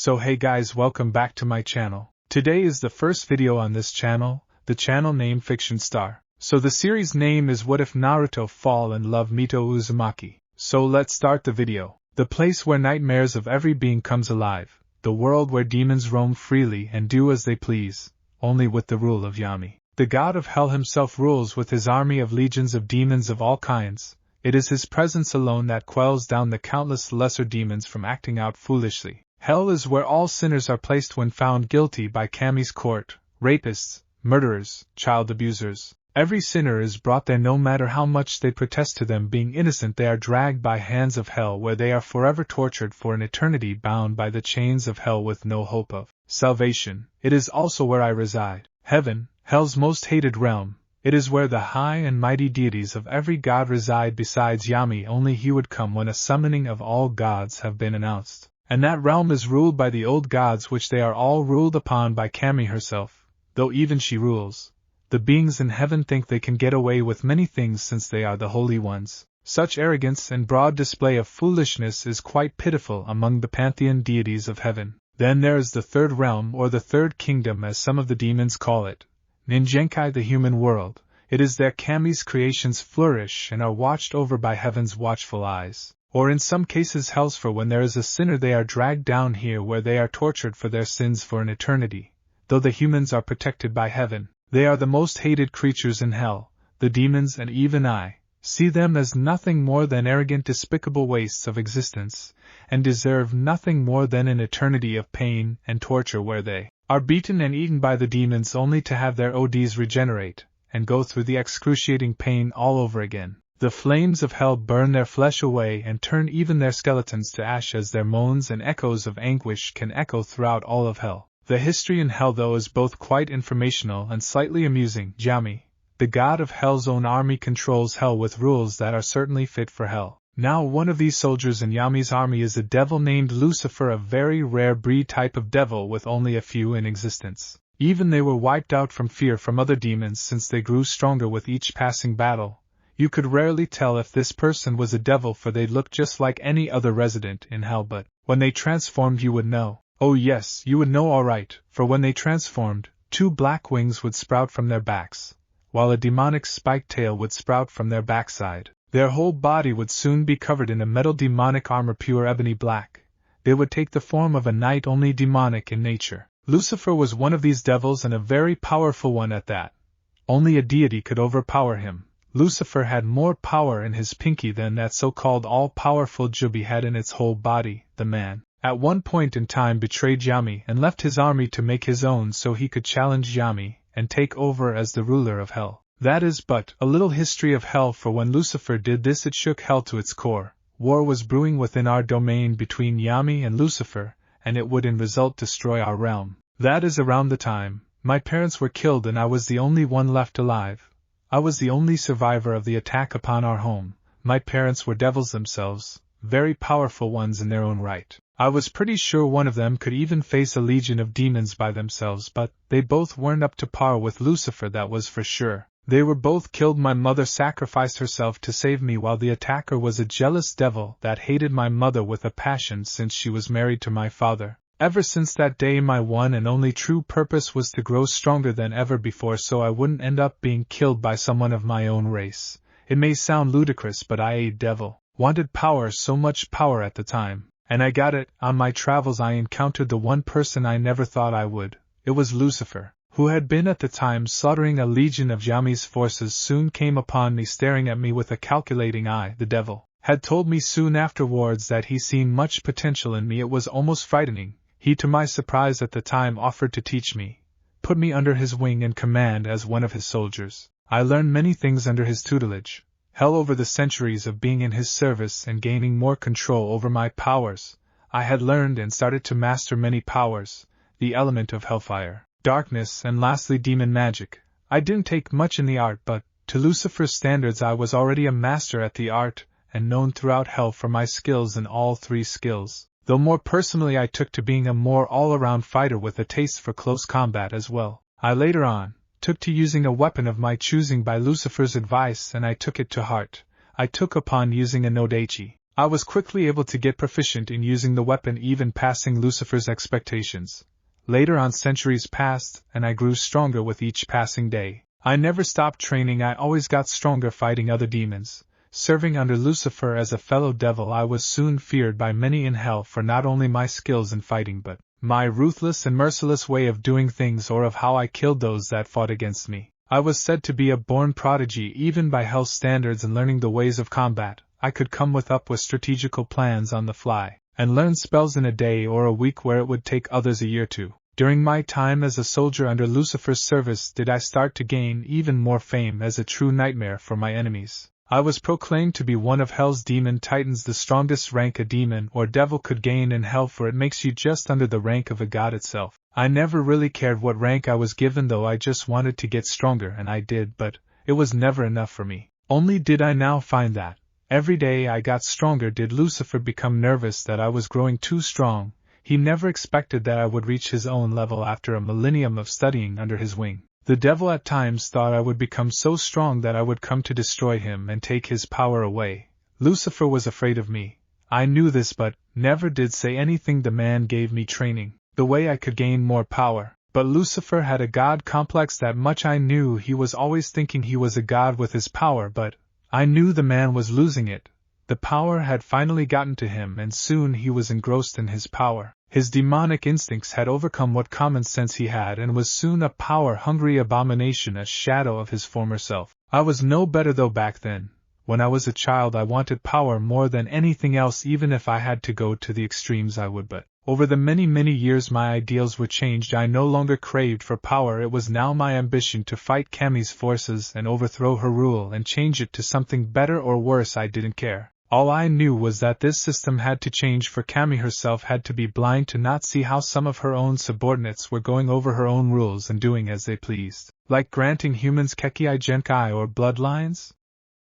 So hey guys, welcome back to my channel. Today is the first video on this channel, the channel named Fiction Star. So the series name is What If Naruto Fall in Love Mito Uzumaki. So let's start the video. The place where nightmares of every being comes alive, the world where demons roam freely and do as they please, only with the rule of Yami. The god of hell himself rules with his army of legions of demons of all kinds. It is his presence alone that quells down the countless lesser demons from acting out foolishly. Hell is where all sinners are placed when found guilty by Kami's court, rapists, murderers, child abusers. Every sinner is brought there no matter how much they protest to them being innocent. They are dragged by hands of hell where they are forever tortured for an eternity bound by the chains of hell with no hope of salvation. It is also where I reside. Heaven, hell's most hated realm. It is where the high and mighty deities of every god reside besides Yami. Only he would come when a summoning of all gods have been announced. And that realm is ruled by the old gods, which they are all ruled upon by Kami herself, though even she rules. The beings in heaven think they can get away with many things since they are the holy ones. Such arrogance and broad display of foolishness is quite pitiful among the pantheon deities of heaven. Then there is the third realm, or the third kingdom as some of the demons call it, Ninjenkai, the human world. It is there Kami's creations flourish and are watched over by heaven's watchful eyes. Or in some cases hell's, for when there is a sinner they are dragged down here where they are tortured for their sins for an eternity. Though the humans are protected by heaven, they are the most hated creatures in hell. The demons, and even I, see them as nothing more than arrogant, despicable wastes of existence, and deserve nothing more than an eternity of pain and torture where they are beaten and eaten by the demons only to have their ODs regenerate, and go through the excruciating pain all over again. The flames of hell burn their flesh away and turn even their skeletons to ash as their moans and echoes of anguish can echo throughout all of hell. The history in hell though is both quite informational and slightly amusing. Yami, the god of hell's own army, controls hell with rules that are certainly fit for hell. Now one of these soldiers in Yami's army is a devil named Lucifer, a very rare breed type of devil with only a few in existence. Even they were wiped out from fear from other demons since they grew stronger with each passing battle. You could rarely tell if this person was a devil, for they looked just like any other resident in hell, but when they transformed you would know. Oh yes, you would know alright, for when they transformed, 2 black wings would sprout from their backs, while a demonic spiked tail would sprout from their backside. Their whole body would soon be covered in a metal demonic armor, pure ebony black. They would take the form of a knight, only demonic in nature. Lucifer was one of these devils, and a very powerful one at that. Only a deity could overpower him. Lucifer had more power in his pinky than that so-called all-powerful Jubi had in its whole body. The man, at one point in time, betrayed Yami and left his army to make his own so he could challenge Yami and take over as the ruler of hell. That is but a little history of hell, for when Lucifer did this it shook hell to its core. War was brewing within our domain between Yami and Lucifer, and it would in result destroy our realm. That is around the time my parents were killed and I was the only one left alive. I was the only survivor of the attack upon our home. My parents were devils themselves, very powerful ones in their own right. I was pretty sure one of them could even face a legion of demons by themselves, but they both weren't up to par with Lucifer, that was for sure. They were both killed. My mother sacrificed herself to save me, while the attacker was a jealous devil that hated my mother with a passion since she was married to my father. Ever since that day my one and only true purpose was to grow stronger than ever before, so I wouldn't end up being killed by someone of my own race. It may sound ludicrous, but I, a devil, wanted power, so much power at the time, and I got it. On my travels I encountered the one person I never thought I would. It was Lucifer, who had been at the time slaughtering a legion of Yami's forces. Soon came upon me, staring at me with a calculating eye. The devil had told me soon afterwards that he seen much potential in me. It was almost frightening. He, to my surprise at the time, offered to teach me, put me under his wing and command as one of his soldiers. I learned many things under his tutelage. Hell, over the centuries of being in his service and gaining more control over my powers, I had learned and started to master many powers, the element of hellfire, darkness, and lastly demon magic. I didn't take much in the art, but, to Lucifer's standards, I was already a master at the art, and known throughout hell for my skills in all 3 skills. Though more personally I took to being a more all-around fighter with a taste for close combat as well. I later on took to using a weapon of my choosing by Lucifer's advice, and I took it to heart. I took upon using a Nodachi. I was quickly able to get proficient in using the weapon, even passing Lucifer's expectations. Later on, centuries passed, and I grew stronger with each passing day. I never stopped training. I always got stronger fighting other demons. Serving under Lucifer as a fellow devil, I was soon feared by many in hell for not only my skills in fighting but my ruthless and merciless way of doing things, or of how I killed those that fought against me. I was said to be a born prodigy even by hell's standards in learning the ways of combat. I could come up with strategical plans on the fly, and learn spells in a day or a week where it would take others a year to. During my time as a soldier under Lucifer's service did I start to gain even more fame as a true nightmare for my enemies. I was proclaimed to be one of hell's demon titans, the strongest rank a demon or devil could gain in hell, for it makes you just under the rank of a god itself. I never really cared what rank I was given, though I just wanted to get stronger, and I did, but it was never enough for me. Only did I now find that every day I got stronger did Lucifer become nervous that I was growing too strong. He never expected that I would reach his own level after a millennium of studying under his wing. The devil at times thought I would become so strong that I would come to destroy him and take his power away. Lucifer was afraid of me. I knew this, but never did say anything. The man gave me training, the way I could gain more power. But Lucifer had a god complex, that much I knew. He was always thinking he was a god with his power, but I knew the man was losing it. The power had finally gotten to him, and soon he was engrossed in his power. His demonic instincts had overcome what common sense he had, and was soon a power-hungry abomination, a shadow of his former self. I was no better, though. Back then, when I was a child, I wanted power more than anything else. Even if I had to go to the extremes, I would. But over the many years, my ideals were changed. I no longer craved for power. It was now my ambition to fight Kami's forces and overthrow her rule and change it to something better or worse. I didn't care. All I knew was that this system had to change, for Kami herself had to be blind to not see how some of her own subordinates were going over her own rules and doing as they pleased, like granting humans Kekii Genkai or bloodlines.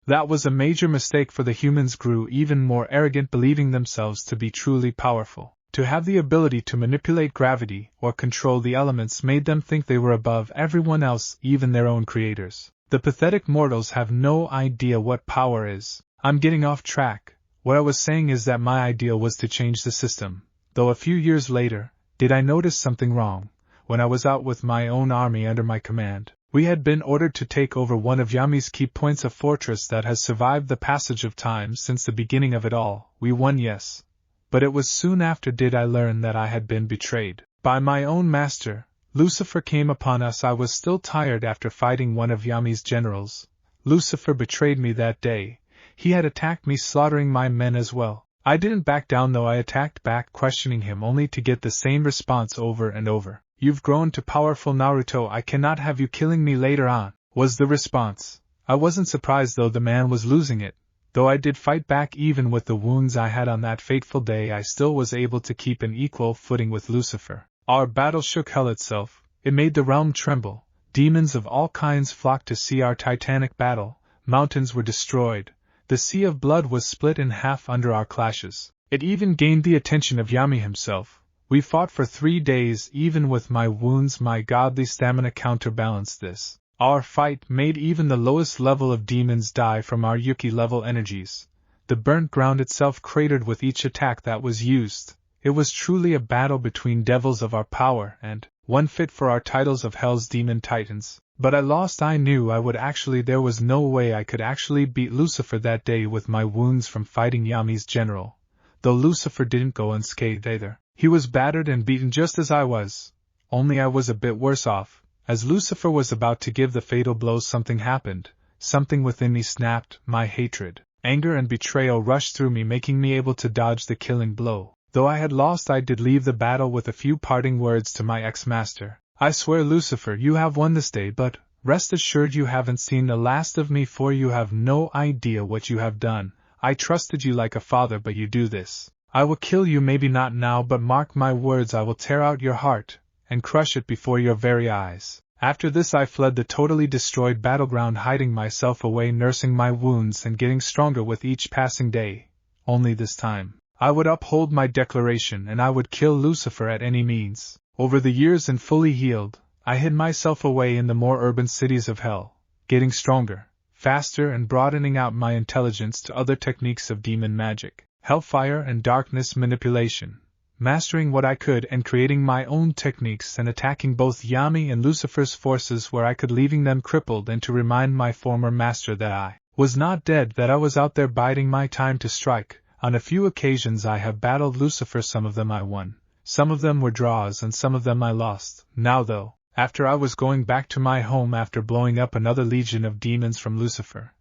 That was a major mistake, for the humans grew even more arrogant, believing themselves to be truly powerful. To have the ability to manipulate gravity or control the elements made them think they were above everyone else, even their own creators. The pathetic mortals have no idea what power is. I'm getting off track. What I was saying is that my ideal was to change the system, though a few years later, did I notice something wrong. When I was out with my own army under my command, we had been ordered to take over one of Yami's key points, a fortress that has survived the passage of time since the beginning of it all. We won, yes. But it was soon after did I learn that I had been betrayed by my own master. Lucifer came upon us. I was still tired after fighting one of Yami's generals. Lucifer betrayed me that day. He had attacked me, slaughtering my men as well. I didn't back down, though. I attacked back, questioning him, only to get the same response over and over. "You've grown to powerful Naruto. I cannot have you killing me later on," was the response. I wasn't surprised, though. The man was losing it. Though I did fight back, even with the wounds I had on that fateful day, I still was able to keep an equal footing with Lucifer. Our battle shook hell itself. It made the realm tremble. Demons of all kinds flocked to see our titanic battle. Mountains were destroyed. The sea of blood was split in half under our clashes. It even gained the attention of Yami himself. We fought for 3 days. Even with my wounds, my godly stamina counterbalanced this. Our fight made even the lowest level of demons die from our Yuki-level energies. The burnt ground itself cratered with each attack that was used. It was truly a battle between devils of our power, and one fit for our titles of Hell's Demon Titans. But I lost. I knew I would actually. There was no way I could actually beat Lucifer that day with my wounds from fighting Yami's general. Though Lucifer didn't go unscathed either. He was battered and beaten just as I was. Only I was a bit worse off. As Lucifer was about to give the fatal blow, something happened. Something within me snapped. My hatred, anger, and betrayal rushed through me, making me able to dodge the killing blow. Though I had lost, I did leave the battle with a few parting words to my ex-master. "I swear, Lucifer, you have won this day, but rest assured you haven't seen the last of me, for you have no idea what you have done. I trusted you like a father, but you do this. I will kill you, maybe not now, but mark my words, I will tear out your heart and crush it before your very eyes." After this I fled the totally destroyed battleground, hiding myself away, nursing my wounds and getting stronger with each passing day. Only this time, I would uphold my declaration, and I would kill Lucifer at any means. Over the years, and fully healed, I hid myself away in the more urban cities of hell, getting stronger, faster, and broadening out my intelligence to other techniques of demon magic. hellfire and darkness manipulation, mastering what I could and creating my own techniques and attacking both Yami and Lucifer's forces where I could, leaving them crippled, and to remind my former master that I was not dead, that I was out there biding my time to strike. On a few occasions I have battled Lucifer, some of them I won, some of them were draws, and some of them I lost. Now though, after I was going back to my home after blowing up another legion of demons from Lucifer,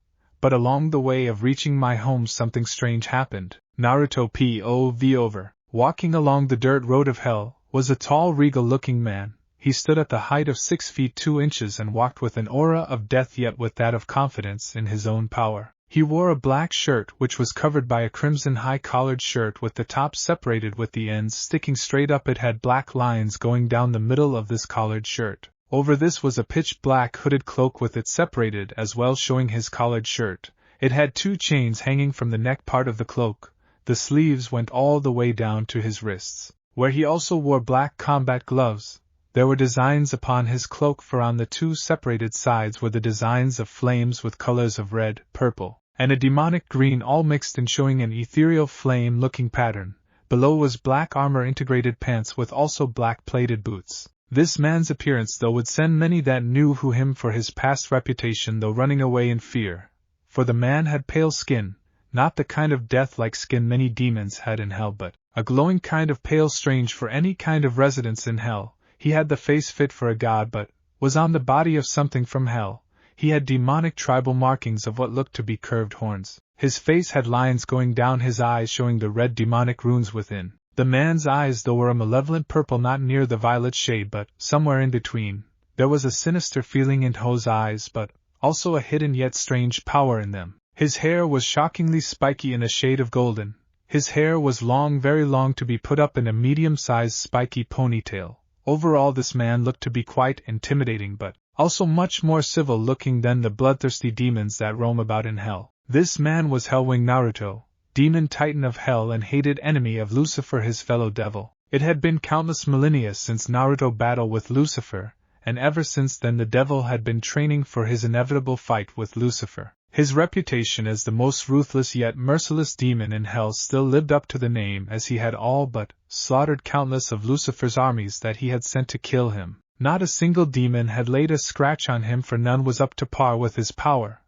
but along the way of reaching my home something strange happened. Naruto POV over. Walking along the dirt road of hell was a tall, regal-looking man. He stood at the height of 6 feet 2 inches and walked with an aura of death, yet with that of confidence in his own power. He wore a black shirt which was covered by a crimson high-collared shirt with the top separated with the ends sticking straight up. It had black lines going down the middle of this collared shirt. Over this was a pitch-black hooded cloak with it separated as well, showing his collared shirt. It had 2 chains hanging from the neck part of the cloak. The sleeves went all the way down to his wrists, where he also wore black combat gloves. There were designs upon his cloak, for on the 2 separated sides were the designs of flames with colors of red, purple, and a demonic green, all mixed and showing an ethereal flame-looking pattern. Below was black armor integrated pants with also black plated boots. This man's appearance though would send many that knew him for his past reputation though running away in fear, for the man had pale skin, not the kind of death-like skin many demons had in hell, but a glowing kind of pale, strange for any kind of residence in hell. He had the face fit for a god, but was on the body of something from hell. He had demonic tribal markings of what looked to be curved horns. His face had lines going down his eyes showing the red demonic runes within. The man's eyes though were a malevolent purple, not near the violet shade but somewhere in between. There was a sinister feeling in Ho's eyes, but also a hidden yet strange power in them. His hair was shockingly spiky in a shade of golden. His hair was long, very long, to be put up in a medium-sized spiky ponytail. Overall this man looked to be quite intimidating, but also much more civil-looking than the bloodthirsty demons that roam about in hell. This man was Hellwing Naruto, demon titan of hell and hated enemy of Lucifer, his fellow devil. It had been countless millennia since Naruto battled with Lucifer, and ever since then the devil had been training for his inevitable fight with Lucifer. His reputation as the most ruthless yet merciless demon in hell still lived up to the name, as he had all but slaughtered countless of Lucifer's armies that he had sent to kill him. Not a single demon had laid a scratch on him, for none was up to par with his power.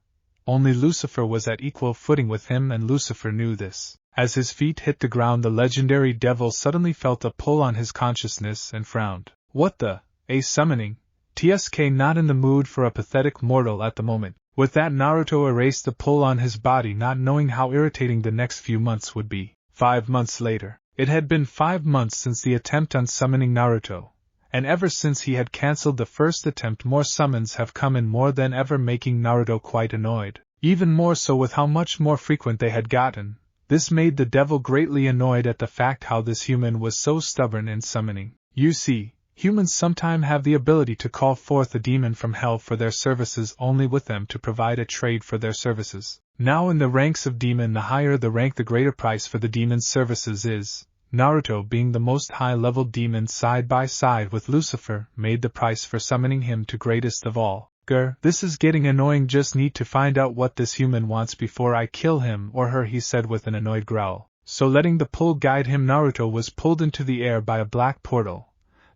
Only Lucifer was at equal footing with him, and Lucifer knew this. As his feet hit the ground, the legendary devil suddenly felt a pull on his consciousness and frowned. What the? A summoning? TSK not in the mood for a pathetic mortal at the moment. With that, Naruto erased the pull on his body, not knowing how irritating the next few months would be. 5 months later. It had been 5 months since the attempt on summoning Naruto, and ever since he had cancelled the first attempt more summons have come in more than ever, making Naruto quite annoyed. Even more so with how much more frequent they had gotten. This made the devil greatly annoyed at the fact how this human was so stubborn in summoning. You see, humans sometimes have the ability to call forth a demon from hell for their services, only with them to provide a trade for their services. Now in the ranks of demon, the higher the rank, the greater price for the demon's services is. Naruto, being the most high-level demon side by side with Lucifer, made the price for summoning him to greatest of all. Grr, this is getting annoying, just need to find out what this human wants before I kill him or her, he said with an annoyed growl. So letting the pull guide him, Naruto was pulled into the air by a black portal.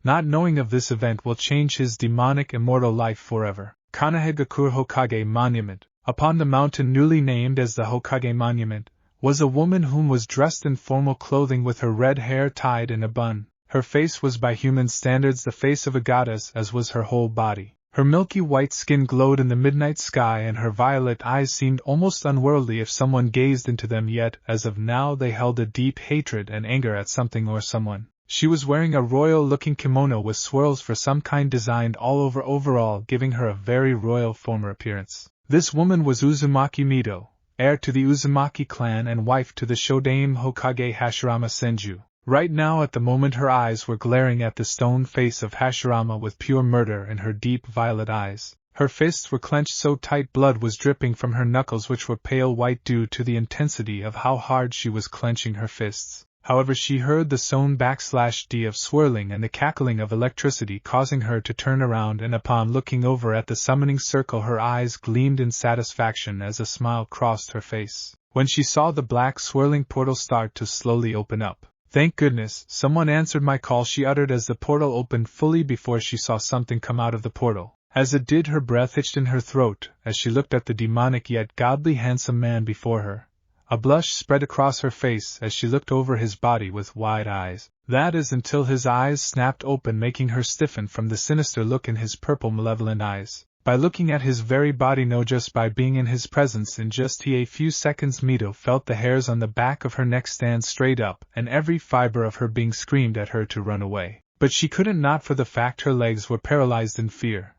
Not knowing of this event will change his demonic immortal life forever. Kanahegakure Hokage Monument. Upon the mountain newly named as the Hokage Monument, was a woman whom was dressed in formal clothing with her red hair tied in a bun. Her face was by human standards the face of a goddess, as was her whole body. Her milky white skin glowed in the midnight sky, and her violet eyes seemed almost unworldly if someone gazed into them, yet as of now they held a deep hatred and anger at something or someone. She was wearing a royal-looking kimono with swirls for some kind designed all over overall, giving her a very royal former appearance. This woman was Uzumaki Mito, heir to the Uzumaki clan and wife to the Shodaime Hokage Hashirama Senju. Right now at the moment her eyes were glaring at the stone face of Hashirama with pure murder in her deep violet eyes. Her fists were clenched so tight blood was dripping from her knuckles, which were pale white due to the intensity of how hard she was clenching her fists. However, she heard the sound /d of swirling and the cackling of electricity, causing her to turn around, and upon looking over at the summoning circle her eyes gleamed in satisfaction as a smile crossed her face when she saw the black swirling portal start to slowly open up. "Thank goodness, someone answered my call," she uttered as the portal opened fully before she saw something come out of the portal. As it did, her breath hitched in her throat as she looked at the demonic yet godly handsome man before her. A blush spread across her face as she looked over his body with wide eyes. That is, until his eyes snapped open, making her stiffen from the sinister look in his purple malevolent eyes. By looking at his very body, no, just by being in his presence in just a few seconds, Mito felt the hairs on the back of her neck stand straight up, and every fiber of her being screamed at her to run away. But she couldn't, not for the fact her legs were paralyzed in fear,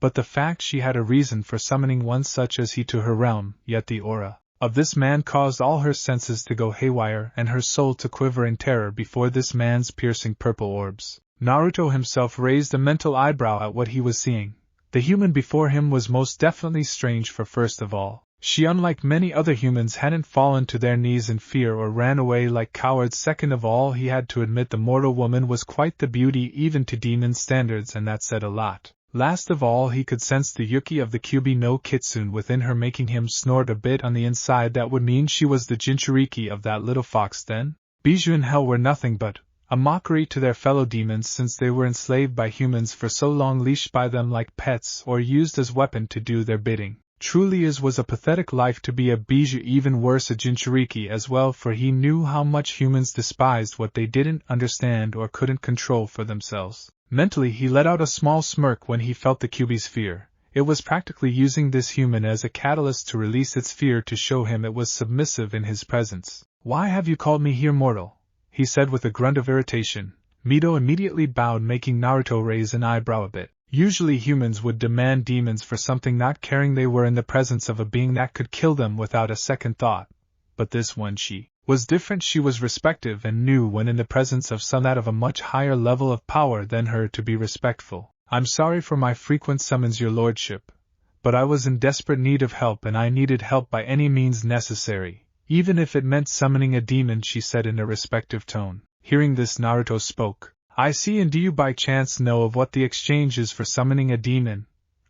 but the fact she had a reason for summoning one such as he to her realm. Yet the aura of this man caused all her senses to go haywire and her soul to quiver in terror before this man's piercing purple orbs. Naruto himself raised a mental eyebrow at what he was seeing. The human before him was most definitely strange, for first of all, she, unlike many other humans, hadn't fallen to their knees in fear or ran away like cowards. Second of all, he had to admit the mortal woman was quite the beauty even to demon standards, and that said a lot. Last of all, he could sense the Yuki of the Kyubi no Kitsune within her, making him snort a bit on the inside. That would mean she was the Jinchuriki of that little fox then? Bijou and hell were nothing but a mockery to their fellow demons, since they were enslaved by humans for so long, leashed by them like pets or used as weapon to do their bidding. Truly his was a pathetic life to be a Bijou, even worse a Jinchuriki as well, for he knew how much humans despised what they didn't understand or couldn't control for themselves. Mentally he let out a small smirk when he felt the Kyubi's fear. It was practically using this human as a catalyst to release its fear, to show him it was submissive in his presence. "Why have you called me here, mortal?" he said with a grunt of irritation. Mito immediately bowed, making Naruto raise an eyebrow a bit. Usually humans would demand demons for something, not caring they were in the presence of a being that could kill them without a second thought. But this one, she was different. She was respective and knew when in the presence of some that of a much higher level of power than her to be respectful. "I'm sorry for my frequent summons, your lordship, but I was in desperate need of help, and I needed help by any means necessary, even if it meant summoning a demon," she said in a respectful tone. Hearing this, Naruto spoke. "I see, and do you by chance know of what the exchange is for summoning a demon?"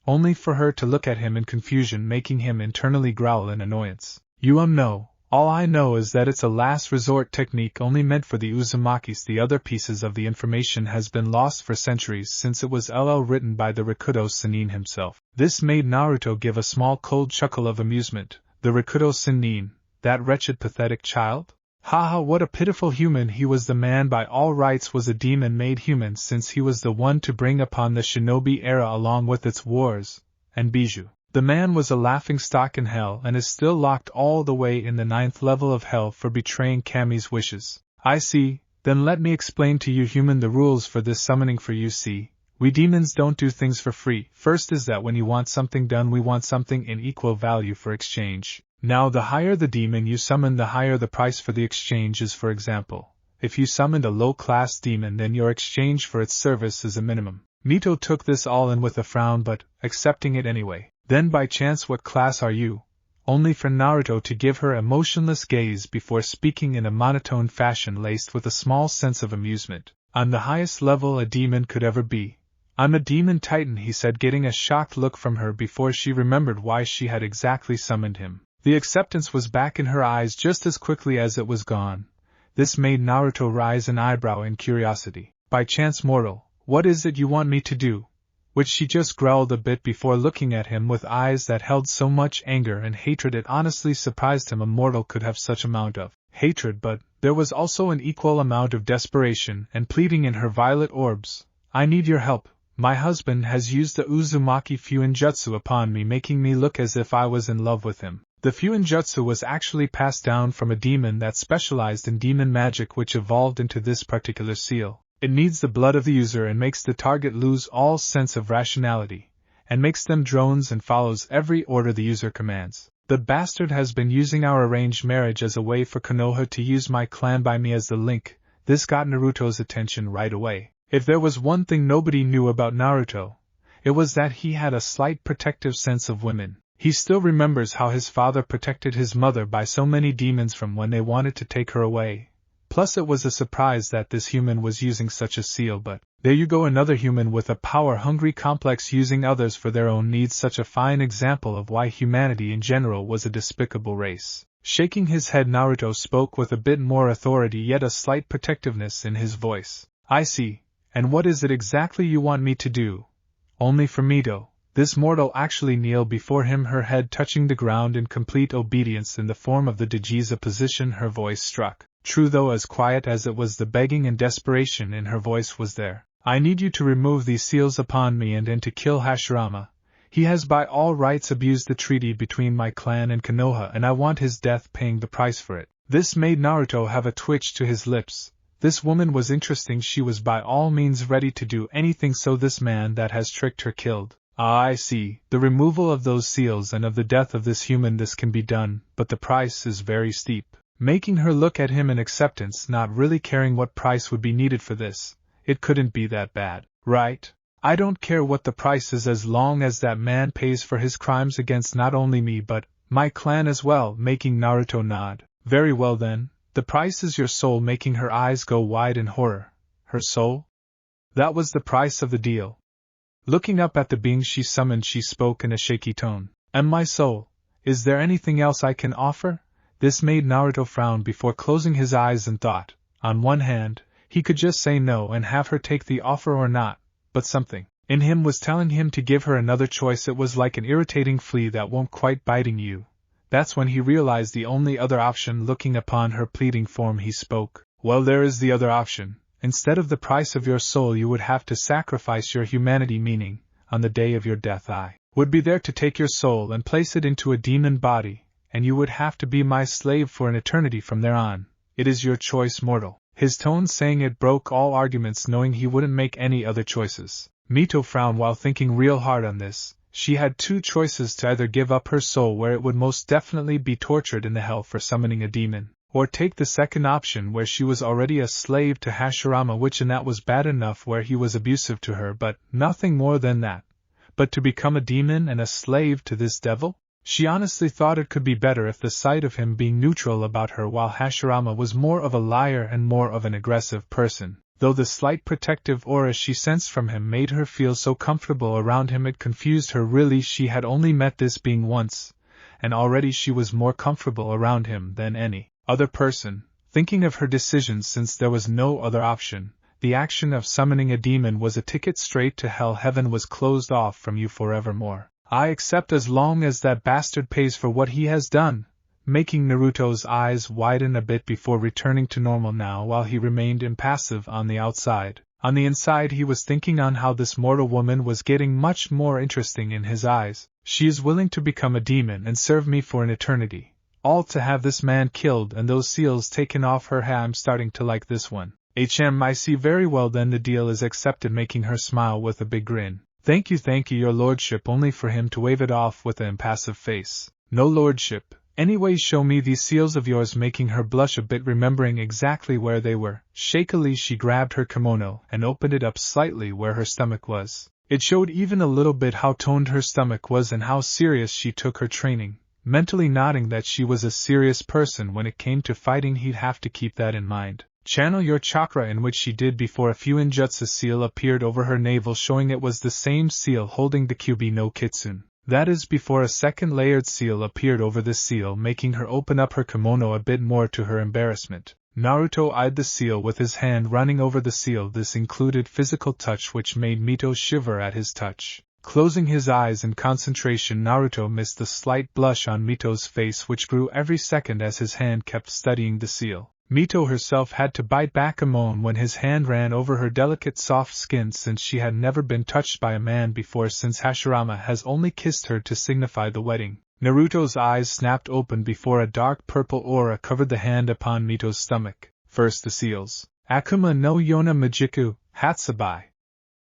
Only for her to look at him in confusion, making him internally growl in annoyance. "You know. All I know is that it's a last resort technique only meant for the Uzumakis. The other pieces of the information has been lost for centuries, since it was written by the Rikudo Sennin himself." This made Naruto give a small cold chuckle of amusement. The Rikudo Sennin, that wretched pathetic child? Haha, what a pitiful human he was! The man by all rights was a demon made human, since he was the one to bring upon the shinobi era along with its wars. And Bijou, the man, was a laughingstock in hell and is still locked all the way in the 9th level of hell for betraying Kami's wishes. "I see. Then let me explain to you, human, the rules for this summoning. For you see, we demons don't do things for free. First is that when you want something done, we want something in equal value for exchange. Now, the higher the demon you summon, the higher the price for the exchange is. For example, if you summoned a low-class demon, then your exchange for its service is a minimum." Mito took this all in with a frown, but accepting it anyway. "Then by chance what class are you?" Only for Naruto to give her a motionless gaze before speaking in a monotone fashion laced with a small sense of amusement. "I'm the highest level a demon could ever be. I'm a demon titan," he said, getting a shocked look from her before she remembered why she had exactly summoned him. The acceptance was back in her eyes just as quickly as it was gone. This made Naruto raise an eyebrow in curiosity. "By chance, mortal, what is it you want me to do?" Which she just growled a bit before looking at him with eyes that held so much anger and hatred it honestly surprised him a mortal could have such amount of hatred, but there was also an equal amount of desperation and pleading in her violet orbs. "I need your help. My husband has used the Uzumaki Fuinjutsu upon me, making me look as if I was in love with him." The Fuinjutsu was actually passed down from a demon that specialized in demon magic, which evolved into this particular seal. It needs the blood of the user and makes the target lose all sense of rationality, and makes them drones and follows every order the user commands. The bastard has been using our arranged marriage as a way for Konoha to use my clan by me as the link. This got Naruto's attention right away. If there was one thing nobody knew about Naruto, it was that he had a slight protective sense of women. He still remembers how his father protected his mother by so many demons from when they wanted to take her away. Plus it was a surprise that this human was using such a seal, but there you go, another human with a power-hungry complex using others for their own needs, such a fine example of why humanity in general was a despicable race. Shaking his head, Naruto spoke with a bit more authority yet a slight protectiveness in his voice. I see, and what is it exactly you want me to do? Only for Mito. This mortal actually kneeled before him, her head touching the ground in complete obedience in the form of the Dajiza position. Her voice struck. True, though as quiet as it was, the begging and desperation in her voice was there. I need you to remove these seals upon me and to kill Hashirama. He has by all rights abused the treaty between my clan and Konoha, and I want his death, paying the price for it. This made Naruto have a twitch to his lips. This woman was interesting. She was by all means ready to do anything, so this man that has tricked her killed. Ah, I see. The removal of those seals and of the death of this human, this can be done, but the price is very steep. Making her look at him in acceptance, not really caring what price would be needed for this. It couldn't be that bad, right? I don't care what the price is as long as that man pays for his crimes against not only me but my clan as well. Making Naruto nod. Very well then, the price is your soul. Making her eyes go wide in horror. Her soul? That was the price of the deal. Looking up at the being she summoned, she spoke in a shaky tone. And my soul, is there anything else I can offer? This made Naruto frown before closing his eyes and thought. On one hand, he could just say no and have her take the offer or not, but something in him was telling him to give her another choice. It was like an irritating flea that won't quite biting you. That's when he realized the only other option. Looking upon her pleading form, he spoke. Well, there is the other option. Instead of the price of your soul, you would have to sacrifice your humanity, meaning, on the day of your death I would be there to take your soul and place it into a demon body, and you would have to be my slave for an eternity from there on. It is your choice, mortal. His tone saying it broke all arguments, knowing he wouldn't make any other choices. Mito frowned while thinking real hard on this. She had two choices: to either give up her soul, where it would most definitely be tortured in the hell for summoning a demon, or take the second option where she was already a slave to Hashirama, which and that was bad enough where he was abusive to her, but nothing more than that. But to become a demon and a slave to this devil? She honestly thought it could be better if the sight of him being neutral about her, while Hashirama was more of a liar and more of an aggressive person. Though the slight protective aura she sensed from him made her feel so comfortable around him, it confused her. Really, she had only met this being once, and already she was more comfortable around him than any other person. Thinking of her decisions, since there was no other option, the action of summoning a demon was a ticket straight to hell. Heaven was closed off from you forevermore. I accept as long as that bastard pays for what he has done. Making Naruto's eyes widen a bit before returning to normal now, while he remained impassive on the outside. On the inside he was thinking on how this mortal woman was getting much more interesting in his eyes. She is willing to become a demon and serve me for an eternity. All to have this man killed and those seals taken off her. I'm starting to like this one. I see. Very well then, the deal is accepted. Making her smile with a big grin. Thank you, your lordship, only for him to wave it off with an impassive face. No lordship. Anyway, show me these seals of yours. Making her blush a bit, remembering exactly where they were. Shakily she grabbed her kimono and opened it up slightly where her stomach was. It showed even a little bit how toned her stomach was and how serious she took her training. Mentally nodding that she was a serious person when it came to fighting, he'd have to keep that in mind. Channel your chakra, in which she did before a few injutsu. Seal appeared over her navel, showing it was the same seal holding the Kyubi no Kitsune. That is, before a second layered seal appeared over the seal, making her open up her kimono a bit more to her embarrassment. Naruto eyed the seal with his hand running over the seal. This included physical touch, which made Mito shiver at his touch. Closing his eyes in concentration, Naruto missed the slight blush on Mito's face, which grew every second as his hand kept studying the seal. Mito herself had to bite back a moan when his hand ran over her delicate soft skin, since she had never been touched by a man before, since Hashirama has only kissed her to signify the wedding. Naruto's eyes snapped open before a dark purple aura covered the hand upon Mito's stomach. First the seals. Akuma no Yona Majiku, Hatsubai.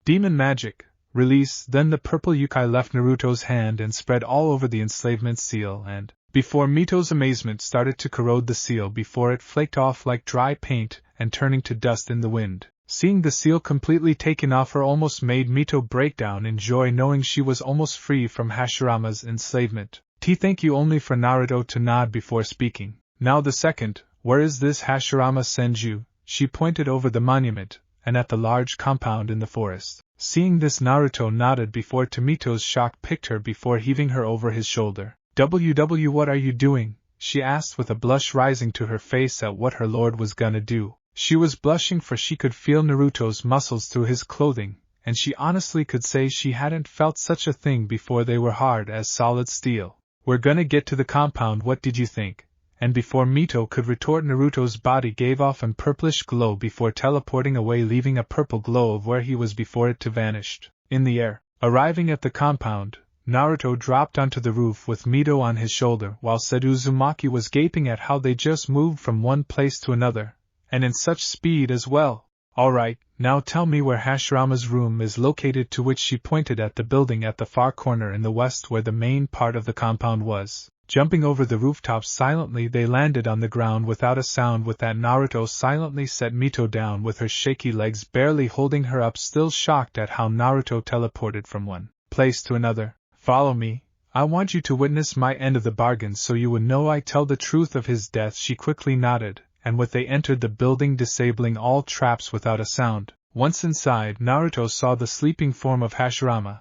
Demon magic. Release. Then the purple yukai left Naruto's hand and spread all over the enslavement seal, and before Mito's amazement, started to corrode the seal before it flaked off like dry paint and turning to dust in the wind. Seeing the seal completely taken off her almost made Mito break down in joy, knowing she was almost free from Hashirama's enslavement. Thank you. Only for Naruto to nod before speaking. Now the second. Where is this Hashirama Senju? She pointed over the monument, and at the large compound in the forest. Seeing this, Naruto nodded before Mito's shock picked her before heaving her over his shoulder. "WW, what are you doing?" she asked with a blush rising to her face at what her lord was gonna do. She was blushing for she could feel Naruto's muscles through his clothing, and she honestly could say she hadn't felt such a thing before. They were hard as solid steel. "We're gonna get to the compound, what did you think?" And before Mito could retort, Naruto's body gave off a purplish glow before teleporting away, leaving a purple glow of where he was before it to vanished in the air. Arriving at the compound, Naruto dropped onto the roof with Mito on his shoulder, while said Uzumaki was gaping at how they just moved from one place to another, and in such speed as well. "Alright, now tell me where Hashirama's room is located," to which she pointed at the building at the far corner in the west where the main part of the compound was. Jumping over the rooftops silently, they landed on the ground without a sound. With that, Naruto silently set Mito down with her shaky legs barely holding her up, still shocked at how Naruto teleported from one place to another. "Follow me. I want you to witness my end of the bargain so you would know I tell the truth of his death." She quickly nodded, and with they entered the building, disabling all traps without a sound. Once inside, Naruto saw the sleeping form of Hashirama,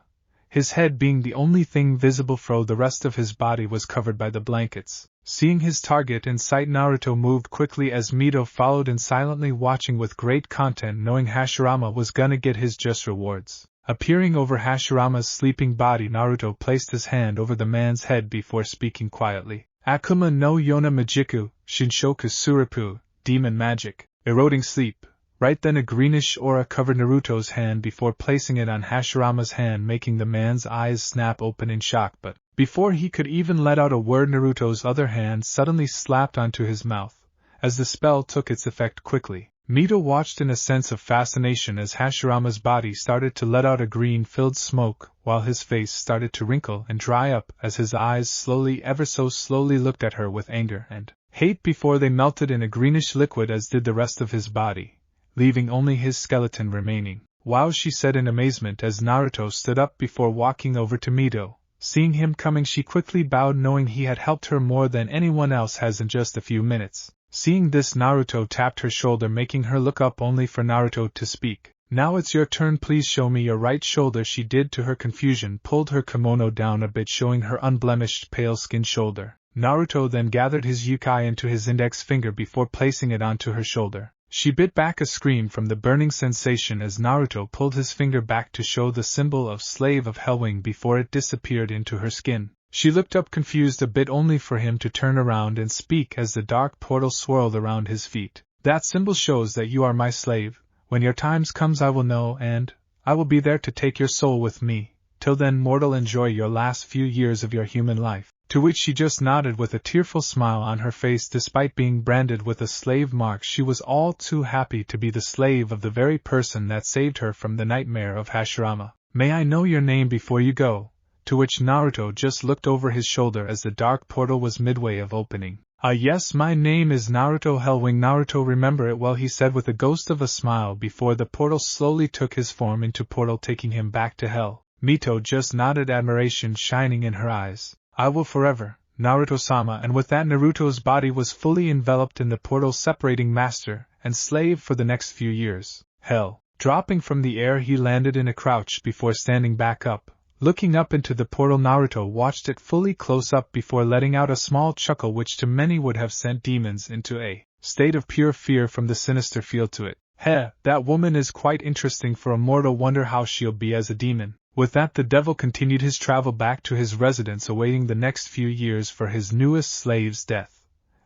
his head being the only thing visible, for the rest of his body was covered by the blankets. Seeing his target in sight, Naruto moved quickly as Mito followed in silently, watching with great content, knowing Hashirama was gonna get his just rewards. Appearing over Hashirama's sleeping body, Naruto placed his hand over the man's head before speaking quietly. "Akuma no Yona Majiku, Shinshoku Suripu, demon magic, eroding sleep." Right then a greenish aura covered Naruto's hand before placing it on Hashirama's hand, making the man's eyes snap open in shock, but before he could even let out a word, Naruto's other hand suddenly slapped onto his mouth, as the spell took its effect quickly. Mito watched in a sense of fascination as Hashirama's body started to let out a green-filled smoke, while his face started to wrinkle and dry up as his eyes slowly, ever so slowly, looked at her with anger and hate before they melted in a greenish liquid, as did the rest of his body, leaving only his skeleton remaining. "Wow," she said in amazement as Naruto stood up before walking over to Mito. Seeing him coming, she quickly bowed, knowing he had helped her more than anyone else has in just a few minutes. Seeing this, Naruto tapped her shoulder, making her look up, only for Naruto to speak. "Now it's your turn, please show me your right shoulder." She did, to her confusion, pulled her kimono down a bit, showing her unblemished pale-skinned shoulder. Naruto then gathered his yukai into his index finger before placing it onto her shoulder. She bit back a scream from the burning sensation as Naruto pulled his finger back to show the symbol of Slave of Hellwing before it disappeared into her skin. She looked up confused a bit, only for him to turn around and speak as the dark portal swirled around his feet. "That symbol shows that you are my slave. When your times comes I will know, and I will be there to take your soul with me. Till then, mortal, enjoy your last few years of your human life." To which she just nodded with a tearful smile on her face. Despite being branded with a slave mark, she was all too happy to be the slave of the very person that saved her from the nightmare of Hashirama. "May I know your name before you go?" To which Naruto just looked over his shoulder as the dark portal was midway of opening. Yes, my name is Naruto Hellwing." "Naruto, remember it well," he said with a ghost of a smile before the portal slowly took his form into portal, taking him back to hell. Mito just nodded, admiration shining in her eyes. "I will forever, Naruto-sama." And with that, Naruto's body was fully enveloped in the portal, separating master and slave for the next few years. Hell. Dropping from the air, he landed in a crouch before standing back up. Looking up into the portal, Naruto watched it fully close up before letting out a small chuckle which to many would have sent demons into a state of pure fear from the sinister feel to it. "Heh, that woman is quite interesting for a mortal, wonder how she'll be as a demon." With that, the devil continued his travel back to his residence, awaiting the next few years for his newest slave's death,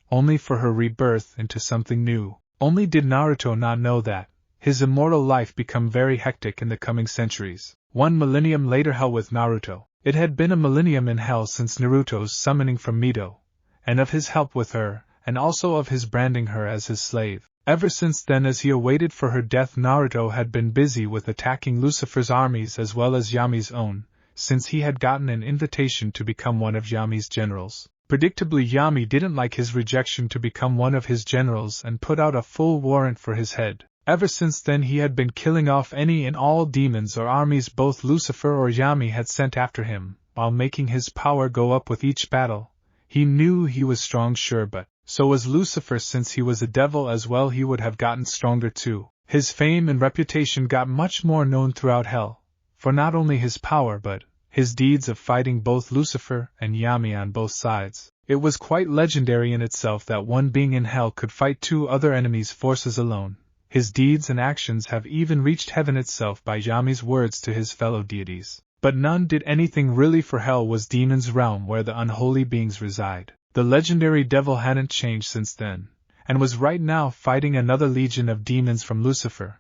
only for her rebirth into something new. Only did Naruto not know that his immortal life become very hectic in the coming centuries. 1 millennium later, hell with Naruto. It had been a millennium in hell since Naruto's summoning from Mito, and of his help with her, and also of his branding her as his slave. Ever since then, as he awaited for her death, Naruto had been busy with attacking Lucifer's armies as well as Yami's own, since he had gotten an invitation to become one of Yami's generals. Predictably, Yami didn't like his rejection to become one of his generals and put out a full warrant for his head. Ever since then, he had been killing off any and all demons or armies both Lucifer or Yami had sent after him, while making his power go up with each battle. He knew he was strong, sure, but So was Lucifer. Since he was a devil as well, he would have gotten stronger too. His fame and reputation got much more known throughout hell, for not only his power but his deeds of fighting both Lucifer and Yami on both sides. It was quite legendary in itself that one being in hell could fight two other enemies' forces alone. His deeds and actions have even reached heaven itself by Yami's words to his fellow deities. But none did anything really, for hell was demons' realm where the unholy beings reside. The legendary devil hadn't changed since then, and was right now fighting another legion of demons from Lucifer.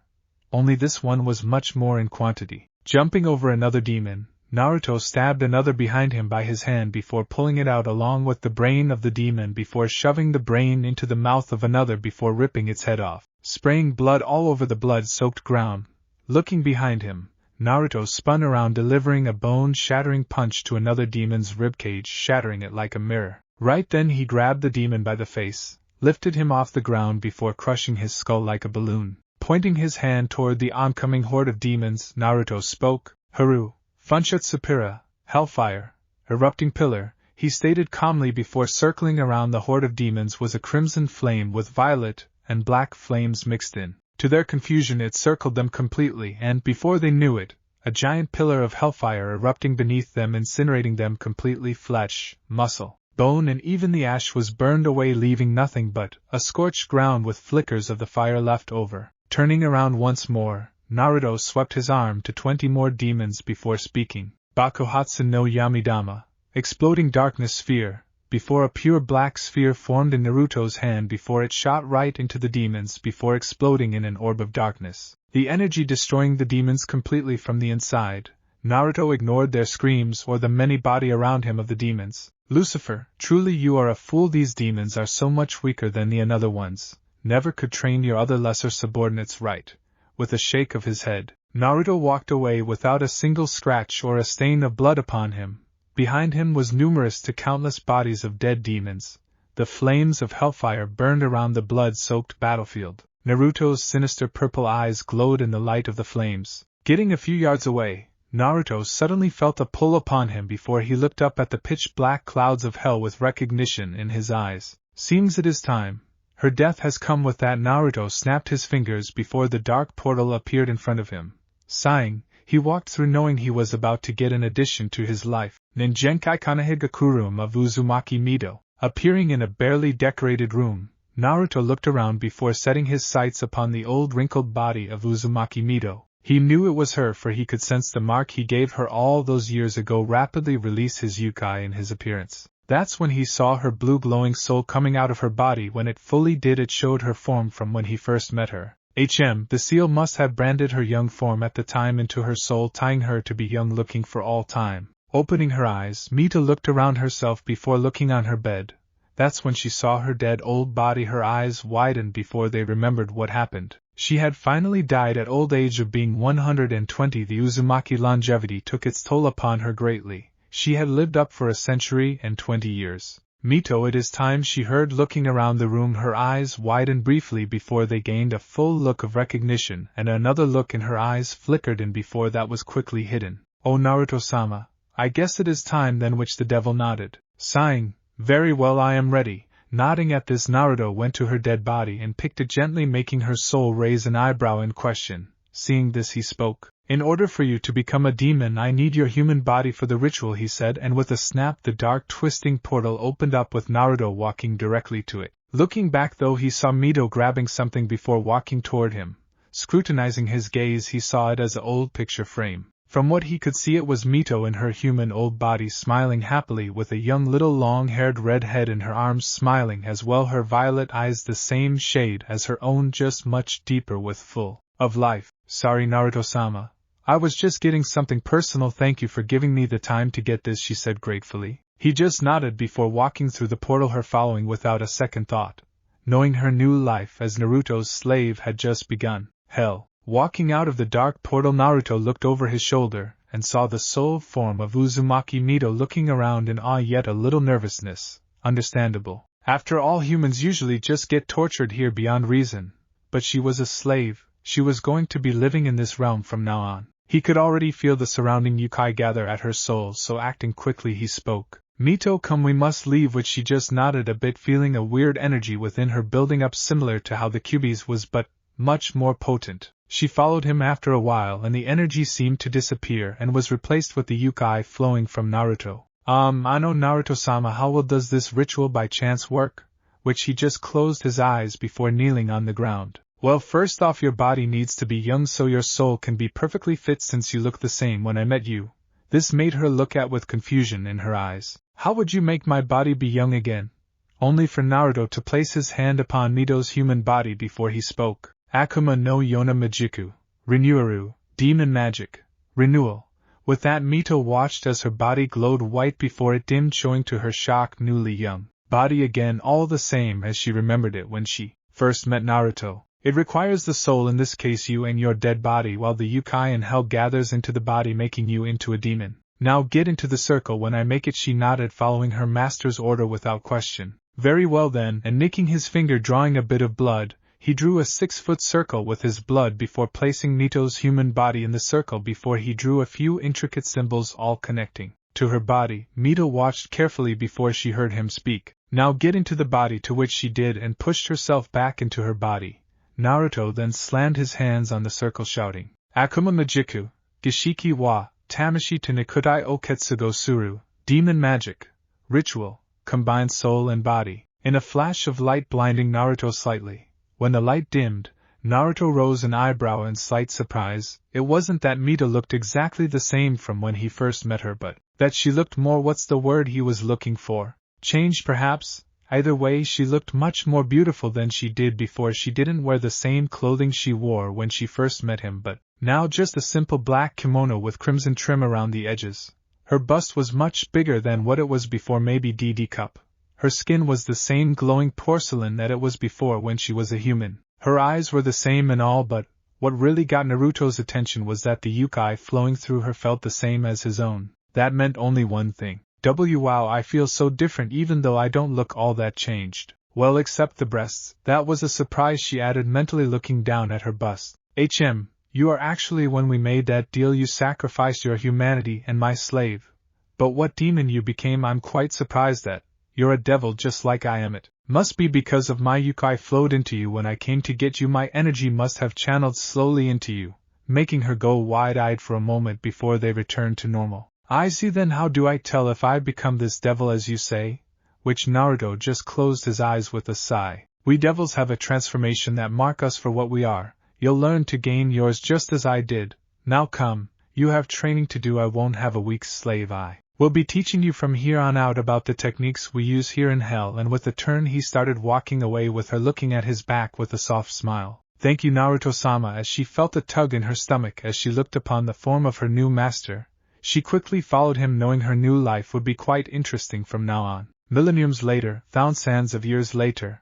Only this one was much more in quantity. Jumping over another demon, Naruto stabbed another behind him by his hand before pulling it out along with the brain of the demon, before shoving the brain into the mouth of another before ripping its head off, spraying blood all over the blood-soaked ground. Looking behind him, Naruto spun around, delivering a bone-shattering punch to another demon's ribcage, shattering it like a mirror. Right then he grabbed the demon by the face, lifted him off the ground before crushing his skull like a balloon. Pointing his hand toward the oncoming horde of demons, Naruto spoke, "Haru, Funshutsupira, Hellfire, Erupting Pillar," he stated calmly before circling around the horde of demons was a crimson flame with violet and black flames mixed in. To their confusion it circled them completely, and before they knew it, a giant pillar of hellfire erupting beneath them, incinerating them completely. Flesh, muscle, bone and even the ash was burned away, leaving nothing but a scorched ground with flickers of the fire left over. Turning around once more, Naruto swept his arm to 20 more demons before speaking, "Bakuhatsu no Yamidama," exploding darkness sphere, before a pure black sphere formed in Naruto's hand before it shot right into the demons before exploding in an orb of darkness, the energy destroying the demons completely from the inside. Naruto ignored their screams or the many body around him of the demons. "Lucifer, truly you are a fool. These demons are so much weaker than the another ones, never could train your other lesser subordinates right." With a shake of his head, Naruto walked away without a single scratch or a stain of blood upon him. Behind him was numerous to countless bodies of dead demons. The flames of hellfire burned around the blood-soaked battlefield. Naruto's sinister purple eyes glowed in the light of the flames. Getting a few yards away, Naruto suddenly felt a pull upon him before he looked up at the pitch-black clouds of hell with recognition in his eyes. "Seems it is time. Her death has come." With that, Naruto snapped his fingers before the dark portal appeared in front of him. Sighing, he walked through, knowing he was about to get an addition to his life. Ninjenkai Kanahigaku room of Uzumaki Mito. Appearing in a barely decorated room, Naruto looked around before setting his sights upon the old wrinkled body of Uzumaki Mito. He knew it was her, for he could sense the mark he gave her all those years ago rapidly release his yukai in his appearance. That's when he saw her blue glowing soul coming out of her body. When it fully did, it showed her form from when he first met her. The seal must have branded her young form at the time into her soul, tying her to be young looking for all time. Opening her eyes, Mito looked around herself before looking on her bed. That's when she saw her dead old body. Her eyes widened before they remembered what happened. She had finally died at old age of being 120. The Uzumaki longevity took its toll upon her greatly. She had lived up for a century and 20 years. "Mito, it is time," she heard looking around the room. Her eyes widened briefly before they gained a full look of recognition, and another look in her eyes flickered in before that was quickly hidden. "Oh, Naruto-sama, I guess it is time then," which the devil nodded, sighing, "Very well, I am ready." Nodding at this, Naruto went to her dead body and picked it gently, making her soul raise an eyebrow in question. Seeing this, he spoke. "In order for you to become a demon, I need your human body for the ritual," he said, and with a snap the dark twisting portal opened up with Naruto walking directly to it. Looking back though, he saw Mito grabbing something before walking toward him. Scrutinizing his gaze, he saw it as an old picture frame. From what he could see, it was Mito in her human old body, smiling happily with a young little long-haired red head in her arms, smiling as well, her violet eyes the same shade as her own, just much deeper with full of life. "Sorry, Naruto-sama. I was just getting something personal. Thank you for giving me the time to get this," she said gratefully. He just nodded before walking through the portal, her following without a second thought, knowing her new life as Naruto's slave had just begun. Hell. Walking out of the dark portal, Naruto looked over his shoulder and saw the soul form of Uzumaki Mito looking around in awe, yet a little nervousness. Understandable. After all, humans usually just get tortured here beyond reason. But she was a slave. She was going to be living in this realm from now on. He could already feel the surrounding yukai gather at her soul, so acting quickly he spoke. Mito, come, we must leave, which she just nodded a bit, feeling a weird energy within her building up similar to how the Kyuubi's was, but much more potent. She followed him after a while and the energy seemed to disappear and was replaced with the yukai flowing from Naruto. I know, Naruto-sama, how well does this ritual by chance work? Which he just closed his eyes before kneeling on the ground. Well, first off, your body needs to be young so your soul can be perfectly fit, since you look the same when I met you. This made her look at with confusion in her eyes. How would you make my body be young again? Only for Naruto to place his hand upon Mito's human body before he spoke. Akuma no Yona Majiku, Renewuru, Demon Magic, Renewal. With that, Mito watched as her body glowed white before it dimmed, showing to her shocked newly young body again all the same as she remembered it when she first met Naruto. It requires the soul, in this case you, and your dead body, while the yukai and hell gathers into the body, making you into a demon. Now get into the circle when I make it. She nodded, following her master's order without question. Very well then, and nicking his finger, drawing a bit of blood, he drew a 6-foot circle with his blood before placing Mito's human body in the circle. Before he drew a few intricate symbols, all connecting to her body. Mito watched carefully before she heard him speak. Now get into the body, to which she did and pushed herself back into her body. Naruto then slammed his hands on the circle, shouting, Akuma Majiku, Gishiki wa, Tamashi to Nikutai o Ketsugo Suru, Demon Magic, Ritual, combined soul and body. In a flash of light blinding Naruto slightly. When the light dimmed, Naruto rose an eyebrow in slight surprise. It wasn't that Mito looked exactly the same from when he first met her, but that she looked more, what's the word he was looking for? Changed perhaps? Either way, she looked much more beautiful than she did before. She didn't wear the same clothing she wore when she first met him, but now just a simple black kimono with crimson trim around the edges. Her bust was much bigger than what it was before, maybe DD cup. Her skin was the same glowing porcelain that it was before when she was a human. Her eyes were the same and all, but what really got Naruto's attention was that the yukai flowing through her felt the same as his own. That meant only one thing. Wow, I feel so different even though I don't look all that changed. Well, except the breasts. That was a surprise, she added mentally, looking down at her bust. You are actually, when we made that deal, you sacrificed your humanity and my slave. But what demon you became, I'm quite surprised at. You're a devil just like I am. It must be because of my yukai flowed into you when I came to get you. My energy must have channeled slowly into you, making her go wide-eyed for a moment before they returned to normal. I see. Then how do I tell if I become this devil as you say? Which Naruto just closed his eyes with a sigh. We devils have a transformation that mark us for what we are. You'll learn to gain yours just as I did. Now come, you have training to do. I won't have a weak slave. I will be teaching you from here on out about the techniques we use here in hell. And with a turn he started walking away with her, looking at his back with a soft smile. Thank you, Naruto-sama, as she felt a tug in her stomach as she looked upon the form of her new master. She quickly followed him, knowing her new life would be quite interesting from now on. Millenniums later, thousands of years later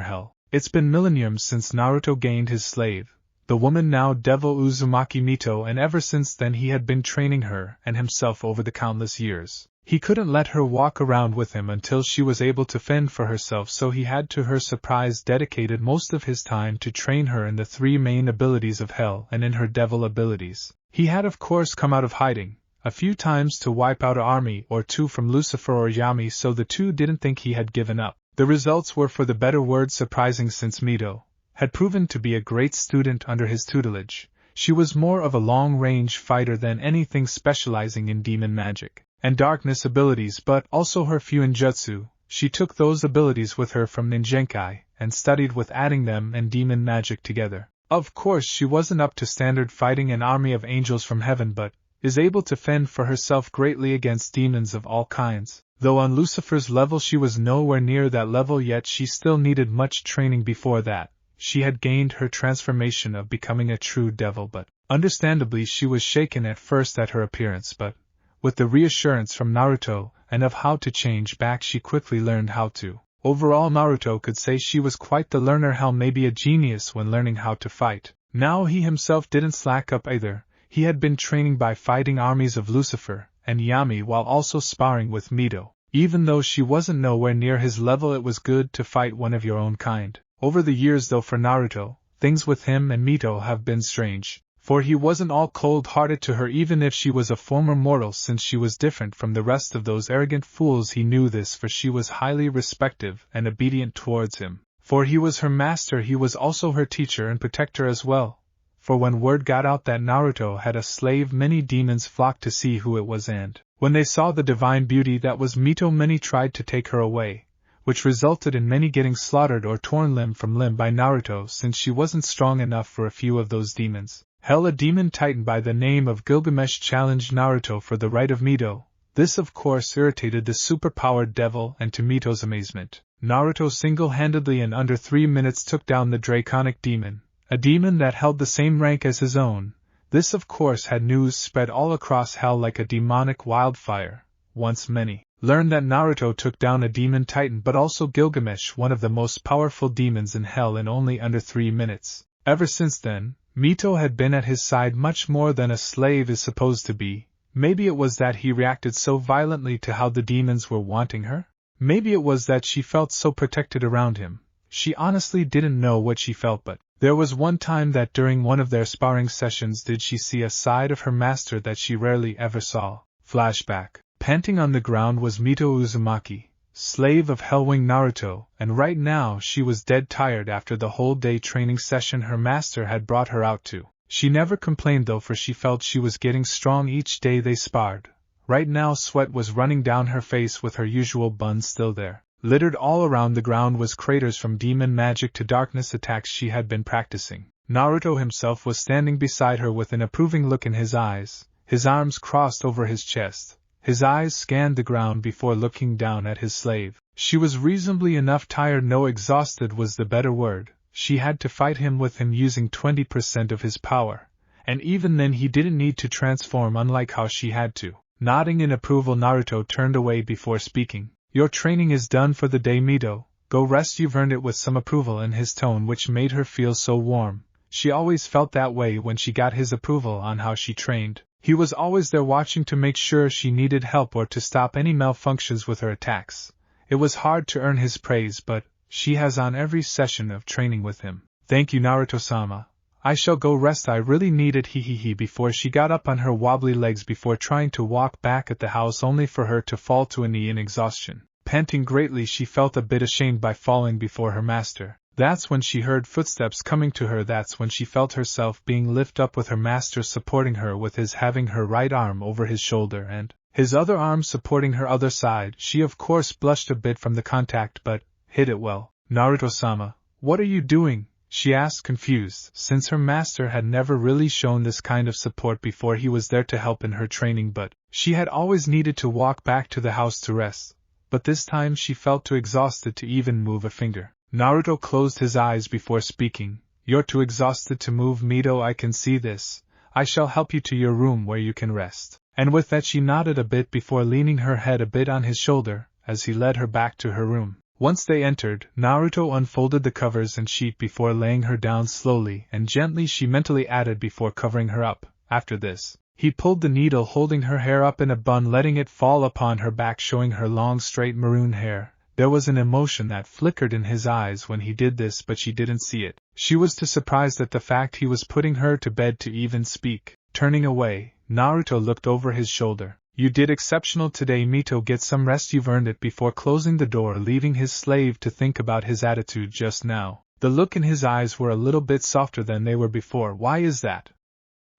hell. It's been millenniums since Naruto gained his slave, the woman now devil Uzumaki Mito, and ever since then he had been training her and himself over the countless years. He couldn't let her walk around with him until she was able to fend for herself, so he had, to her surprise, dedicated most of his time to train her in the 3 main abilities of hell and in her devil abilities. He had of course come out of hiding a few times to wipe out an army or 2 from Lucifer or Yami, so the 2 didn't think he had given up. The results were, for the better word, surprising, since Mito had proven to be a great student under his tutelage. She was more of a long-range fighter than anything, specializing in demon magic and darkness abilities, but also her Fuinjutsu. She took those abilities with her from Ninjenkai and studied with adding them and demon magic together. Of course she wasn't up to standard fighting an army of angels from heaven, but is able to fend for herself greatly against demons of all kinds. Though on Lucifer's level she was nowhere near that level yet, she still needed much training before that. She had gained her transformation of becoming a true devil, but understandably she was shaken at first at her appearance, but with the reassurance from Naruto and of how to change back, she quickly learned how to. Overall, Naruto could say she was quite the learner, hell, maybe a genius when learning how to fight. Now he himself didn't slack up either. He had been training by fighting armies of Lucifer and Yami while also sparring with Mito. Even though she wasn't nowhere near his level, it was good to fight one of your own kind. Over the years though, for Naruto, things with him and Mito have been strange. for he wasn't all cold-hearted to her even if she was a former mortal, since she was different from the rest of those arrogant fools. He knew this, for she was highly respectful and obedient towards him. For he was her master, he was also her teacher and protector as well. For when word got out that Naruto had a slave, many demons flocked to see who it was, and when they saw the divine beauty that was Mito, many tried to take her away, which resulted in many getting slaughtered or torn limb from limb by Naruto, since she wasn't strong enough for a few of those demons. Hell, a demon titan by the name of Gilgamesh challenged Naruto for the right of Mito. This of course irritated the superpowered devil, and to Mito's amazement, Naruto single-handedly in under 3 minutes took down the draconic demon, a demon that held the same rank as his own. This of course had news spread all across hell like a demonic wildfire. Once many learned that Naruto took down a demon titan, but also Gilgamesh, one of the most powerful demons in hell, in only under 3 minutes. Ever since then, Mito had been at his side much more than a slave is supposed to be. Maybe it was that he reacted so violently to how the demons were wanting her? Maybe it was that she felt so protected around him. She honestly didn't know what she felt, but there was one time that during one of their sparring sessions did she see a side of her master that she rarely ever saw. Flashback. Panting on the ground was Mito Uzumaki, slave of Hellwing Naruto, and right now she was dead tired after the whole day training session her master had brought her out to. She never complained though, for she felt she was getting strong each day they sparred. Right now sweat was running down her face, with her usual bun still there. Littered all around the ground was craters from demon magic to darkness attacks she had been practicing. Naruto himself was standing beside her with an approving look in his eyes, his arms crossed over his chest. His eyes scanned the ground before looking down at his slave. She was reasonably enough tired, no, exhausted was the better word. She had to fight him with him using 20% of his power, and even then he didn't need to transform, unlike how she had to. Nodding in approval, Naruto turned away before speaking. Your training is done for the day, Mito. Go rest, you've earned it, with some approval in his tone, which made her feel so warm. She always felt that way when she got his approval on how she trained. He was always there watching to make sure she needed help or to stop any malfunctions with her attacks. It was hard to earn his praise, but she has on every session of training with him. Thank you, Naruto-sama. I shall go rest, I really need it, before she got up on her wobbly legs before trying to walk back at the house, only for her to fall to a knee in exhaustion. Panting greatly, she felt a bit ashamed by falling before her master. That's when she heard footsteps coming to her. That's when she felt herself being lifted up, with her master supporting her, with his having her right arm over his shoulder and his other arm supporting her other side. She of course blushed a bit from the contact, but hid it well. Naruto-sama, what are you doing? She asked, confused, since her master had never really shown this kind of support before. He was there to help in her training, but she had always needed to walk back to the house to rest. But this time she felt too exhausted to even move a finger. Naruto closed his eyes before speaking. You're too exhausted to move, Mito, I can see this. I shall help you to your room where you can rest. And with that she nodded a bit before leaning her head a bit on his shoulder, as he led her back to her room. Once they entered, Naruto unfolded the covers and sheet before laying her down slowly and gently, she mentally added, before covering her up. After this, he pulled the needle, holding her hair up in a bun, letting it fall upon her back, showing her long straight maroon hair. There was an emotion that flickered in his eyes when he did this, but she didn't see it. She was too surprised at the fact he was putting her to bed to even speak. Turning away, Naruto looked over his shoulder. You did exceptional today, Mito. Get some rest, you've earned it, before closing the door, leaving his slave to think about his attitude just now. The look in his eyes were a little bit softer than they were before. Why is that?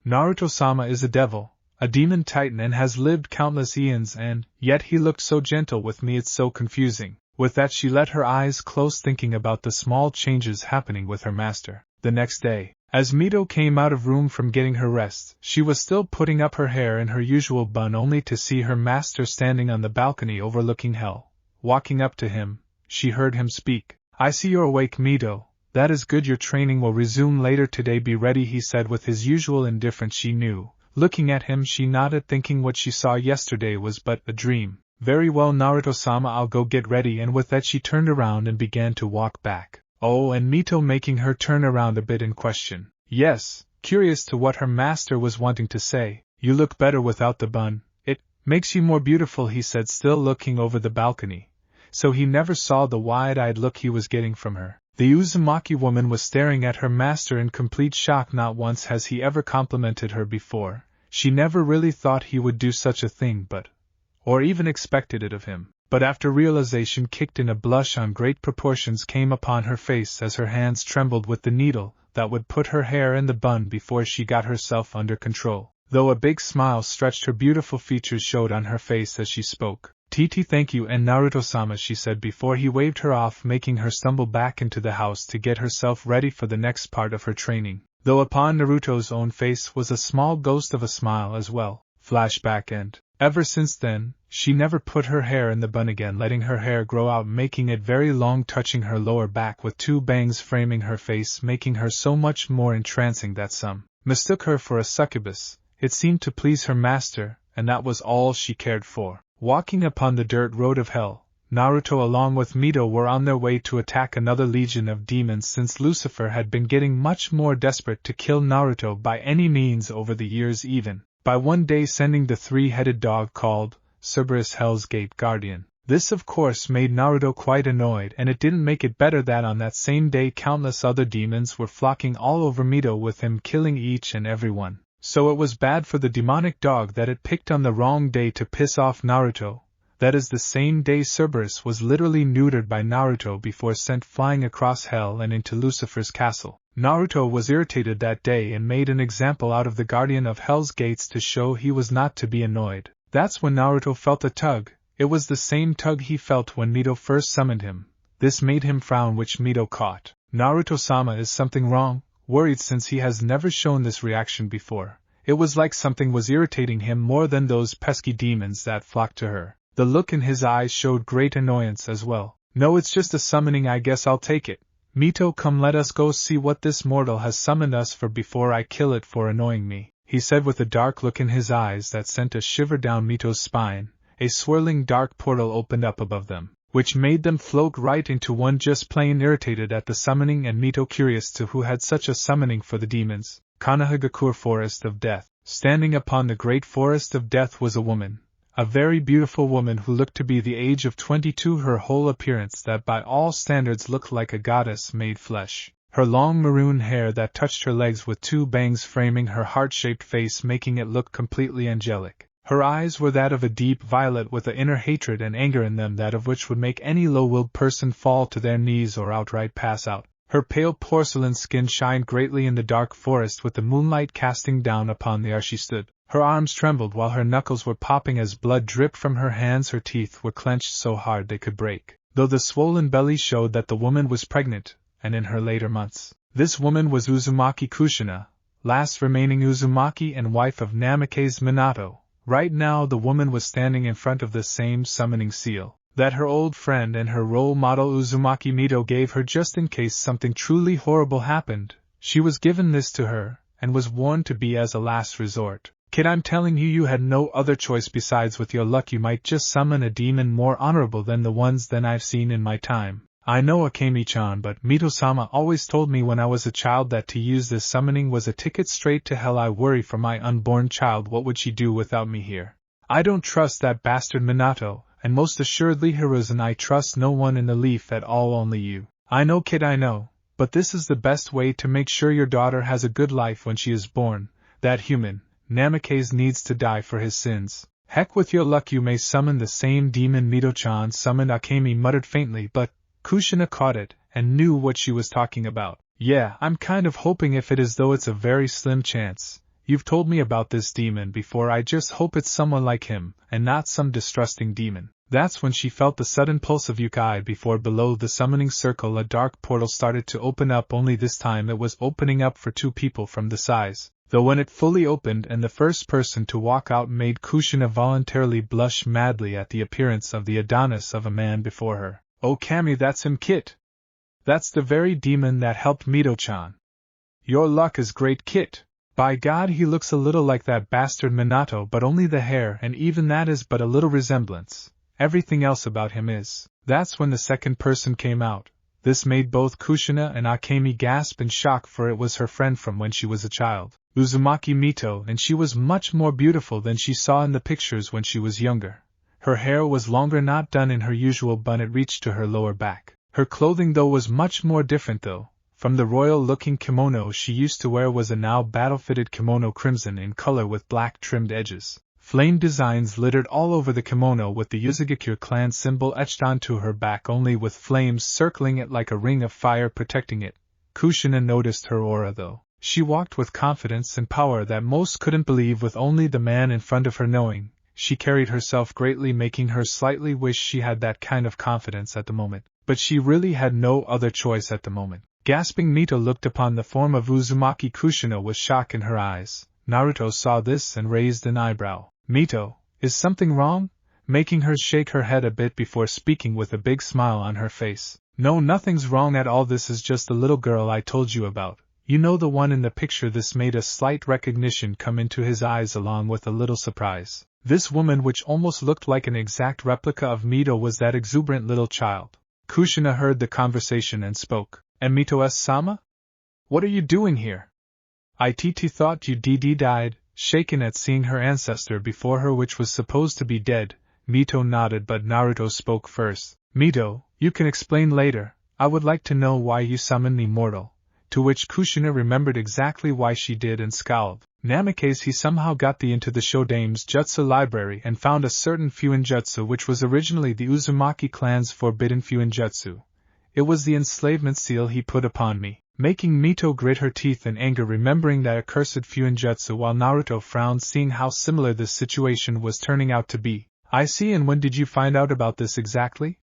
Naruto-sama is a devil, a demon titan, and has lived countless eons, and yet he looked so gentle with me, it's so confusing. With that she let her eyes close, thinking about the small changes happening with her master. The next day, as Mito came out of room from getting her rest, she was still putting up her hair in her usual bun, only to see her master standing on the balcony overlooking hell. Walking up to him, she heard him speak. I see you're awake, Mito. That is good, your training will resume later today, be ready, he said with his usual indifference. She knew. Looking at him she nodded, thinking what she saw yesterday was but a dream. Very well, Naruto-sama, I'll go get ready, and with that she turned around and began to walk back. Oh, and Mito making her turn around a bit and question. Yes, curious to what her master was wanting to say. You look better without the bun. It makes you more beautiful, he said, still looking over the balcony, so he never saw the wide-eyed look he was getting from her. The Uzumaki woman was staring at her master in complete shock. Not once has he ever complimented her before. She never really thought he would do such a thing, or even expected it of him. But after realization kicked in, a blush on great proportions came upon her face as her hands trembled with the needle that would put her hair in the bun before she got herself under control. Though a big smile stretched her beautiful features showed on her face as she spoke. "Titi, thank you, and Naruto-sama," she said before he waved her off, making her stumble back into the house to get herself ready for the next part of her training. Though upon Naruto's own face was a small ghost of a smile as well. Flashback end. Ever since then, she never put her hair in the bun again, letting her hair grow out, making it very long, touching her lower back with two bangs framing her face, making her so much more entrancing that some mistook her for a succubus. It seemed to please her master, and that was all she cared for. Walking upon the dirt road of hell, Naruto along with Mito were on their way to attack another legion of demons, since Lucifer had been getting much more desperate to kill Naruto by any means over the years, even by one day sending the three-headed dog called Cerberus, Hell's Gate Guardian. This of course made Naruto quite annoyed, and it didn't make it better that on that same day countless other demons were flocking all over Mito with him, killing each and every one. So it was bad for the demonic dog that it picked on the wrong day to piss off Naruto. That is the same day Cerberus was literally neutered by Naruto before sent flying across hell and into Lucifer's castle. Naruto was irritated that day and made an example out of the guardian of Hell's Gates to show he was not to be annoyed. That's when Naruto felt a tug. It was the same tug he felt when Mito first summoned him. This made him frown, which Mito caught. "Naruto-sama, is something wrong?" Worried, since he has never shown this reaction before. It was like something was irritating him more than those pesky demons that flocked to her. The look in his eyes showed great annoyance as well. "No, it's just a summoning, I guess I'll take it. Mito, come, let us go see what this mortal has summoned us for before I kill it for annoying me," he said with a dark look in his eyes that sent a shiver down Mito's spine. A swirling dark portal opened up above them, which made them float right into one, just plain irritated at the summoning, and Mito curious to who had such a summoning for the demons. Konohagakure, Forest of Death. Standing upon the great Forest of Death was a woman. A very beautiful woman who looked to be the age of 22, her whole appearance that by all standards looked like a goddess made flesh. Her long maroon hair that touched her legs with two bangs framing her heart-shaped face, making it look completely angelic. Her eyes were that of a deep violet with an inner hatred and anger in them, that of which would make any low-willed person fall to their knees or outright pass out. Her pale porcelain skin shined greatly in the dark forest with the moonlight casting down upon the air she stood. Her arms trembled while her knuckles were popping as blood dripped from her hands. Her teeth were clenched so hard they could break, though the swollen belly showed that the woman was pregnant, and in her later months. This woman was Uzumaki Kushina, last remaining Uzumaki and wife of Namikaze Minato. Right now the woman was standing in front of the same summoning seal that her old friend and her role model Uzumaki Mito gave her just in case something truly horrible happened. She was given this to her, and was warned to be as a last resort. "Kid, I'm telling you, you had no other choice besides with your luck you might just summon a demon more honorable than the ones that I've seen in my time. I know, Akemi-chan, but Mito-sama always told me when I was a child that to use this summoning was a ticket straight to hell. I worry for my unborn child. What would she do without me here? I don't trust that bastard Minato, and most assuredly Hiruzen. I trust no one in the leaf at all, only you." "I know, kid, I know, but this is the best way to make sure your daughter has a good life when she is born. That human, Namikaze, needs to die for his sins." "Heck with your luck, you may summon the same demon Mito-chan summoned," Akemi muttered faintly, but Kushina caught it, and knew what she was talking about. "Yeah, I'm kind of hoping if it is, though it's a very slim chance. You've told me about this demon before. I just hope it's someone like him, and not some distrusting demon." That's when she felt the sudden pulse of Yukai before below the summoning circle a dark portal started to open up, only this time it was opening up for two people from the size. Though when it fully opened and the first person to walk out made Kushina voluntarily blush madly at the appearance of the Adonis of a man before her. "Oh Kami, that's him, Kit! That's the very demon that helped Mito-chan. Your luck is great, Kit. By God, he looks a little like that bastard Minato, but only the hair, and even that is but a little resemblance. Everything else about him is." That's when the second person came out. This made both Kushina and Akemi gasp in shock, for it was her friend from when she was a child, Uzumaki Mito, and she was much more beautiful than she saw in the pictures when she was younger. Her hair was longer, not done in her usual bun, it reached to her lower back. Her clothing though was much more different though. From the royal-looking kimono she used to wear was a now battle-fitted kimono crimson in color with black trimmed edges. Flame designs littered all over the kimono with the Uzumaki clan symbol etched onto her back only with flames circling it like a ring of fire protecting it. Kushina noticed her aura though. She walked with confidence and power that most couldn't believe with only the man in front of her knowing. She carried herself greatly making her slightly wish she had that kind of confidence at the moment. But she really had no other choice at the moment. Gasping, Mito looked upon the form of Uzumaki Kushina with shock in her eyes. Naruto saw this and raised an eyebrow. Mito, is something wrong? Making her shake her head a bit before speaking with a big smile on her face. No, nothing's wrong at all. This is just the little girl I told you about. You know, the one in the picture. This made a slight recognition come into his eyes along with a little surprise. This woman, which almost looked like an exact replica of Mito, was that exuberant little child. Kushina heard the conversation and spoke. And Mito-sama? What are you doing here? It thought you died, shaken at seeing her ancestor before her which was supposed to be dead. Mito nodded, but Naruto spoke first. Mito, you can explain later. I would like to know why you summoned me, mortal. To which Kushina remembered exactly why she did and scowled. Namikaze, he somehow got into the Shodame's jutsu library and found a certain Fuinjutsu which was originally the Uzumaki clan's forbidden Fuinjutsu. It was the enslavement seal he put upon me, making Mito grit her teeth in anger remembering that accursed Fuinjutsu, while Naruto frowned seeing how similar this situation was turning out to be. I see, and when did you find out about this exactly?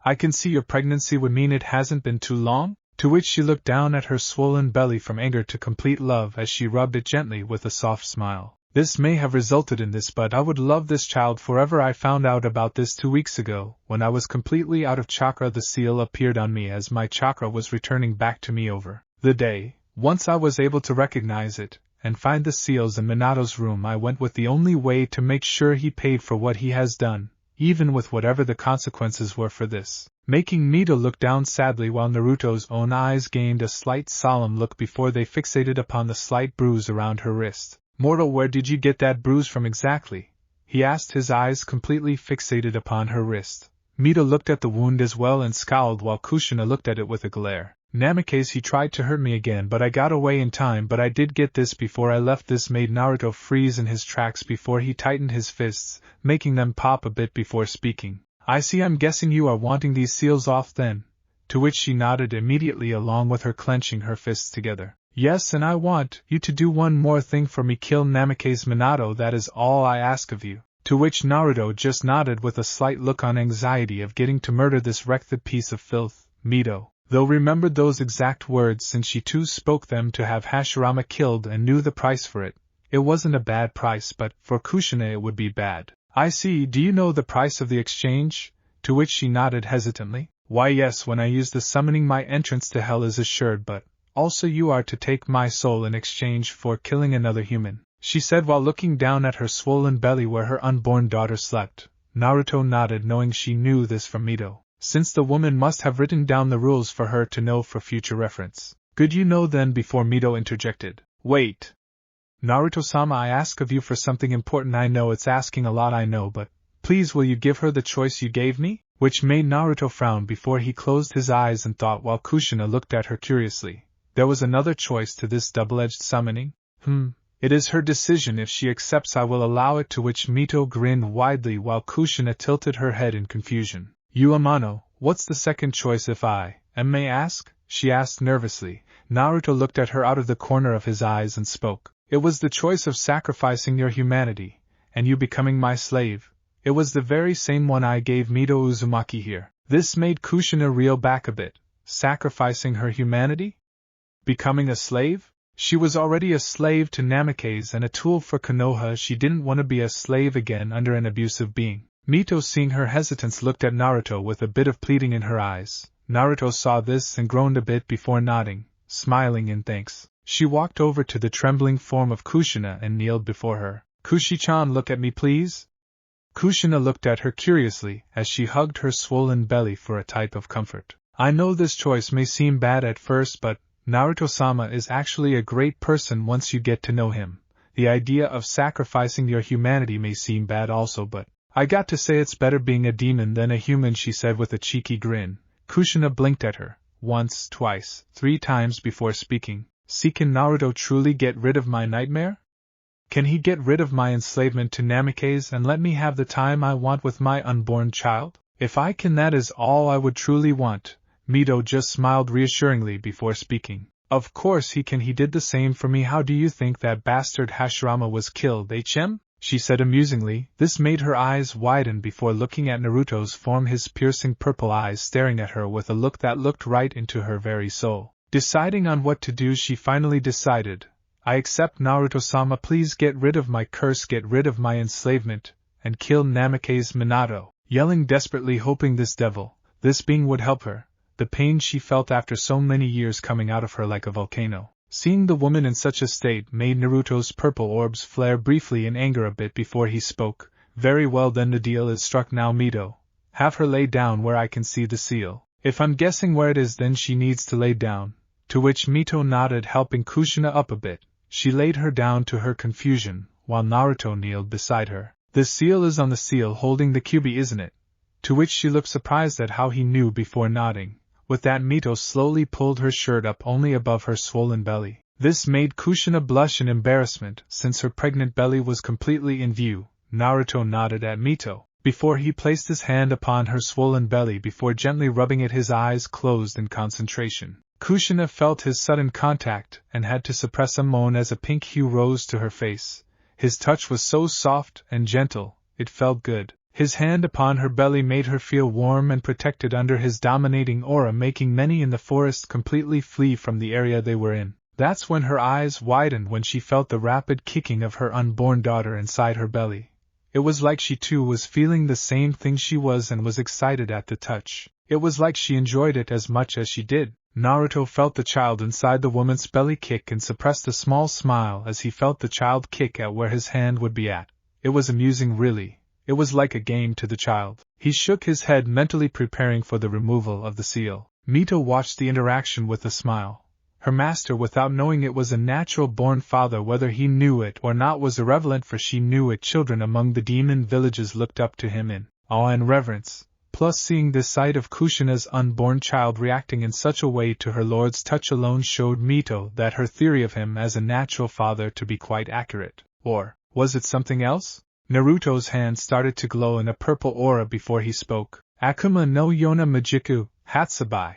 I can see your pregnancy would mean it hasn't been too long? To which she looked down at her swollen belly from anger to complete love as she rubbed it gently with a soft smile. This may have resulted in this, but I would love this child forever. I found out about this 2 weeks ago. When I was completely out of chakra, the seal appeared on me as my chakra was returning back to me over the day. Once I was able to recognize it and find the seals in Minato's room, I went with the only way to make sure he paid for what he has done, even with whatever the consequences were for this. Making Mito look down sadly while Naruto's own eyes gained a slight solemn look before they fixated upon the slight bruise around her wrist. Mortal, where did you get that bruise from exactly? He asked, his eyes completely fixated upon her wrist. Mito looked at the wound as well and scowled while Kushina looked at it with a glare. Namikaze, he tried to hurt me again, but I got away in time. But I did get this before I left. This made Naruto freeze in his tracks before he tightened his fists, making them pop a bit before speaking. I see, I'm guessing you are wanting these seals off then? To which she nodded immediately along with her clenching her fists together. Yes, and I want you to do one more thing for me, kill Namikaze Minato, that is all I ask of you. To which Naruto just nodded with a slight look on anxiety of getting to murder this wretched piece of filth. Mito, though, remembered those exact words since she too spoke them to have Hashirama killed and knew the price for it. It wasn't a bad price, but for Kushina it would be bad. I see, do you know the price of the exchange? To which she nodded hesitantly. Why yes, when I use the summoning my entrance to hell is assured, but also you are to take my soul in exchange for killing another human, she said while looking down at her swollen belly where her unborn daughter slept. Naruto nodded, knowing she knew this from Mito, since the woman must have written down the rules for her to know for future reference. Good, you know then, before Mito interjected. Wait. Naruto-sama, I ask of you for something important. I know it's asking a lot, I know, but please will you give her the choice you gave me? Which made Naruto frown before he closed his eyes and thought while Kushina looked at her curiously. There was another choice to this double-edged summoning? It is her decision. If she accepts, I will allow it. To which Mito grinned widely while Kushina tilted her head in confusion. You Amano, what's the second choice if I may ask? She asked nervously. Naruto looked at her out of the corner of his eyes and spoke. It was the choice of sacrificing your humanity, and you becoming my slave. It was the very same one I gave Mito Uzumaki here. This made Kushina reel back a bit. Sacrificing her humanity? Becoming a slave? She was already a slave to Namikaze and a tool for Konoha. She didn't want to be a slave again under an abusive being. Mito, seeing her hesitance, looked at Naruto with a bit of pleading in her eyes. Naruto saw this and groaned a bit before nodding, smiling in thanks. She walked over to the trembling form of Kushina and kneeled before her. Kushi-chan, look at me please. Kushina looked at her curiously as she hugged her swollen belly for a type of comfort. I know this choice may seem bad at first, but Naruto-sama is actually a great person once you get to know him. The idea of sacrificing your humanity may seem bad also, but I got to say it's better being a demon than a human, she said with a cheeky grin. Kushina blinked at her, once, twice, 3 times before speaking. "See, can Naruto truly get rid of my nightmare? Can he get rid of my enslavement to Namikaze and let me have the time I want with my unborn child? If I can, that is all I would truly want." Mito just smiled reassuringly before speaking. "Of course he can. He did the same for me. How do you think that bastard Hashirama was killed, HM?" she said amusingly. This made her eyes widen before looking at Naruto's form, his piercing purple eyes staring at her with a look that looked right into her very soul. Deciding on what to do, she finally decided, "I accept, Naruto-sama. Please get rid of my curse, get rid of my enslavement, and kill Namikaze Minato." Yelling desperately, hoping this devil, this being, would help her, the pain she felt after so many years coming out of her like a volcano. Seeing the woman in such a state made Naruto's purple orbs flare briefly in anger a bit before he spoke. "Very well then, the deal is struck now, Mito. Have her lay down where I can see the seal. If I'm guessing where it is, then she needs to lay down." To which Mito nodded, helping Kushina up a bit. She laid her down to her confusion, while Naruto kneeled beside her. "The seal is on the seal holding the kyubi, isn't it?" To which she looked surprised at how he knew before nodding. With that, Mito slowly pulled her shirt up only above her swollen belly. This made Kushina blush in embarrassment, since her pregnant belly was completely in view. Naruto nodded at Mito, before he placed his hand upon her swollen belly before gently rubbing it, his eyes closed in concentration. Kushina felt his sudden contact and had to suppress a moan as a pink hue rose to her face. His touch was so soft and gentle, it felt good. His hand upon her belly made her feel warm and protected under his dominating aura, making many in the forest completely flee from the area they were in. That's when her eyes widened, when she felt the rapid kicking of her unborn daughter inside her belly. It was like she too was feeling the same thing she was and was excited at the touch. It was like she enjoyed it as much as she did. Naruto felt the child inside the woman's belly kick and suppressed a small smile as he felt the child kick at where his hand would be at. It was amusing, really. It was like a game to the child. He shook his head, mentally preparing for the removal of the seal. Mito watched the interaction with a smile. Her master, without knowing it, was a natural-born father. Whether he knew it or not was irrelevant, for she knew it. Children among the demon villages looked up to him in awe and reverence. Plus, seeing this sight of Kushina's unborn child reacting in such a way to her lord's touch alone showed Mito that her theory of him as a natural father to be quite accurate. Or was it something else? Naruto's hand started to glow in a purple aura before he spoke. "Akuma no Yona Majiku, Hatsubai."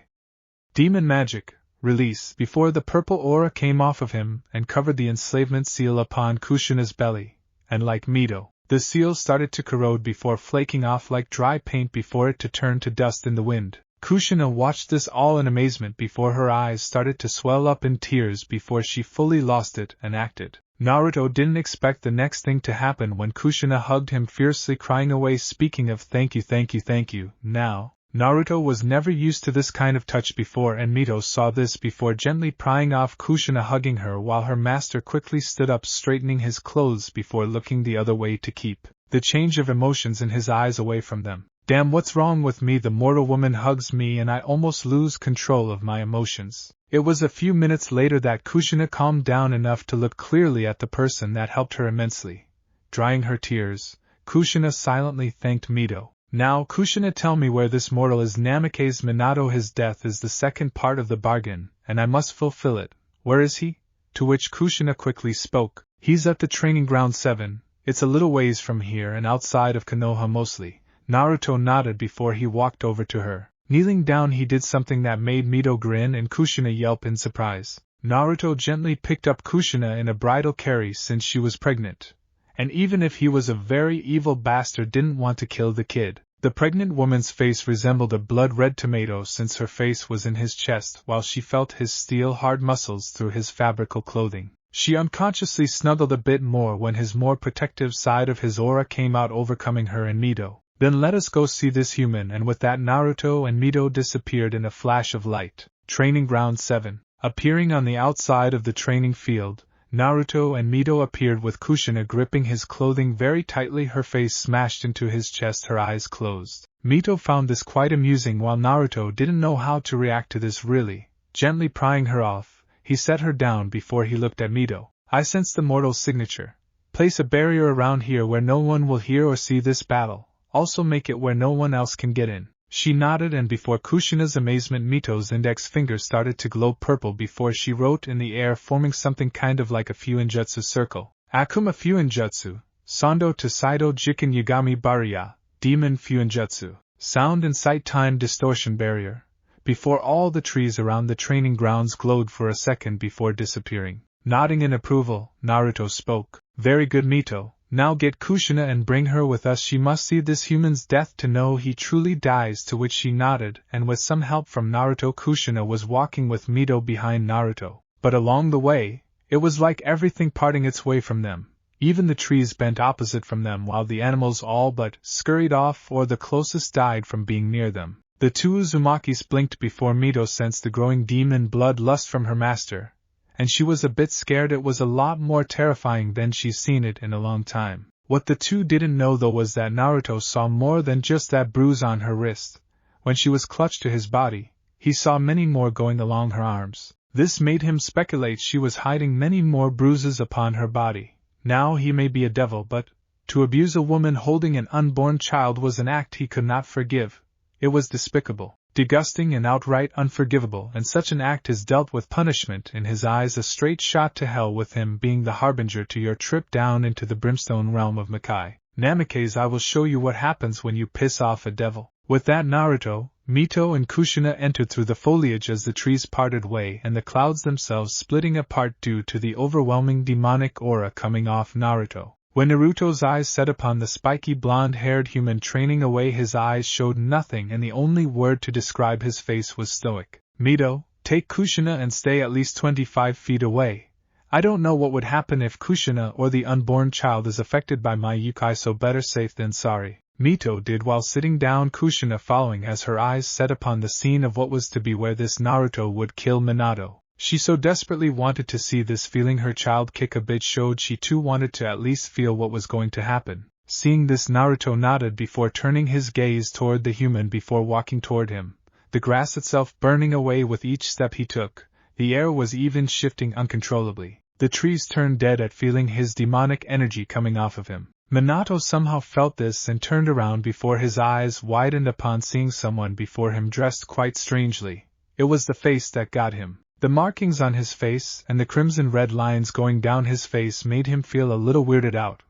Demon magic, release. Before the purple aura came off of him and covered the enslavement seal upon Kushina's belly, and like Mito, the seal started to corrode before flaking off like dry paint before it to turn to dust in the wind. Kushina watched this all in amazement before her eyes started to swell up in tears before she fully lost it and acted. Naruto didn't expect the next thing to happen when Kushina hugged him fiercely, crying away, speaking of "thank you, thank you, thank you." Now, Naruto was never used to this kind of touch before, and Mito saw this before gently prying off Kushina, hugging her while her master quickly stood up, straightening his clothes before looking the other way to keep the change of emotions in his eyes away from them. "Damn, what's wrong with me? The mortal woman hugs me and I almost lose control of my emotions." It was a few minutes later that Kushina calmed down enough to look clearly at the person that helped her immensely. Drying her tears, Kushina silently thanked Mito. "Now, Kushina, tell me where this mortal is." "Namikaze Minato. His death is the second part of the bargain, and I must fulfill it." "Where is he?" To which Kushina quickly spoke. "He's at the training ground 7. It's a little ways from here and outside of Konoha mostly." Naruto nodded before he walked over to her. Kneeling down, he did something that made Mito grin and Kushina yelp in surprise. Naruto gently picked up Kushina in a bridal carry since she was pregnant. And even if he was a very evil bastard, didn't want to kill the kid. The pregnant woman's face resembled a blood-red tomato since her face was in his chest while she felt his steel-hard muscles through his fabrical clothing. She unconsciously snuggled a bit more when his more protective side of his aura came out, overcoming her and Mito. "Then let us go see this human," and with that Naruto and Mito disappeared in a flash of light. Training Ground 7. Appearing on the outside of the training field, Naruto and Mito appeared with Kushina gripping his clothing very tightly, her face smashed into his chest, her eyes closed. Mito found this quite amusing while Naruto didn't know how to react to this really. Gently prying her off, he set her down before he looked at Mito. "I sense the mortal's signature. Place a barrier around here where no one will hear or see this battle. Also make it where no one else can get in." She nodded, and before Kushina's amazement, Mito's index finger started to glow purple before she wrote in the air, forming something kind of like a Fuinjutsu circle. Akuma Fuinjutsu, Sando to Saido Jikin Yagami Bariya, Demon Fuinjutsu, sound and sight time distortion barrier. Before all the trees around the training grounds glowed for a second before disappearing. Nodding in approval, Naruto spoke. Very good, Mito. Now get Kushina and bring her with us. She must see this human's death to know he truly dies, to which she nodded, and with some help from Naruto, Kushina was walking with Mito behind Naruto. But along the way, it was like everything parting its way from them. Even the trees bent opposite from them, while the animals all but scurried off, or the closest died from being near them. The two Uzumakis blinked before Mito sensed the growing demon bloodlust from her master, and she was a bit scared. It was a lot more terrifying than she's seen it in a long time. What the two didn't know though was that Naruto saw more than just that bruise on her wrist. When she was clutched to his body, he saw many more going along her arms. This made him speculate she was hiding many more bruises upon her body. Now he may be a devil, but to abuse a woman holding an unborn child was an act he could not forgive. It was despicable, disgusting, and outright unforgivable, and such an act is dealt with punishment. In his eyes, a straight shot to hell, with him being the harbinger to your trip down into the brimstone realm of Makai. Namikaze, I will show you what happens when you piss off a devil. With that, Naruto, Mito, and Kushina entered through the foliage as the trees parted way and the clouds themselves splitting apart due to the overwhelming demonic aura coming off Naruto. When Naruto's eyes set upon the spiky blonde-haired human training away, his eyes showed nothing, and the only word to describe his face was stoic. Mito, take Kushina and stay at least 25 feet away. I don't know what would happen if Kushina or the unborn child is affected by my yukai, so better safe than sorry. Mito did while sitting down, Kushina following as her eyes set upon the scene of what was to be where this Naruto would kill Minato. She so desperately wanted to see this, feeling her child kick a bit showed she too wanted to at least feel what was going to happen. Seeing this, Naruto nodded before turning his gaze toward the human before walking toward him, the grass itself burning away with each step he took. The air was even shifting uncontrollably. The trees turned dead at feeling his demonic energy coming off of him. Minato somehow felt this and turned around before his eyes widened upon seeing someone before him dressed quite strangely. It was the face that got him. The markings on his face and the crimson red lines going down his face made him feel a little weirded out.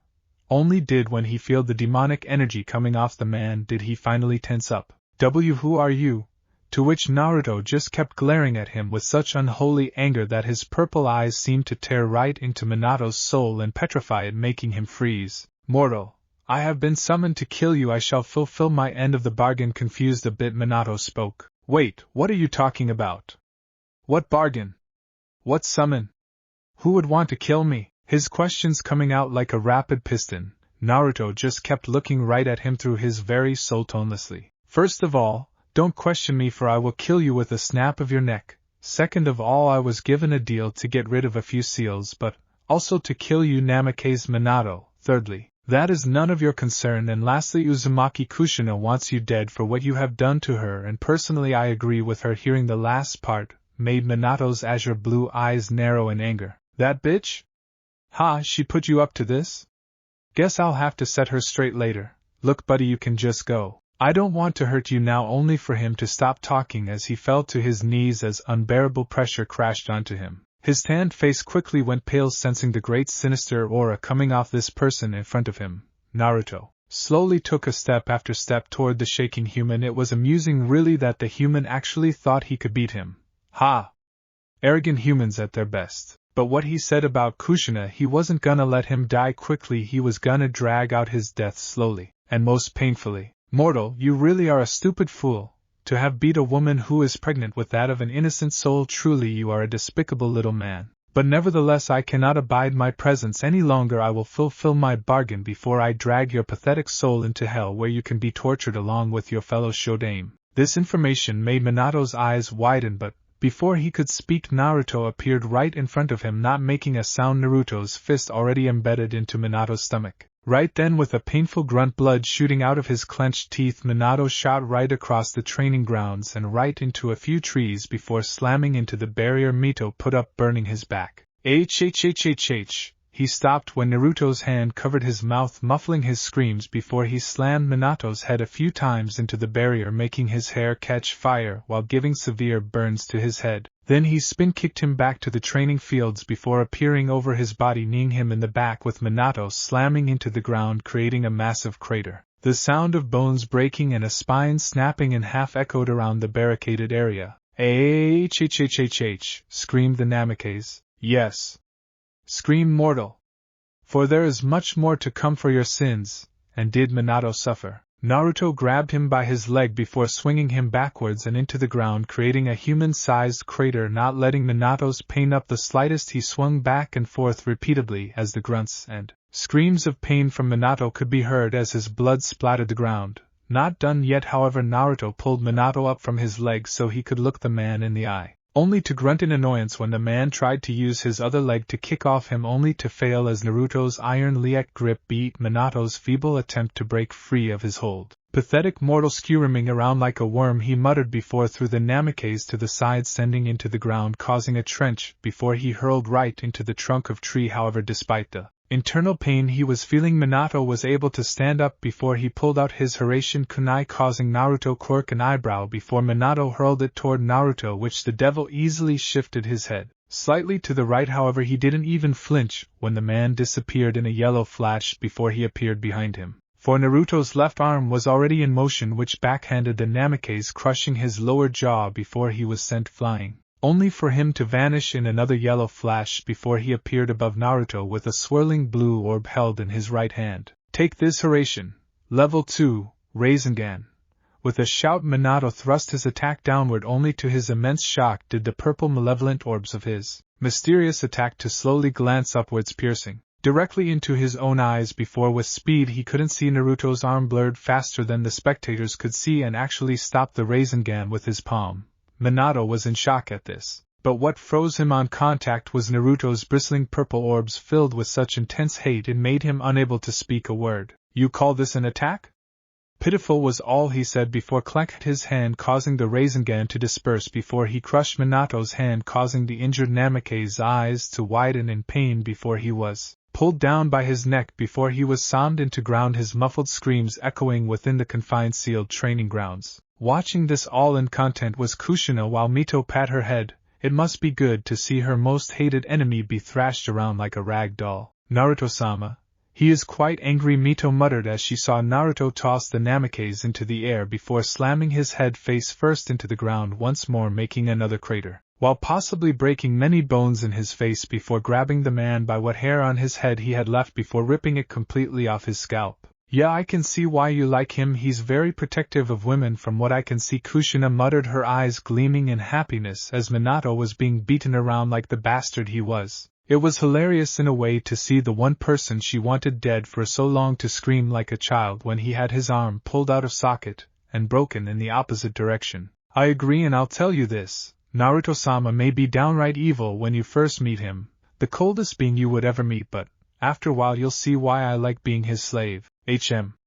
Only did when he felt the demonic energy coming off the man did he finally tense up. Who are you? To which Naruto just kept glaring at him with such unholy anger that his purple eyes seemed to tear right into Minato's soul and petrify it, making him freeze. Mortal, I have been summoned to kill you. I shall fulfill my end of the bargain. Confused a bit, Minato spoke. Wait, what are you talking about? What bargain? What summon? Who would want to kill me? His questions coming out like a rapid piston, Naruto just kept looking right at him through his very soul tonelessly. First of all, don't question me, for I will kill you with a snap of your neck. Second of all, I was given a deal to get rid of a few seals, but also to kill you, Namikaze Minato. Thirdly, that is none of your concern, and lastly, Uzumaki Kushina wants you dead for what you have done to her, and personally I agree with her. Hearing the last part made Minato's azure blue eyes narrow in anger. That bitch? Ha, she put you up to this? Guess I'll have to set her straight later. Look, buddy, you can just go. I don't want to hurt you now. Only for him to stop talking as he fell to his knees as unbearable pressure crashed onto him. His tanned face quickly went pale, sensing the great sinister aura coming off this person in front of him. Naruto slowly took a step after step toward the shaking human. It was amusing really that the human actually thought he could beat him. Ha! Arrogant humans at their best. But what he said about Kushina, he wasn't gonna let him die quickly, he was gonna drag out his death slowly, and most painfully. Mortal, you really are a stupid fool. To have beat a woman who is pregnant with that of an innocent soul, truly you are a despicable little man. But nevertheless I cannot abide my presence any longer. I will fulfill my bargain before I drag your pathetic soul into hell, where you can be tortured along with your fellow Shodaime. This information made Minato's eyes widen, but before he could speak, Naruto appeared right in front of him, not making a sound, Naruto's fist already embedded into Minato's stomach. Right then, with a painful grunt, blood shooting out of his clenched teeth, Minato shot right across the training grounds and right into a few trees before slamming into the barrier Mito put up, burning his back. H. He He stopped when Naruto's hand covered his mouth, muffling his screams before he slammed Minato's head a few times into the barrier, making his hair catch fire while giving severe burns to his head. Then he spin-kicked him back to the training fields before appearing over his body, kneeing him in the back with Minato slamming into the ground, creating a massive crater. The sound of bones breaking and a spine snapping in half echoed around the barricaded area. "H!" screamed the Namikaze. "Yes!" screamed Mortal. "For there is much more to come for your sins." And did Minato suffer? Naruto grabbed him by his leg before swinging him backwards and into the ground, creating a human-sized crater. Not letting Minato's pain up the slightest, he swung back and forth repeatedly as the grunts and screams of pain from Minato could be heard as his blood splattered the ground. Not done yet, however, Naruto pulled Minato up from his leg so he could look the man in the eye, only to grunt in annoyance when the man tried to use his other leg to kick off him, only to fail as Naruto's iron liek grip beat Minato's feeble attempt to break free of his hold. "Pathetic mortal, squirming around like a worm," he muttered before threw the Namikaze to the side, sending into the ground, causing a trench before he hurled right into the trunk of tree. However, despite the internal pain he was feeling, Minato was able to stand up before he pulled out his Hiraishin kunai, causing Naruto quirk an eyebrow before Minato hurled it toward Naruto, which the devil easily shifted his head slightly to the right. However, he didn't even flinch when the man disappeared in a yellow flash before he appeared behind him. For Naruto's left arm was already in motion, which backhanded the Namikaze, crushing his lower jaw before he was sent flying, only for him to vanish in another yellow flash before he appeared above Naruto with a swirling blue orb held in his right hand. "Take this, Hiraishin. Level 2, Rasengan." With a shout, Minato thrust his attack downward, only to his immense shock did the purple malevolent orbs of his mysterious attack to slowly glance upwards, piercing directly into his own eyes before with speed he couldn't see. Naruto's arm blurred faster than the spectators could see and actually stopped the Rasengan with his palm. Minato was in shock at this, but what froze him on contact was Naruto's bristling purple orbs filled with such intense hate it made him unable to speak a word. "You call this an attack?" Pitiful was all he said before clacked his hand, causing the Rasengan to disperse before he crushed Minato's hand, causing the injured Namikaze's eyes to widen in pain before he was pulled down by his neck before he was slammed into ground, his muffled screams echoing within the confined sealed training grounds. Watching this all in content was Kushina while Mito pat her head. It must be good to see her most hated enemy be thrashed around like a rag doll. "Naruto-sama, he is quite angry," Mito muttered as she saw Naruto toss the Namikaze into the air before slamming his head face first into the ground once more, making another crater, while possibly breaking many bones in his face before grabbing the man by what hair on his head he had left before ripping it completely off his scalp. "Yeah, I can see why you like him. He's very protective of women from what I can see," Kushina muttered, her eyes gleaming in happiness as Minato was being beaten around like the bastard he was. It was hilarious in a way to see the one person she wanted dead for so long to scream like a child when he had his arm pulled out of socket and broken in the opposite direction. "I agree, and I'll tell you this. Naruto-sama may be downright evil when you first meet him, the coldest being you would ever meet, but after a while you'll see why I like being his slave."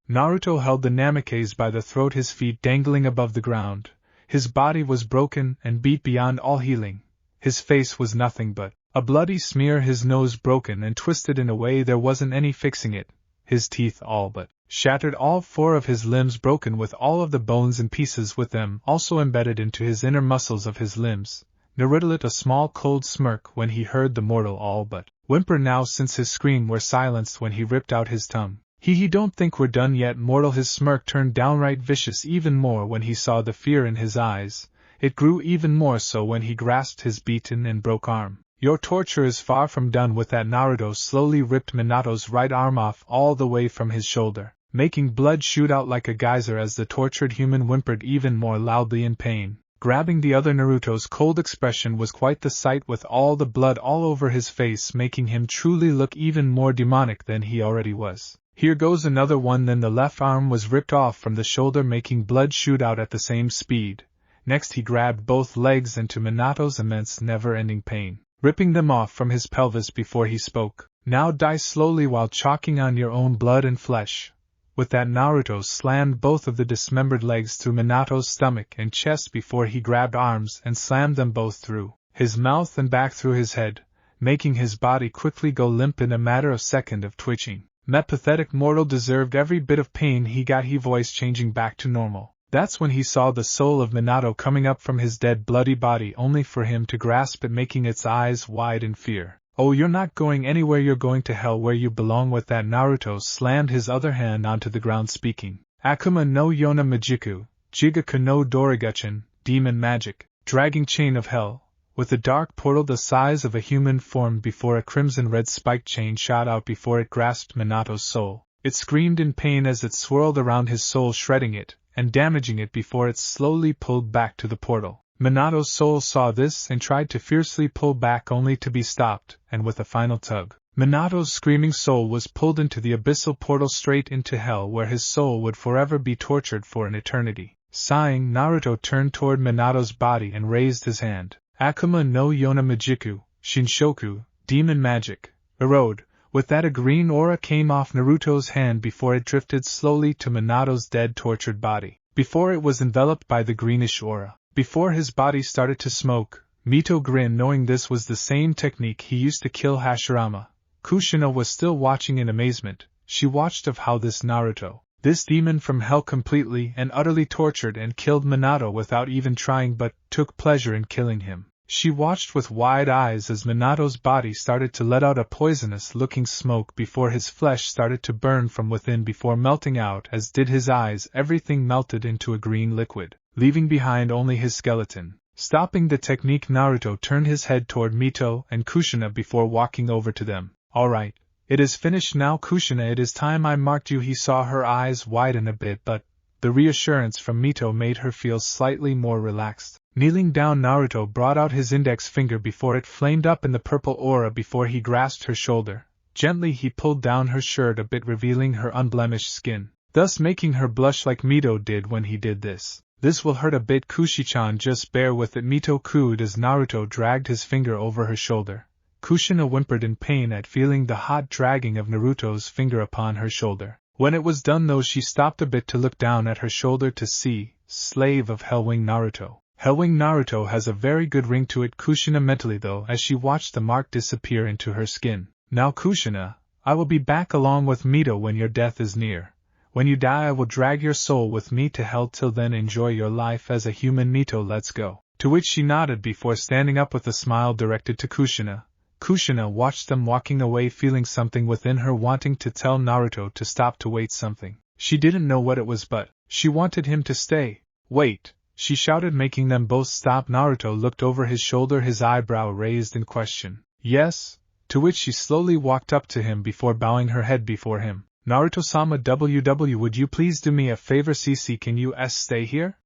Naruto held the Namikaze by the throat, his feet dangling above the ground. His body was broken and beat beyond all healing. His face was nothing but a bloody smear, his nose broken and twisted in a way there wasn't any fixing it, his teeth all but shattered, all 4 of his limbs broken with all of the bones and pieces with them also embedded into his inner muscles of his limbs. Naruto lit a small cold smirk when he heard the mortal all but whimper now, since his scream were silenced when he ripped out his tongue. He don't think we're done yet, mortal." His smirk turned downright vicious even more when he saw the fear in his eyes. It grew even more so when he grasped his beaten and broke arm. "Your torture is far from done with that." Naruto slowly ripped Minato's right arm off all the way from his shoulder, making blood shoot out like a geyser as the tortured human whimpered even more loudly in pain. Grabbing the other, Naruto's cold expression was quite the sight, with all the blood all over his face, making him truly look even more demonic than he already was. "Here goes another one." Then the left arm was ripped off from the shoulder, making blood shoot out at the same speed. Next he grabbed both legs, and to Minato's immense never-ending pain, ripping them off from his pelvis before he spoke. "Now die slowly while choking on your own blood and flesh." With that, Naruto slammed both of the dismembered legs through Minato's stomach and chest before he grabbed arms and slammed them both through his mouth and back through his head, making his body quickly go limp in a matter of second of twitching. That pathetic mortal deserved every bit of pain he got. He voice changing back to normal. That's when he saw the soul of Minato coming up from his dead bloody body only for him to grasp it, making its eyes wide in fear. Oh, you're not going anywhere, you're going to hell where you belong. With that, Naruto slammed his other hand onto the ground, speaking, Akuma no Yona Majiku, Jigaku no Dorigachin, demon magic, dragging chain of hell, with a dark portal the size of a human formed before a crimson-red spiked chain shot out before it grasped Minato's soul. It screamed in pain as it swirled around his soul, shredding it and damaging it before it slowly pulled back to the portal. Minato's soul saw this and tried to fiercely pull back, only to be stopped, and with a final tug, Minato's screaming soul was pulled into the abyssal portal straight into hell, where his soul would forever be tortured for an eternity. Sighing, Naruto turned toward Minato's body and raised his hand. Akuma no Yona Majiku, Shinshoku, demon magic, erode. With that, a green aura came off Naruto's hand before it drifted slowly to Minato's dead, tortured body. Before it was enveloped by the greenish aura, before his body started to smoke, Mito grinned, knowing this was the same technique he used to kill Hashirama. Kushina was still watching in amazement. She watched of how this Naruto, this demon from hell, completely and utterly tortured and killed Minato without even trying, but took pleasure in killing him. She watched with wide eyes as Minato's body started to let out a poisonous-looking smoke before his flesh started to burn from within before melting out, as did his eyes. Everything melted into a green liquid, leaving behind only his skeleton. Stopping the technique, Naruto turned his head toward Mito and Kushina before walking over to them. Alright, it is finished now, Kushina, it is time I marked you. He saw her eyes widen a bit, but the reassurance from Mito made her feel slightly more relaxed. Kneeling down, Naruto brought out his index finger before it flamed up in the purple aura before he grasped her shoulder. Gently he pulled down her shirt a bit, revealing her unblemished skin, thus making her blush like Mito did when he did this. This will hurt a bit, Kushi-chan, just bear with it, Mito cooed as Naruto dragged his finger over her shoulder. Kushina whimpered in pain at feeling the hot dragging of Naruto's finger upon her shoulder. When it was done though, she stopped a bit to look down at her shoulder to see, slave of Hellwing Naruto. Hellwing Naruto has a very good ring to it, Kushina mentally though, as she watched the mark disappear into her skin. Now Kushina, I will be back along with Mito when your death is near. When you die I will drag your soul with me to hell. Till then enjoy your life as a human, Mito, let's go. To which she nodded before standing up with a smile directed to Kushina. Kushina watched them walking away, feeling something within her wanting to tell Naruto to stop, to wait something. She didn't know what it was, but she wanted him to stay. Wait, she shouted, making them both stop. Naruto looked over his shoulder, his eyebrow raised in question. Yes? To which she slowly walked up to him before bowing her head before him. Naruto-sama, WW, would you please do me a favor? CC, can you stay here?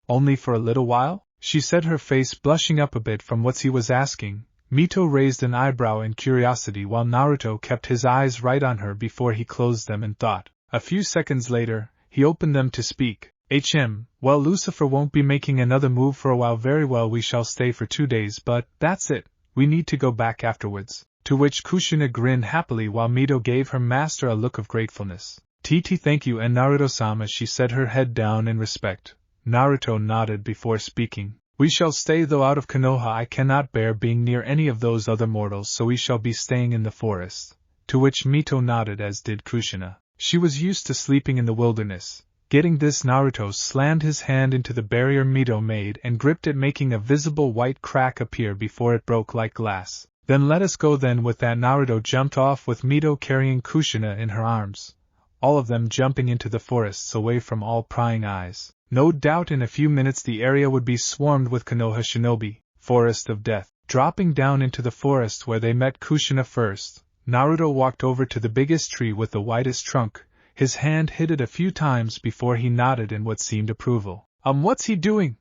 Only for a little while? She said, her face blushing up a bit from what he was asking. Mito raised an eyebrow in curiosity while Naruto kept his eyes right on her before he closed them in thought. A few seconds later, he opened them to speak. Well, Lucifer won't be making another move for a while. Very well, we shall stay for 2 days, but that's it. We need to go back afterwards. To which Kushina grinned happily while Mito gave her master a look of gratefulness. TT, thank you, and Naruto-sama, she set her head down in respect. Naruto nodded before speaking. We shall stay though out of Konoha. I cannot bear being near any of those other mortals, so we shall be staying in the forest. To which Mito nodded, as did Kushina. She was used to sleeping in the wilderness. Getting this, Naruto slammed his hand into the barrier Mito made and gripped it, making a visible white crack appear before it broke like glass. Then let us go then. With that, Naruto jumped off with Mito carrying Kushina in her arms, all of them jumping into the forests away from all prying eyes. No doubt in a few minutes the area would be swarmed with Konoha shinobi, Forest of Death. Dropping down into the forest where they met Kushina first, Naruto walked over to the biggest tree with the widest trunk. His hand hit it a few times before he nodded in what seemed approval. What's he doing?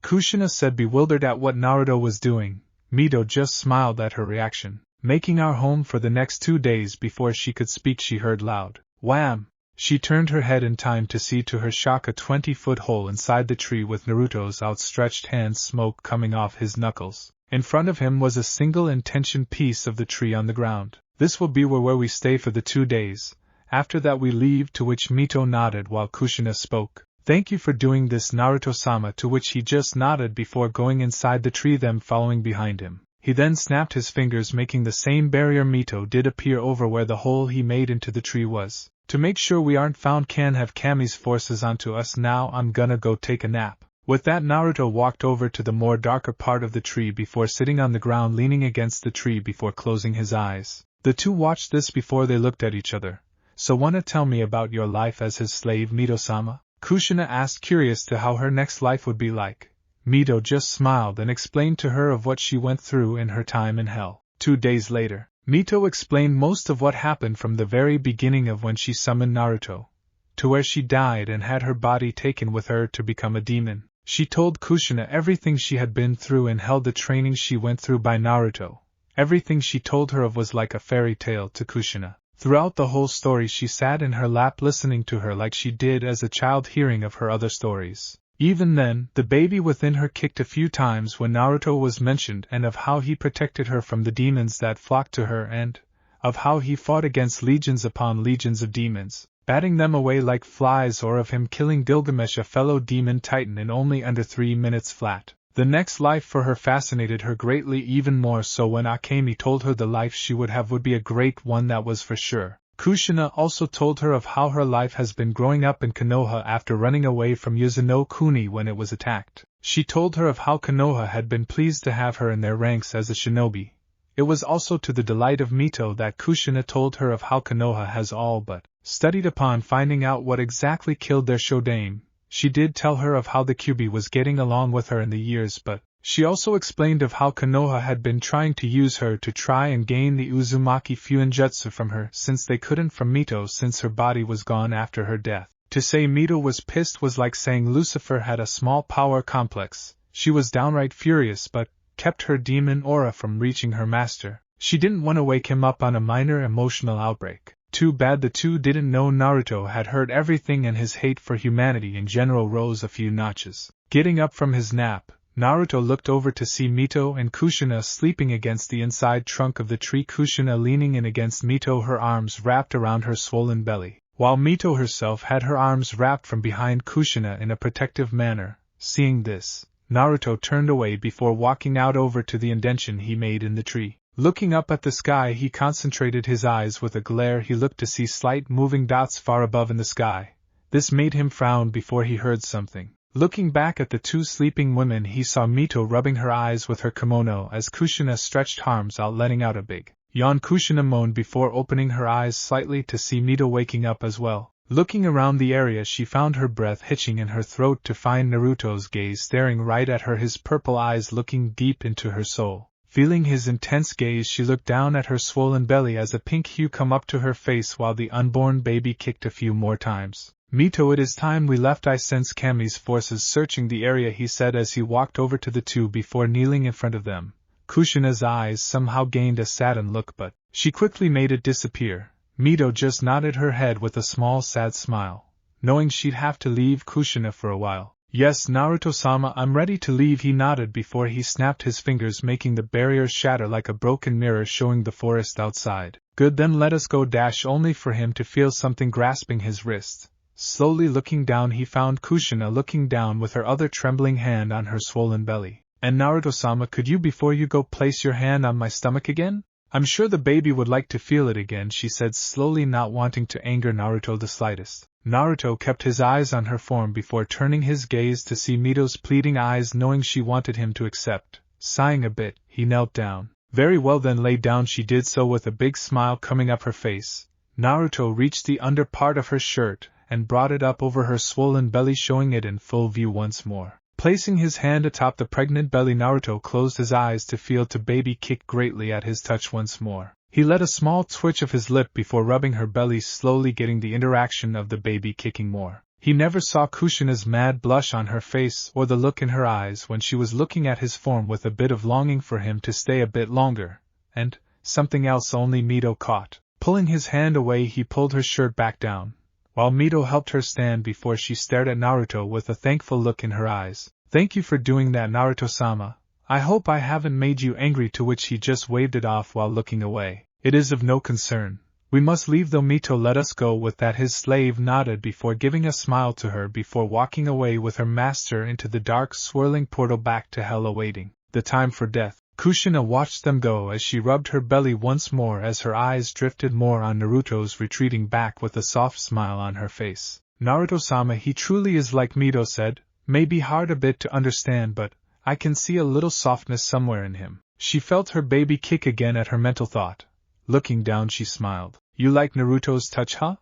Kushina said, bewildered at what Naruto was doing. Mito just smiled at her reaction. Making our home for the next 2 days. Before she could speak, she heard loud wham! She turned her head in time to see to her shock a 20-foot hole inside the tree with Naruto's outstretched hand, smoke coming off his knuckles. In front of him was a single intention piece of the tree on the ground. This will be where we stay for the 2 days. After that we leave. To which Mito nodded while Kushina spoke. Thank you for doing this, Naruto-sama, to which he just nodded before going inside the tree, them following behind him. He then snapped his fingers, making the same barrier Mito did appear over where the hole he made into the tree was. To make sure we aren't found, can have Kami's forces onto us now. I'm gonna go take a nap. With that, Naruto walked over to the more darker part of the tree before sitting on the ground, leaning against the tree before closing his eyes. The two watched this before they looked at each other. So wanna tell me about your life as his slave, Mito-sama? Kushina asked, curious to how her next life would be like. Mito just smiled and explained to her of what she went through in her time in hell. 2 days later, Mito explained most of what happened from the very beginning of when she summoned Naruto, to where she died and had her body taken with her to become a demon. She told Kushina everything she had been through in hell, the training she went through by Naruto. Everything she told her of was like a fairy tale to Kushina. Throughout the whole story she sat in her lap listening to her like she did as a child hearing of her other stories. Even then, the baby within her kicked a few times when Naruto was mentioned, and of how he protected her from the demons that flocked to her, and of how he fought against legions upon legions of demons, batting them away like flies, or of him killing Gilgamesh, a fellow demon titan, in only under 3 minutes flat. The next life for her fascinated her greatly, even more so when Akemi told her the life she would have would be a great one, that was for sure. Kushina also told her of how her life has been growing up in Konoha after running away from Yuzuno Kuni when it was attacked. She told her of how Konoha had been pleased to have her in their ranks as a shinobi. It was also to the delight of Mito that Kushina told her of how Konoha has all but studied upon finding out what exactly killed their shodaime. She did tell her of how the Kyuubi was getting along with her in the years, but she also explained of how Konoha had been trying to use her to try and gain the Uzumaki Fuinjutsu from her, since they couldn't from Mito since her body was gone after her death. To say Mito was pissed was like saying Lucifer had a small power complex. She was downright furious, but kept her demon aura from reaching her master. She didn't want to wake him up on a minor emotional outbreak. Too bad the two didn't know Naruto had heard everything, and his hate for humanity in general rose a few notches. Getting up from his nap, Naruto looked over to see Mito and Kushina sleeping against the inside trunk of the tree, Kushina leaning in against Mito, her arms wrapped around her swollen belly, while Mito herself had her arms wrapped from behind Kushina in a protective manner. Seeing this, Naruto turned away before walking out over to the indentation he made in the tree. Looking up at the sky, he concentrated his eyes with a glare. He looked to see slight moving dots far above in the sky. This made him frown before he heard something. Looking back at the two sleeping women, he saw Mito rubbing her eyes with her kimono as Kushina stretched arms out, letting out a big yawn. Kushina moaned before opening her eyes slightly to see Mito waking up as well. Looking around the area, she found her breath hitching in her throat to find Naruto's gaze staring right at her, his purple eyes looking deep into her soul. Feeling his intense gaze, she looked down at her swollen belly as a pink hue come up to her face while the unborn baby kicked a few more times. Mito, it is time we left. I sense Kami's forces searching the area, he said as he walked over to the two before kneeling in front of them. Kushina's eyes somehow gained a saddened look, but she quickly made it disappear. Mito just nodded her head with a small sad smile, knowing she'd have to leave Kushina for a while. Yes, Naruto-sama, I'm ready to leave, he nodded before he snapped his fingers, making the barrier shatter like a broken mirror showing the forest outside. Good, then let us go. Only for him to feel something grasping his wrist. Slowly looking down, he found Kushina looking down with her other trembling hand on her swollen belly. And Naruto-sama, could you before you go place your hand on my stomach again? I'm sure the baby would like to feel it again, she said slowly, not wanting to anger Naruto the slightest. Naruto kept his eyes on her form before turning his gaze to see Mito's pleading eyes, knowing she wanted him to accept. Sighing a bit, he knelt down. Very well, then lay down. She did so with a big smile coming up her face. Naruto reached the under part of her shirt and brought it up over her swollen belly, showing it in full view once more. Placing his hand atop the pregnant belly, Naruto closed his eyes to feel the baby kick greatly at his touch once more. He let a small twitch of his lip before rubbing her belly, slowly getting the interaction of the baby kicking more. He never saw Kushina's mad blush on her face or the look in her eyes when she was looking at his form with a bit of longing for him to stay a bit longer, and something else only Mito caught. Pulling his hand away, he pulled her shirt back down, while Mito helped her stand before she stared at Naruto with a thankful look in her eyes. Thank you for doing that, Naruto-sama. I hope I haven't made you angry, to which he just waved it off while looking away. It is of no concern. We must leave though. Mito let us go. With that his slave nodded before giving a smile to her before walking away with her master into the dark swirling portal back to hell, awaiting the time for death. Kushina watched them go as she rubbed her belly once more as her eyes drifted more on Naruto's, retreating back with a soft smile on her face. Naruto-sama, he truly is like Mito said, may be hard a bit to understand, but I can see a little softness somewhere in him. She felt her baby kick again at her mental thought. Looking down, she smiled. You like Naruto's touch, huh?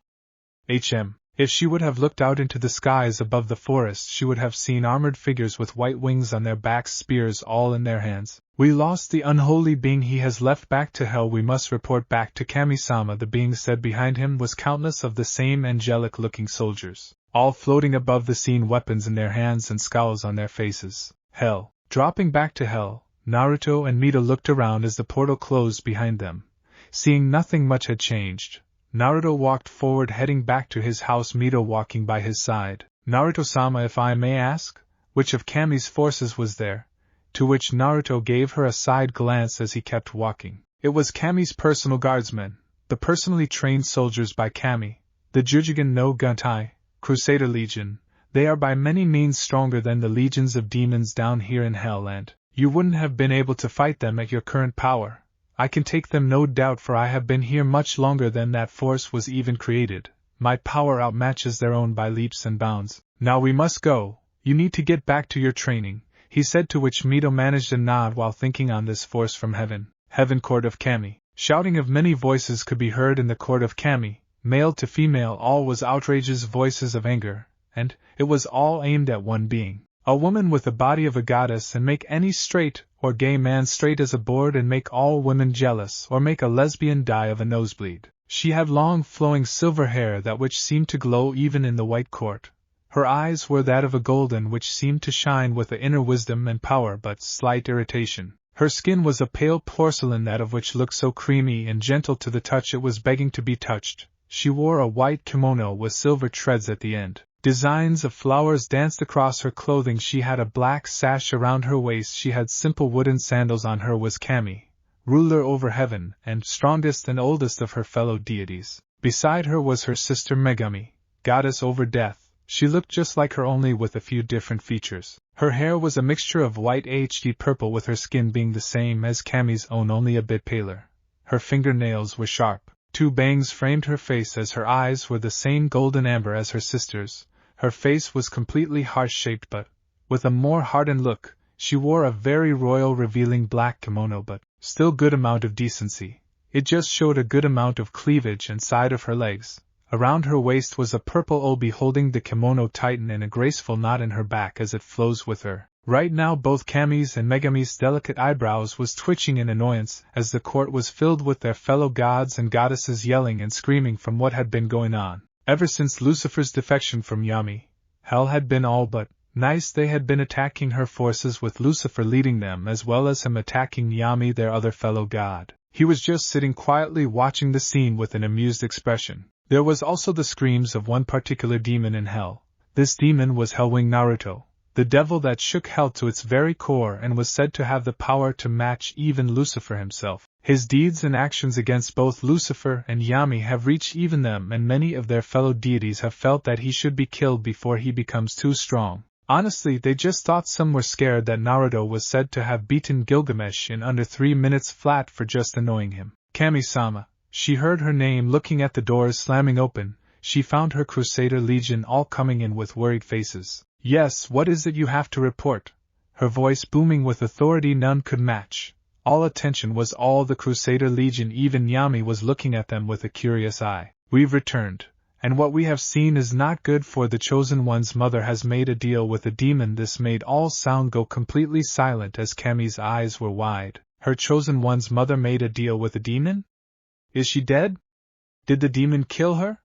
If she would have looked out into the skies above the forest, she would have seen armored figures with white wings on their backs, spears all in their hands. We lost the unholy being he has left back to hell. We must report back to Kami-sama, the being said. Behind him was countless of the same angelic-looking soldiers, all floating above the scene, weapons in their hands and scowls on their faces. Hell. Dropping back to hell, Naruto and Mito looked around as the portal closed behind them. Seeing nothing much had changed, Naruto walked forward, heading back to his house, Mito walking by his side. Naruto-sama, if I may ask, which of Kami's forces was there? To which Naruto gave her a side glance as he kept walking. It was Kami's personal guardsmen, the personally trained soldiers by Kami, the Jujigen no Guntai, Crusader Legion. They are by many means stronger than the legions of demons down here in hell, and you wouldn't have been able to fight them at your current power. I can take them, no doubt, for I have been here much longer than that force was even created. My power outmatches their own by leaps and bounds. Now we must go. You need to get back to your training, he said, to which Mito managed a nod while thinking on this force from heaven. Heaven, court of Kami. Shouting of many voices could be heard in the court of Kami, male to female. All was outrageous voices of anger, and it was all aimed at one being. A woman with the body of a goddess, and make any straight or gay man straight as a board, and make all women jealous, or make a lesbian die of a nosebleed. She had long flowing silver hair that which seemed to glow even in the white court. Her eyes were that of a golden which seemed to shine with the inner wisdom and power but slight irritation. Her skin was a pale porcelain, that of which looked so creamy and gentle to the touch it was begging to be touched. She wore a white kimono with silver threads at the end. Designs of flowers danced across her clothing. She had a black sash around her waist. She had simple wooden sandals on. Her was Kami, ruler over heaven, and strongest and oldest of her fellow deities. Beside her was her sister Megumi, goddess over death. She looked just like her, only with a few different features. Her hair was a mixture of white HD purple, with her skin being the same as Kami's own, only a bit paler. Her fingernails were sharp. 2 bangs framed her face, as her eyes were the same golden amber as her sister's. Her face was completely heart-shaped, but with a more hardened look. She wore a very royal, revealing black kimono, but still good amount of decency. It just showed a good amount of cleavage and side of her legs. Around her waist was a purple obi holding the kimono tighten in a graceful knot in her back as it flows with her. Right now both Kami's and Megumi's delicate eyebrows was twitching in annoyance, as the court was filled with their fellow gods and goddesses yelling and screaming from what had been going on. Ever since Lucifer's defection from Yami, hell had been all but nice. They had been attacking her forces with Lucifer leading them, as well as him attacking Yami, their other fellow god. He was just sitting quietly watching the scene with an amused expression. There was also the screams of one particular demon in hell. This demon was Hellwing Naruto, the devil that shook hell to its very core and was said to have the power to match even Lucifer himself. His deeds and actions against both Lucifer and Yami have reached even them, and many of their fellow deities have felt that he should be killed before he becomes too strong. Honestly, they just thought some were scared that Naruto was said to have beaten Gilgamesh in under 3 minutes flat for just annoying him. Kami-sama. She heard her name. Looking at the doors slamming open, she found her Crusader Legion all coming in with worried faces. Yes, what is it you have to report? Her voice booming with authority none could match. All attention was all the Crusader Legion. Even Yami was looking at them with a curious eye. We've returned, and what we have seen is not good, for the Chosen One's mother has made a deal with a demon. This made all sound go completely silent as Kami's eyes were wide. Her Chosen One's mother made a deal with a demon? Is she dead? Did the demon kill her?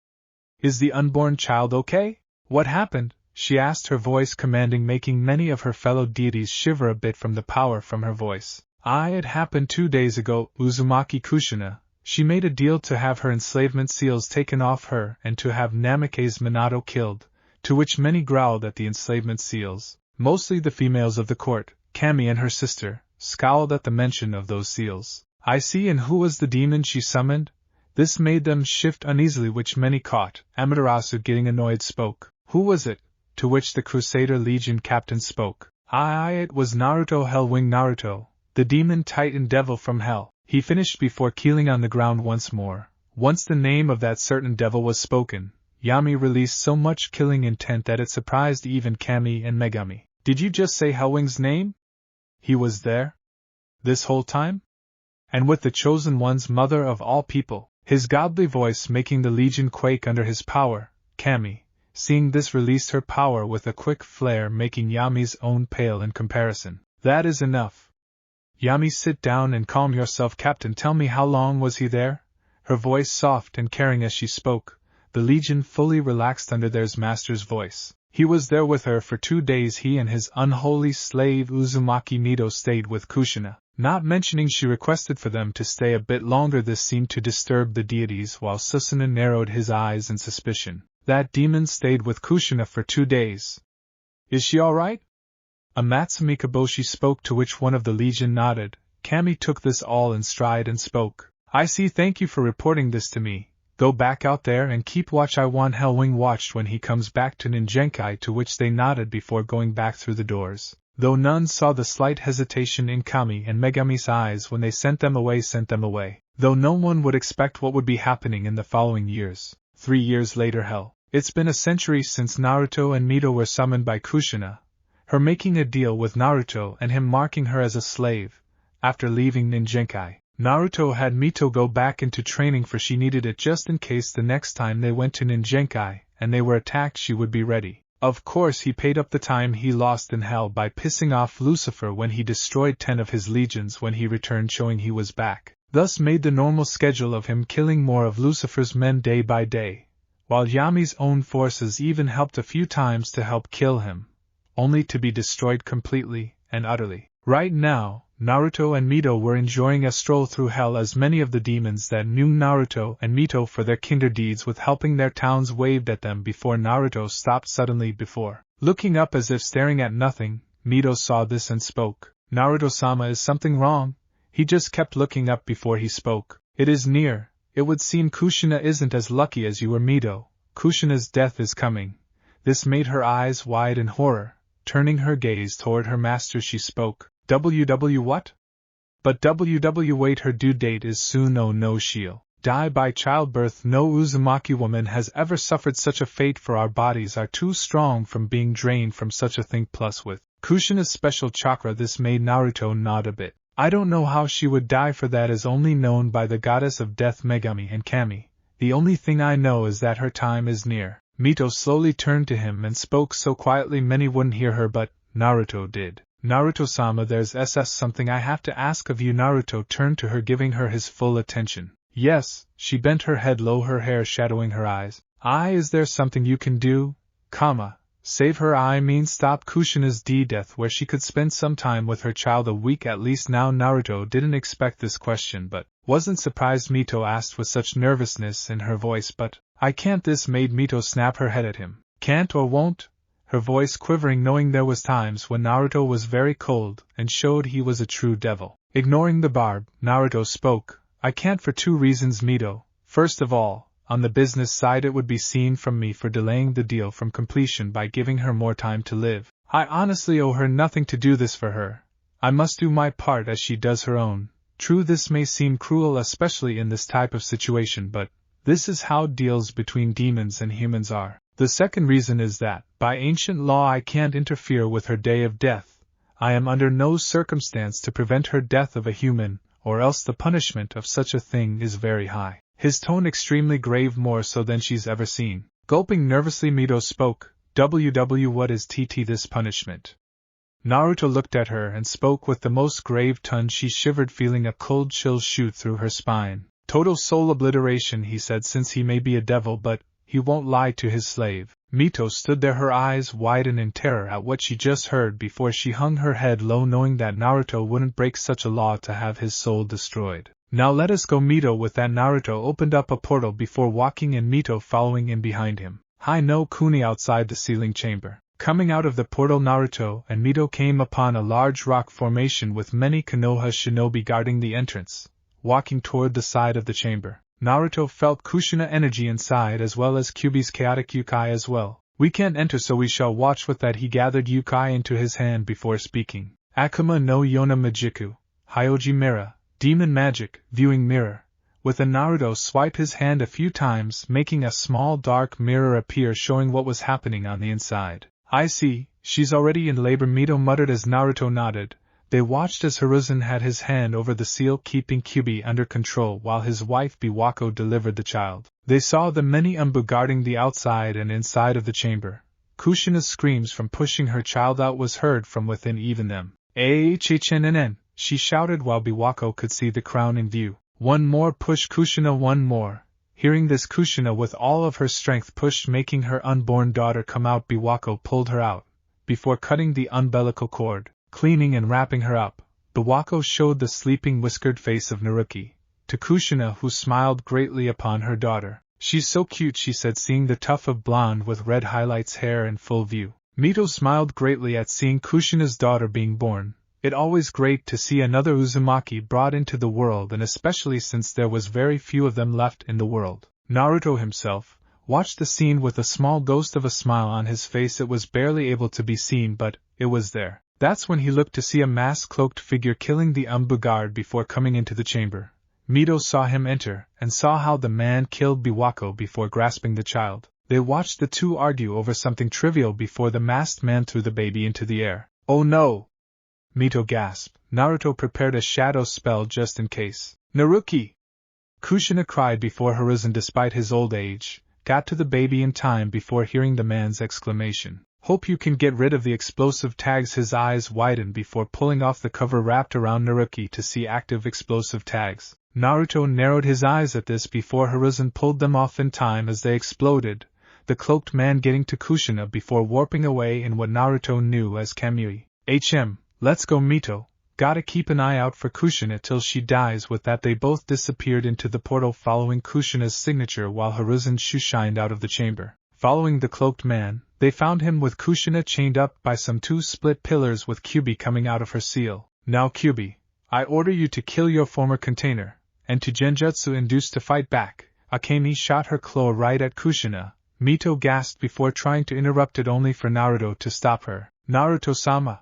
Is the unborn child okay? What happened? She asked, her voice commanding, making many of her fellow deities shiver a bit from the power from her voice. It happened 2 days ago. Uzumaki Kushina. She made a deal to have her enslavement seals taken off her and to have Namake's Minato killed, to which many growled at the enslavement seals. Mostly the females of the court, Kami and her sister, scowled at the mention of those seals. I see. And who was the demon she summoned? This made them shift uneasily, which many caught. Amaterasu, getting annoyed, spoke. Who was it? To which the Crusader Legion captain spoke. It was Naruto, Hellwing Naruto, the demon titan devil from hell, he finished before keeling on the ground once more. Once the name of that certain devil was spoken, Yami released so much killing intent that it surprised even Kami and Megami. Did you just say Hellwing's name? He was there? This whole time? And with the Chosen One's mother of all people, his godly voice making the Legion quake under his power. Kami, seeing this, released her power with a quick flare, making Yami's own pale in comparison. That is enough. Yami, sit down and calm yourself, Captain. Tell me, how long was he there? Her voice soft and caring as she spoke, the Legion fully relaxed under their master's voice. He was there with her for 2 days. He and his unholy slave Uzumaki Mito stayed with Kushina, not mentioning she requested for them to stay a bit longer. This seemed to disturb the deities, while Susanoo narrowed his eyes in suspicion. That demon stayed with Kushina for 2 days. Is she all right? Amatsumi Kaboshi spoke, to which one of the Legion nodded. Kami took this all in stride and spoke. I see, thank you for reporting this to me. Go back out there and keep watch. I want Hellwing watched when he comes back to Ninjenkai, to which they nodded before going back through the doors. Though none saw the slight hesitation in Kami and Megami's eyes when they sent them away. Though no one would expect what would be happening in the following years. 3 years later. Hell. It's been a century since Naruto and Mito were summoned by Kushina, her making a deal with Naruto and him marking her as a slave. After leaving Ninjenkai, Naruto had Mito go back into training, for she needed it just in case the next time they went to Ninjenkai and they were attacked she would be ready. Of course, he paid up the time he lost in hell by pissing off Lucifer when he destroyed 10 of his legions when he returned, showing he was back. Thus made the normal schedule of him killing more of Lucifer's men day by day, while Yami's own forces even helped a few times to help kill him, only to be destroyed completely and utterly. Right now, Naruto and Mito were enjoying a stroll through hell, as many of the demons that knew Naruto and Mito for their kinder deeds with helping their towns waved at them before Naruto stopped suddenly before looking up as if staring at nothing. Mito saw this and spoke. Naruto-sama, is something wrong? He just kept looking up before he spoke. It is near. It would seem Kushina isn't as lucky as you were, Mito. Kushina's death is coming. This made her eyes wide in horror. Turning her gaze toward her master, she spoke. WW what? But WW wait, her due date is soon. Oh no, she'll die by childbirth. No Uzumaki woman has ever suffered such a fate, for our bodies are too strong from being drained from such a thing, plus with Kushina's special chakra. This made Naruto nod a bit. I don't know how she would die, for that is only known by the goddess of death Megami and Kami. The only thing I know is that her time is near. Mito slowly turned to him and spoke so quietly many wouldn't hear her, but Naruto did. Naruto-sama, there's something I have to ask of you. Naruto turned to her, giving her his full attention. Yes, she bent her head low, her hair shadowing her eyes. Is there something you can do? Save her, I mean stop Kushina's death, where she could spend some time with her child, a week at least. Now Naruto didn't expect this question, but wasn't surprised. Mito asked with such nervousness in her voice, but I can't. This made Mito snap her head at him. Can't or won't? Her voice quivering, knowing there was times when Naruto was very cold and showed he was a true devil. Ignoring the barb, Naruto spoke. I can't for 2 reasons, Mito. First of all, on the business side, it would be seen from me for delaying the deal from completion by giving her more time to live. I honestly owe her nothing to do this for her. I must do my part as she does her own. True, this may seem cruel, especially in this type of situation, but this is how deals between demons and humans are. The second reason is that, by ancient law, I can't interfere with her day of death. I am under no circumstance to prevent her death of a human, or else the punishment of such a thing is very high. His tone extremely grave, more so than she's ever seen. Gulping nervously, Mito spoke. WW, what is this punishment? Naruto looked at her and spoke with the most grave tone. She shivered, feeling a cold chill shoot through her spine. Total soul obliteration, he said, since he may be a devil, but he won't lie to his slave. Mito stood there, her eyes widen in terror at what she just heard before she hung her head low, knowing that Naruto wouldn't break such a law to have his soul destroyed. Now let us go, Mito. With that, Naruto opened up a portal before walking in, Mito following in behind him. Hi no Kuni outside the sealing chamber. Coming out of the portal, Naruto and Mito came upon a large rock formation with many Konoha shinobi guarding the entrance. Walking toward the side of the chamber, Naruto felt Kushina energy inside, as well as Kyuubi's chaotic Yukai as well. We can't enter, so we shall watch. With that, he gathered Yukai into his hand before speaking. Akuma no Yona Majiku. Hyoji Mirror, Demon Magic, Viewing Mirror. With a Naruto swipe his hand a few times, making a small dark mirror appear showing what was happening on the inside. I see, she's already in labor, Mito muttered as Naruto nodded. They watched as Hiruzen had his hand over the seal, keeping Kyubi under control while his wife Biwako delivered the child. They saw the many Umbu guarding the outside and inside of the chamber. Kushina's screams from pushing her child out was heard from within even them. "AHHNNN," she shouted while Biwako could see the crown in view. "One more push, Kushina, one more." Hearing this, Kushina with all of her strength pushed, making her unborn daughter come out. Biwako pulled her out. Before cutting the umbilical cord, cleaning and wrapping her up, Biwako showed the sleeping whiskered face of Naruki to Kushina, who smiled greatly upon her daughter. "She's so cute," she said, seeing the tuft of blonde with red highlights hair in full view. Mito smiled greatly at seeing Kushina's daughter being born. It always great to see another Uzumaki brought into the world, and especially since there was very few of them left in the world. Naruto himself watched the scene with a small ghost of a smile on his face. It was barely able to be seen, but it was there. That's when he looked to see a mask-cloaked figure killing the Umbu guard before coming into the chamber. Mito saw him enter, and saw how the man killed Biwako before grasping the child. They watched the two argue over something trivial before the masked man threw the baby into the air. "Oh no!" Mito gasped. Naruto prepared a shadow spell just in case. "Naruki!" Kushina cried before Hiruzen, despite his old age, got to the baby in time before hearing the man's exclamation. "Hope you can get rid of the explosive tags." His eyes widened before pulling off the cover wrapped around Naruki to see active explosive tags. Naruto narrowed his eyes at this before Hiruzen pulled them off in time as they exploded, the cloaked man getting to Kushina before warping away in what Naruto knew as Kamui. "Let's go, Mito. Gotta keep an eye out for Kushina till she dies." With that, they both disappeared into the portal following Kushina's signature while Hiruzen shooshined out of the chamber. Following the cloaked man, they found him with Kushina chained up by some two split pillars with Kyubi coming out of her seal. "Now Kyubi, I order you to kill your former container, and to genjutsu induce to fight back." Akemi shot her claw right at Kushina. Mito gasped before trying to interrupt it, only for Naruto to stop her. "Naruto-sama!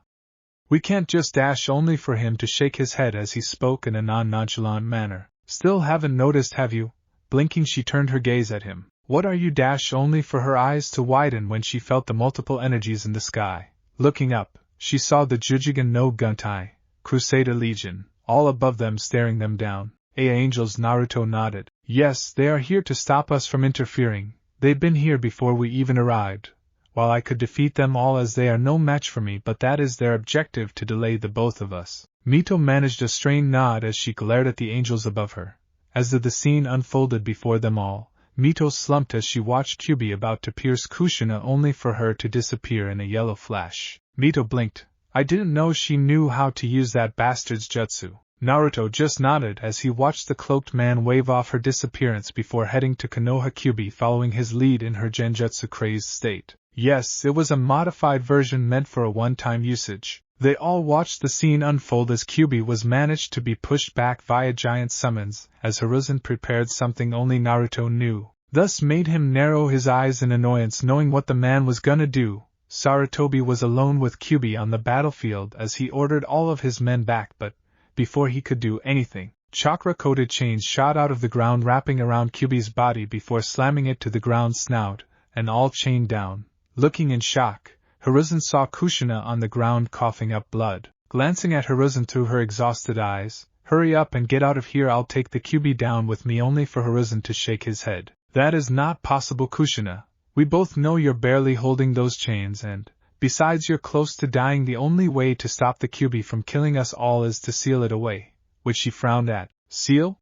We can't just dash," only for him to shake his head as he spoke in a non-nonchalant manner. "Still haven't noticed, have you?" Blinking, she turned her gaze at him. "What are you?" only for her eyes to widen when she felt the multiple energies in the sky. Looking up, she saw the Jujigen no Guntai, Crusader Legion, all above them staring them down. Angels." Naruto nodded. "Yes, they are here to stop us from interfering. They've been here before we even arrived. While I could defeat them all as they are no match for me, but that is their objective, to delay the both of us." Mito managed a strained nod as she glared at the angels above her. As the scene unfolded before them all, Mito slumped as she watched Kyubi about to pierce Kushina, only for her to disappear in a yellow flash. Mito blinked. "I didn't know she knew how to use that bastard's jutsu." Naruto just nodded as he watched the cloaked man wave off her disappearance before heading to Konoha, Kyubi following his lead in her genjutsu-crazed state. Yes, it was a modified version meant for a one-time usage. They all watched the scene unfold as Kyubi was managed to be pushed back via giant summons, as Hiruzen prepared something only Naruto knew. Thus made him narrow his eyes in annoyance, knowing what the man was gonna do. Sarutobi was alone with Kyubi on the battlefield as he ordered all of his men back, but before he could do anything, chakra-coated chains shot out of the ground, wrapping around Kyubi's body before slamming it to the ground snout, and all chained down. Looking in shock, Hiruzen saw Kushina on the ground coughing up blood. Glancing at Hiruzen through her exhausted eyes, "Hurry up and get out of here, I'll take the Kyubi down with me," only for Hiruzen to shake his head. "That is not possible, Kushina. We both know you're barely holding those chains, and, besides, you're close to dying. The only way to stop the Kyubi from killing us all is to seal it away," which she frowned at. "Seal?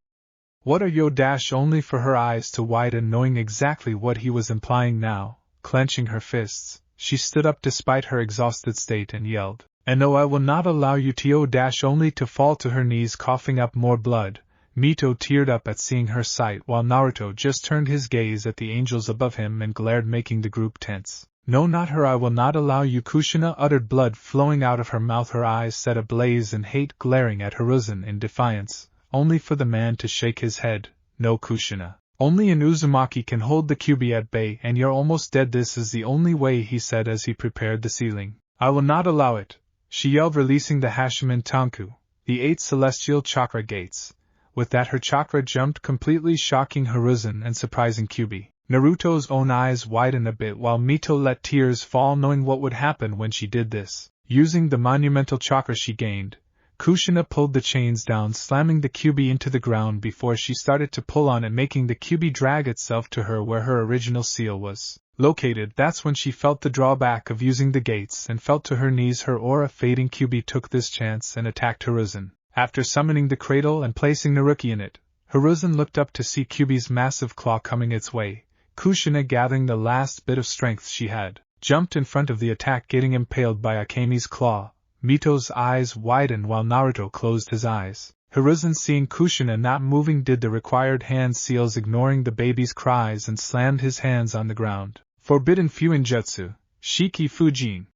What are yo?" Only for her eyes to widen, knowing exactly what he was implying now. Clenching her fists, she stood up despite her exhausted state and yelled, "And no, I will not allow you to," only to fall to her knees coughing up more blood. Mito teared up at seeing her sight, while Naruto just turned his gaze at the angels above him and glared, making the group tense. "No, not her, I will not allow you," Kushina uttered, blood flowing out of her mouth, her eyes set ablaze in hate, glaring at Hiruzen in defiance, only for the man to shake his head. "No, Kushina. Only an Uzumaki can hold the Kyubi at bay, and you're almost dead. This is the only way," he said as he prepared the sealing. "I will not allow it," she yelled, releasing the Hashiman Tanku. the 8 celestial chakra gates. With that her chakra jumped completely, shocking Hiruzen and surprising Kyuubi. Naruto's own eyes widened a bit while Mito let tears fall knowing what would happen when she did this. Using the monumental chakra she gained, Kushina pulled the chains down, slamming the Kyuubi into the ground before she started to pull on it, making the Kyuubi drag itself to her where her original seal was located. That's when she felt the drawback of using the gates and felt to her knees, her aura fading. Kyuubi took this chance and attacked Hiruzen. After summoning the cradle and placing Naruki in it, Hiruzen looked up to see Kyuubi's massive claw coming its way. Kushina, gathering the last bit of strength she had, jumped in front of the attack, getting impaled by Akemi's claw. Mito's eyes widened while Naruto closed his eyes. Hiruzen, seeing Kushina not moving, did the required hand seals, ignoring the baby's cries, and slammed his hands on the ground. Forbidden Fuinjutsu, Shiki Fujin.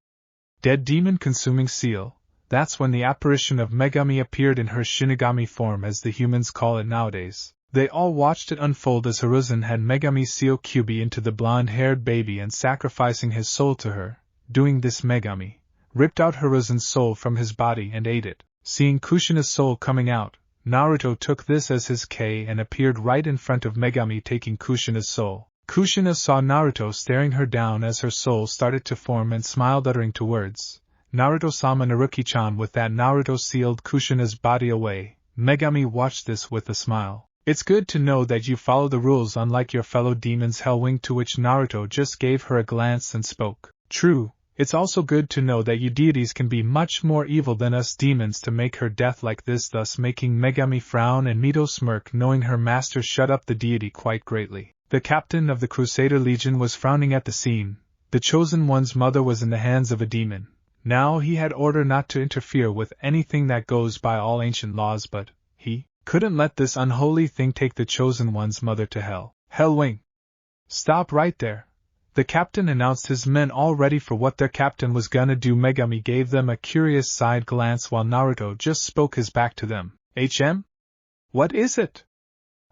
Dead Demon Consuming Seal. That's when the apparition of Megami appeared in her Shinigami form, as the humans call it nowadays. They all watched it unfold as Hiruzen had Megami seal Kyuubi into the blonde-haired baby and sacrificing his soul to her. Doing this, Megami ripped out Hiruzen's soul from his body and ate it. Seeing Kushina's soul coming out, Naruto took this as his K and appeared right in front of Megami, taking Kushina's soul. Kushina saw Naruto staring her down as her soul started to form and smiled, uttering two words. Naruto-sama. Naruki-chan. With that, Naruto sealed Kushina's body away. Megami watched this with a smile. It's good to know that you follow the rules unlike your fellow demons, Hellwing, to which Naruto just gave her a glance and spoke. True. It's also good to know that you deities can be much more evil than us demons to make her death like this, thus making Megami frown and Mito smirk, knowing her master shut up the deity quite greatly. The captain of the Crusader Legion was frowning at the scene. The Chosen One's mother was in the hands of a demon. Now he had order not to interfere with anything that goes by all ancient laws, but he couldn't let this unholy thing take the Chosen One's mother to hell. Hellwing! Stop right there! The captain announced, his men all ready for what their captain was gonna do. Megami gave them a curious side glance while Naruto just spoke his back to them. HM? What is it?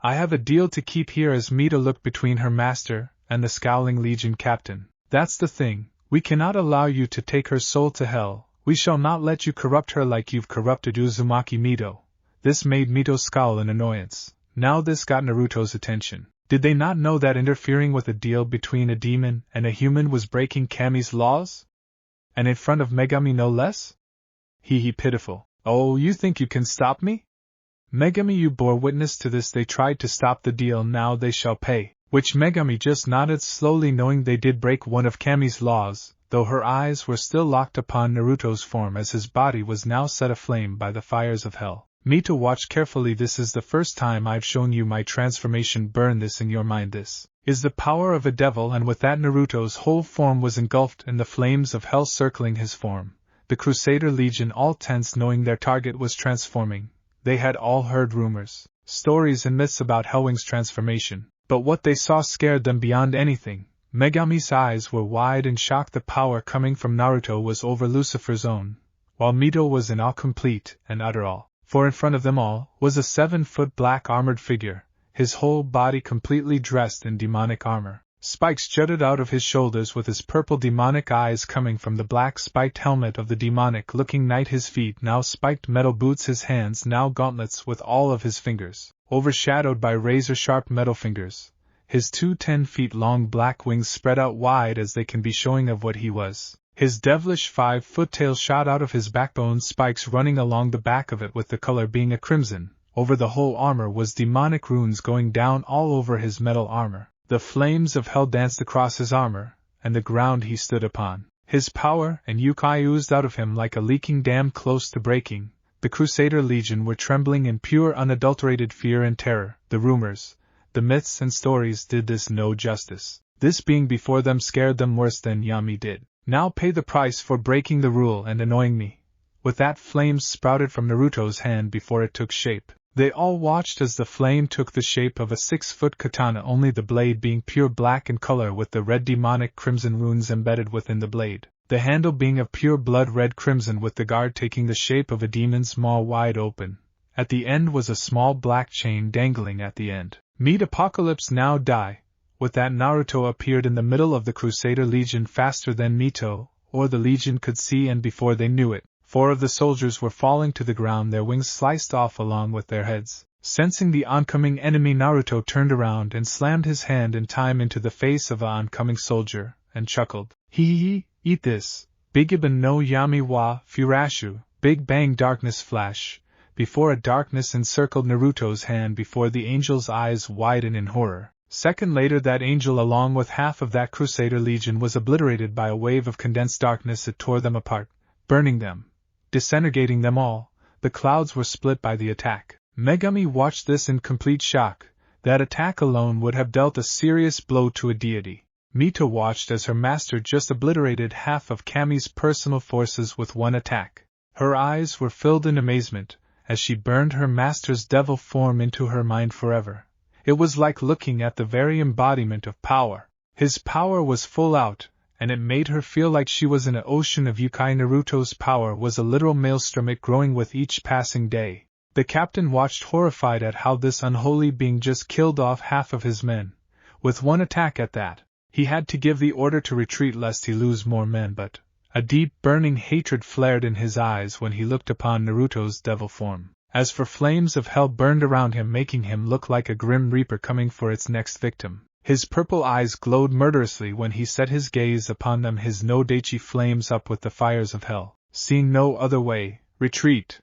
I have a deal to keep here, as Mito looked between her master and the scowling Legion captain. That's the thing, we cannot allow you to take her soul to hell. We shall not let you corrupt her like you've corrupted Uzumaki. Mito. This made Mito scowl in annoyance. Now this got Naruto's attention. Did they not know that interfering with a deal between a demon and a human was breaking Kami's laws? And in front of Megami no less? He pitiful. Oh, you think you can stop me? Megami, you bore witness to this. They tried to stop the deal, now they shall pay. Which Megami just nodded slowly, knowing they did break one of Kami's laws, though her eyes were still locked upon Naruto's form as his body was now set aflame by the fires of hell. Mito, watch carefully. This is the first time I've shown you my transformation. Burn this in your mind. This is the power of a devil. And with that, Naruto's whole form was engulfed in the flames of hell circling his form. The Crusader Legion all tense, knowing their target was transforming. They had all heard rumors, stories and myths about Hellwing's transformation, but what they saw scared them beyond anything. Megami's eyes were wide in shock. The power coming from Naruto was over Lucifer's own, while Mito was in awe, complete and utter awe. For in front of them all was a 7-foot black armored figure, his whole body completely dressed in demonic armor. Spikes jutted out of his shoulders with his purple demonic eyes coming from the black spiked helmet of the demonic-looking knight. His feet now spiked metal boots, his hands now gauntlets with all of his fingers overshadowed by razor-sharp metal fingers. His 2 10-feet-long black wings spread out wide as they can be, showing of what he was. His devilish 5-foot tail shot out of his backbone, spikes running along the back of it, with the color being a crimson. Over the whole armor was demonic runes going down all over his metal armor. The flames of hell danced across his armor, and the ground he stood upon. His power and yokai oozed out of him like a leaking dam close to breaking. The Crusader Legion were trembling in pure unadulterated fear and terror. The rumors, the myths and stories did this no justice. This being before them scared them worse than Yami did. Now pay the price for breaking the rule and annoying me. With that, flames sprouted from Naruto's hand before it took shape. They all watched as the flame took the shape of a 6-foot katana, only the blade being pure black in color with the red demonic crimson runes embedded within the blade. The handle being of pure blood red crimson with the guard taking the shape of a demon's maw wide open. At the end was a small black chain dangling at the end. Meet Apocalypse Now Die. With that, Naruto appeared in the middle of the Crusader Legion faster than Mito or the Legion could see, and before they knew it, 4 of the soldiers were falling to the ground, their wings sliced off along with their heads. Sensing the oncoming enemy, Naruto turned around and slammed his hand in time into the face of an oncoming soldier, and chuckled. Hee, eat this. Bigiban no Yami wa Furashu, Big Bang darkness flash. Before a darkness encircled Naruto's hand before the angel's eyes widened in horror. Second later, that angel along with half of that Crusader Legion was obliterated by a wave of condensed darkness. It tore them apart, burning them, disintegrating them all. The clouds were split by the attack. Megumi watched this in complete shock. That attack alone would have dealt a serious blow to a deity. Mito watched as her master just obliterated half of Kami's personal forces with one attack. Her eyes were filled in amazement, as she burned her master's devil form into her mind forever. It was like looking at the very embodiment of power. His power was full out, and it made her feel like she was in an ocean of yokai. Naruto's power was a literal maelstrom, it growing with each passing day. The captain watched horrified at how this unholy being just killed off half of his men. With one attack at that. He had to give the order to retreat lest he lose more men, but a deep burning hatred flared in his eyes when he looked upon Naruto's devil form. As for flames of hell burned around him, making him look like a grim reaper coming for its next victim. His purple eyes glowed murderously when he set his gaze upon them. His Nodachi flames up with the fires of hell. Seeing no other way, retreat.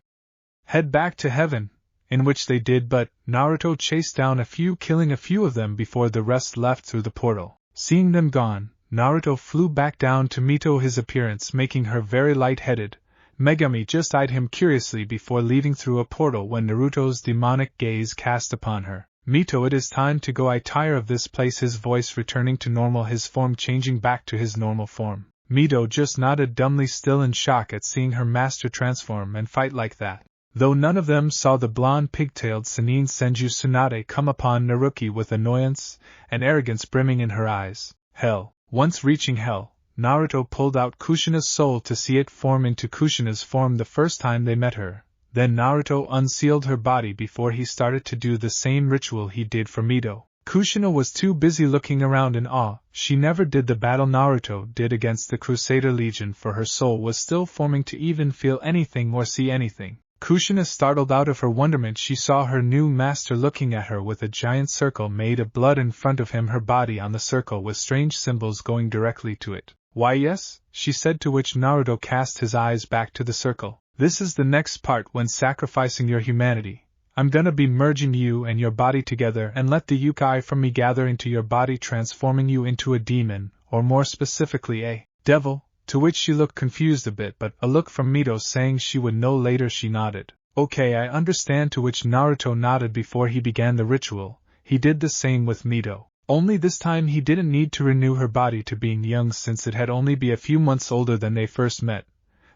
Head back to heaven, in which they did, but Naruto chased down a few, killing a few of them before the rest left through the portal. Seeing them gone, Naruto flew back down to Mito, his appearance making her very light-headed. Megumi just eyed him curiously before leaving through a portal when Naruto's demonic gaze cast upon her. Mito, it is time to go, I tire of this place. His voice returning to normal, his form changing back to his normal form. Mito just nodded dumbly, still in shock at seeing her master transform and fight like that. Though none of them saw the blonde pigtailed Sannin Senju Tsunade come upon Naruki with annoyance and arrogance brimming in her eyes. Hell. Once reaching hell, Naruto pulled out Kushina's soul to see it form into Kushina's form the first time they met her. Then Naruto unsealed her body before he started to do the same ritual he did for Mito. Kushina was too busy looking around in awe. She never did the battle Naruto did against the Crusader Legion, for her soul was still forming to even feel anything or see anything. Kushina startled out of her wonderment. She saw her new master looking at her with a giant circle made of blood in front of him, her body on the circle with strange symbols going directly to it. Why yes, she said, to which Naruto cast his eyes back to the circle. This is the next part. When sacrificing your humanity, I'm gonna be merging you and your body together and let the yokai from me gather into your body, transforming you into a demon, or more specifically a devil. To which she looked confused a bit, but a look from Mito saying she would know later. She nodded. Okay, I understand, to which Naruto nodded before he began the ritual. He did the same with Mito. Only this time he didn't need to renew her body to being young, since it had only been a few months older than they first met,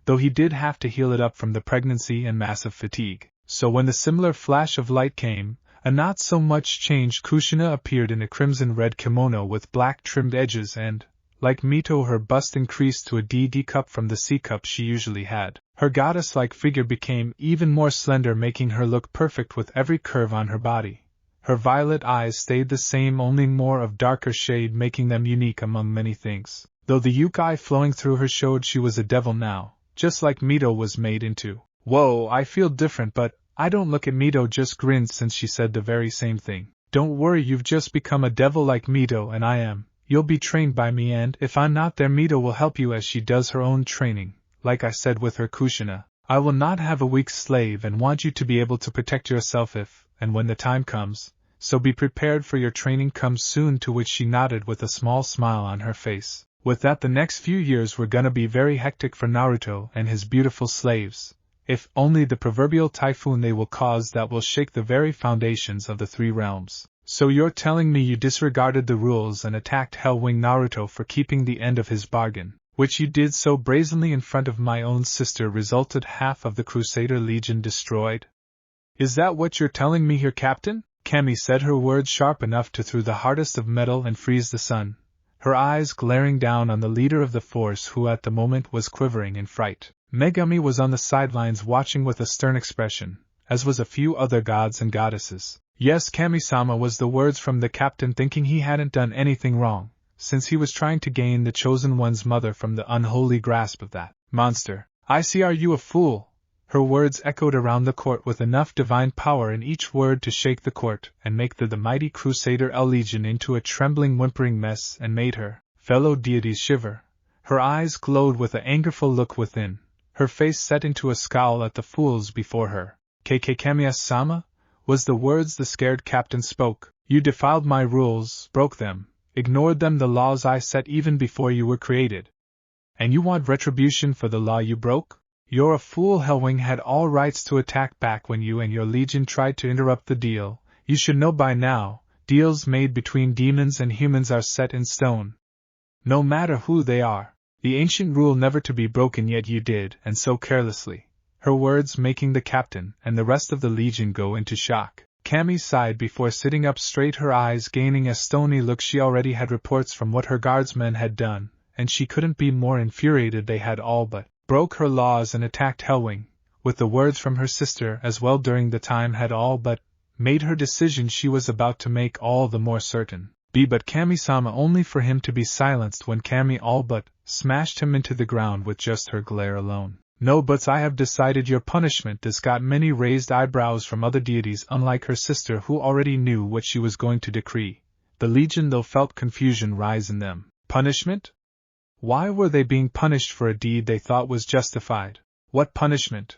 though he did have to heal it up from the pregnancy and massive fatigue. So when the similar flash of light came, a not so much changed Kushina appeared in a crimson-red kimono with black trimmed edges and, like Mito, her bust increased to a D cup from the C cup she usually had. Her goddess-like figure became even more slender, making her look perfect with every curve on her body. Her violet eyes stayed the same, only more of darker shade, making them unique among many things. Though the yokai flowing through her showed she was a devil now, just like Mito was made into. Whoa, I feel different, but I don't look at Mito. Just grinned since she said the very same thing. Don't worry, you've just become a devil like Mito and I am. You'll be trained by me, and if I'm not there, Mito will help you as she does her own training. Like I said with her Kushina, I will not have a weak slave and want you to be able to protect yourself if and when the time comes, so be prepared for your training comes soon. To which she nodded with a small smile on her face. With that, the next few years were gonna be very hectic for Naruto and his beautiful slaves, if only the proverbial typhoon they will cause that will shake the very foundations of the 3 realms. So you're telling me you disregarded the rules and attacked Hellwing Naruto for keeping the end of his bargain, which you did so brazenly in front of my own sister, resulted half of the Crusader Legion destroyed? Is that what you're telling me here, Captain? Kami said, her words sharp enough to through the hardest of metal and freeze the sun, her eyes glaring down on the leader of the force, who at the moment was quivering in fright. Megumi was on the sidelines watching with a stern expression, as was a few other gods and goddesses. Yes, Kami-sama, was the words from the captain, thinking he hadn't done anything wrong, since he was trying to gain the Chosen One's mother from the unholy grasp of that monster. I see. Are you a fool? Her words echoed around the court with enough divine power in each word to shake the court and make the mighty Crusader Legion into a trembling, whimpering mess, and made her fellow deities shiver. Her eyes glowed with an angerful look within, her face set into a scowl at the fools before her. Kamiya-sama, was the words the scared captain spoke. You defiled my rules, broke them, ignored them, the laws I set even before you were created. And you want retribution for the law you broke? You're a fool. Hellwing had all rights to attack back when you and your legion tried to interrupt the deal. You should know by now, deals made between demons and humans are set in stone. No matter who they are. The ancient rule never to be broken, yet you did, and so carelessly. Her words making the captain and the rest of the legion go into shock. Cammy sighed before sitting up straight, her eyes gaining a stony look. She already had reports from what her guardsmen had done, and she couldn't be more infuriated. They had all but broke her laws and attacked Hellwing, with the words from her sister as well during the time, had all but made her decision she was about to make all the more certain. But Kami-sama, only for him to be silenced when Kami all but smashed him into the ground with just her glare alone. No buts, I have decided your punishment. This got many raised eyebrows from other deities, unlike her sister who already knew what she was going to decree. The legion though felt confusion rise in them. Punishment? Why were they being punished for a deed they thought was justified? What punishment?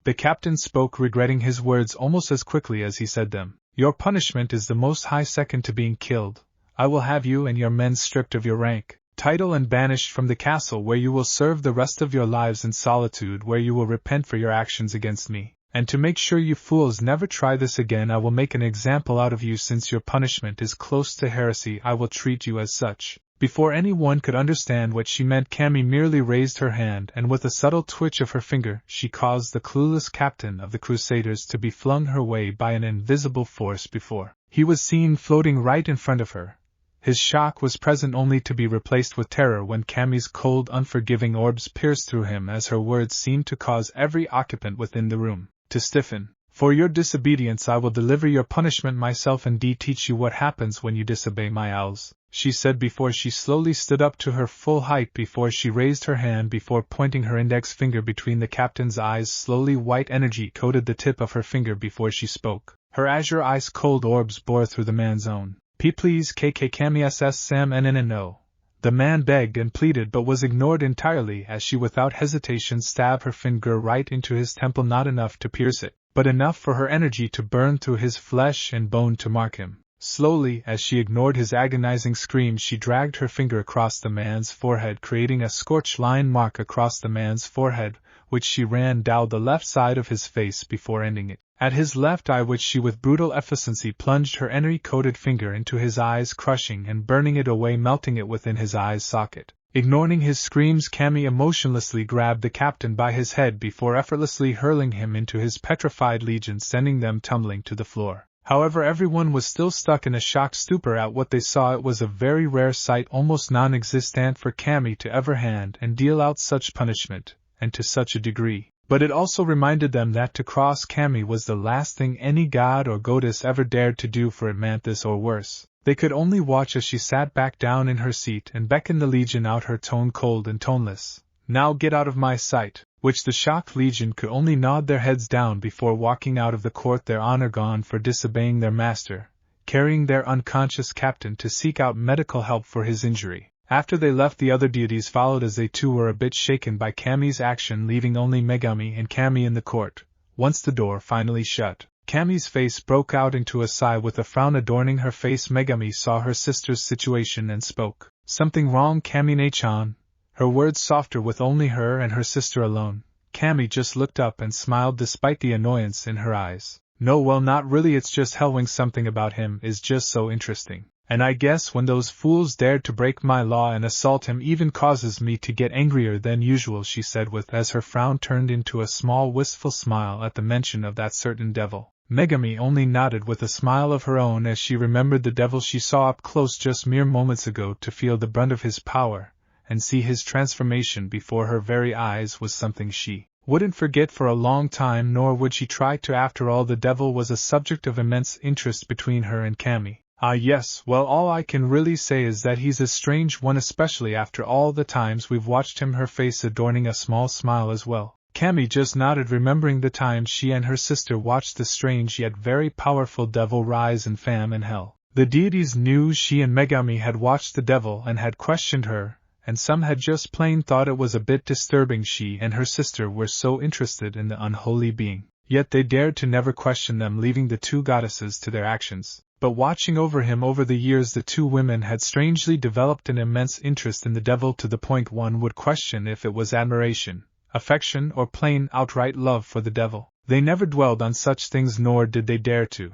The captain spoke, regretting his words almost as quickly as he said them. Your punishment is the most high, second to being killed. I will have you and your men stripped of your rank, title, and banished from the castle, where you will serve the rest of your lives in solitude, where you will repent for your actions against me. And to make sure you fools never try this again, I will make an example out of you. Since your punishment is close to heresy, I will treat you as such. Before anyone could understand what she meant, Cammy merely raised her hand, and with a subtle twitch of her finger, she caused the clueless captain of the Crusaders to be flung her way by an invisible force before he was seen floating right in front of her. His shock was present, only to be replaced with terror when Cammy's cold, unforgiving orbs pierced through him, as her words seemed to cause every occupant within the room to stiffen. For your disobedience I will deliver your punishment myself, and teach you what happens when you disobey my owls, she said before she slowly stood up to her full height, before she raised her hand, before pointing her index finger between the captain's eyes. Slowly white energy coated the tip of her finger before she spoke. Her azure ice-cold orbs bore through the man's own. Please Kamiss Sam NNNO. The man begged and pleaded, but was ignored entirely as she without hesitation stabbed her finger right into his temple, not enough to pierce it, but enough for her energy to burn through his flesh and bone to mark him. Slowly, as she ignored his agonizing screams, she dragged her finger across the man's forehead, creating a scorched line mark across the man's forehead, which she ran down the left side of his face before ending it at his left eye, which she with brutal efficiency plunged her energy-coated finger into his eyes, crushing and burning it away, melting it within his eye's socket. Ignoring his screams, Cammy emotionlessly grabbed the captain by his head before effortlessly hurling him into his petrified legion, sending them tumbling to the floor. However, everyone was still stuck in a shocked stupor at what they saw. It was a very rare sight, almost non-existent, for Cammy to ever hand and deal out such punishment, and to such a degree. But it also reminded them that to cross Cammy was the last thing any god or goddess ever dared to do, for it meant this or worse. They could only watch as she sat back down in her seat and beckoned the legion out, her tone cold and toneless. Now get out of my sight, which the shocked legion could only nod their heads down before walking out of the court, their honor gone for disobeying their master, carrying their unconscious captain to seek out medical help for his injury. After they left, the other deities followed, as they too were a bit shaken by Cammy's action, leaving only Megami and Cammy in the court. Once the door finally shut, Cammy's face broke out into a sigh. With a frown adorning her face, Megami saw her sister's situation and spoke. Something wrong, Cammy-chan? Her words softer with only her and her sister alone. Cammy just looked up and smiled despite the annoyance in her eyes. No, well, not really, it's just Hellwing. Something about him is just so interesting. And I guess when those fools dared to break my law and assault him even causes me to get angrier than usual, she said as her frown turned into a small wistful smile at the mention of that certain devil. Megami only nodded with a smile of her own as she remembered the devil she saw up close just mere moments ago. To feel the brunt of his power and see his transformation before her very eyes was something she wouldn't forget for a long time, nor would she try to. After all, the devil was a subject of immense interest between her and Cammy. Ah yes, well all I can really say is that he's a strange one, especially after all the times we've watched him, her face adorning a small smile as well. Cammy just nodded, remembering the time she and her sister watched the strange yet very powerful devil rise in fam in hell. The deities knew she and Megami had watched the devil and had questioned her, and some had just plain thought it was a bit disturbing she and her sister were so interested in the unholy being. Yet they dared to never question them, leaving the two goddesses to their actions. But watching over him over the years, the two women had strangely developed an immense interest in the devil, to the point one would question if it was admiration, affection, or plain outright love for the devil. They never dwelled on such things, nor did they dare to.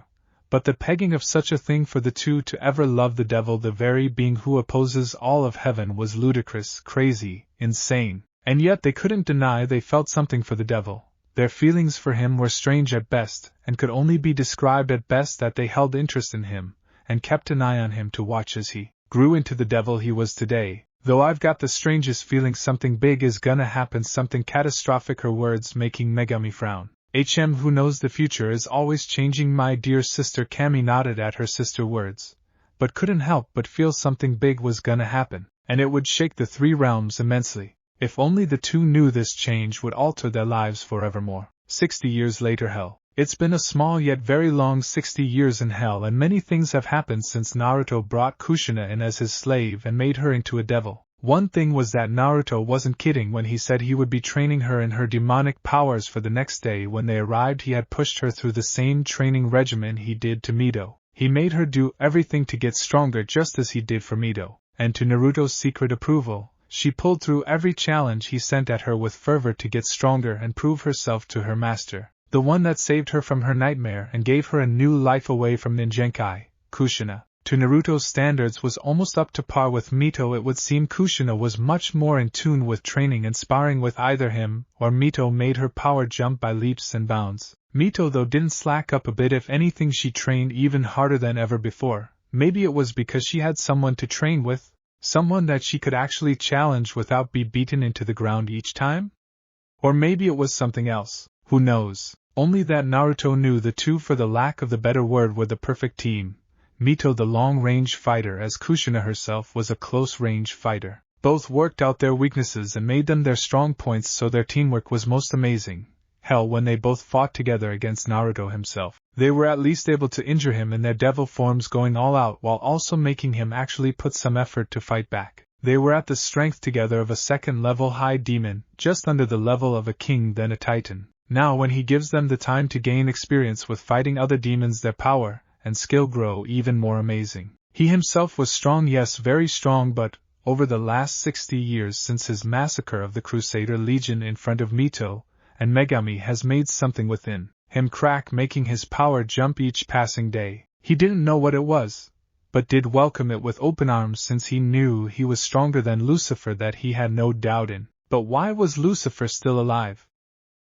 But the pegging of such a thing for the two to ever love the devil, the very being who opposes all of heaven, was ludicrous, crazy, insane. And yet they couldn't deny they felt something for the devil. Their feelings for him were strange at best, and could only be described at best that they held interest in him, and kept an eye on him to watch as he grew into the devil he was today. Though I've got the strangest feeling something big is gonna happen, something catastrophic, her words making Megami frown. Who knows the future is always changing, my dear sister. Cammy nodded at her sister's words, but couldn't help but feel something big was gonna happen, and it would shake the three realms immensely. If only the two knew this change would alter their lives forevermore. 60 years later, hell. It's been a small yet very long 60 years in hell, and many things have happened since Naruto brought Kushina in as his slave and made her into a devil. One thing was that Naruto wasn't kidding when he said he would be training her in her demonic powers for the next day. When they arrived, he had pushed her through the same training regimen he did to Mito. He made her do everything to get stronger, just as he did for Mito, and to Naruto's secret approval, she pulled through every challenge he sent at her with fervor to get stronger and prove herself to her master, the one that saved her from her nightmare and gave her a new life away from Ninjenkai. Kushina, to Naruto's standards, was almost up to par with Mito. It would seem Kushina was much more in tune with training and sparring with either him or Mito made her power jump by leaps and bounds. Mito, though, didn't slack up a bit. If anything, she trained even harder than ever before. Maybe it was because she had someone to train with, someone that she could actually challenge without being beaten into the ground each time? Or maybe it was something else. Who knows? Only that Naruto knew the two, for the lack of the better word, were the perfect team. Mito the long-range fighter, as Kushina herself was a close-range fighter. Both worked out their weaknesses and made them their strong points, so their teamwork was most amazing. Hell, when they both fought together against Naruto himself, they were at least able to injure him in their devil forms, going all out while also making him actually put some effort to fight back. They were at the strength together of a second-level high demon, just under the level of a king, then a titan. Now when he gives them the time to gain experience with fighting other demons, their power and skill grow even more amazing. He himself was strong, yes, very strong, but over the last 60 years since his massacre of the Crusader Legion in front of Mito and Megami has made something within him crack, making his power jump each passing day. He didn't know what it was, but did welcome it with open arms, since he knew he was stronger than Lucifer, that he had no doubt in. But why was Lucifer still alive?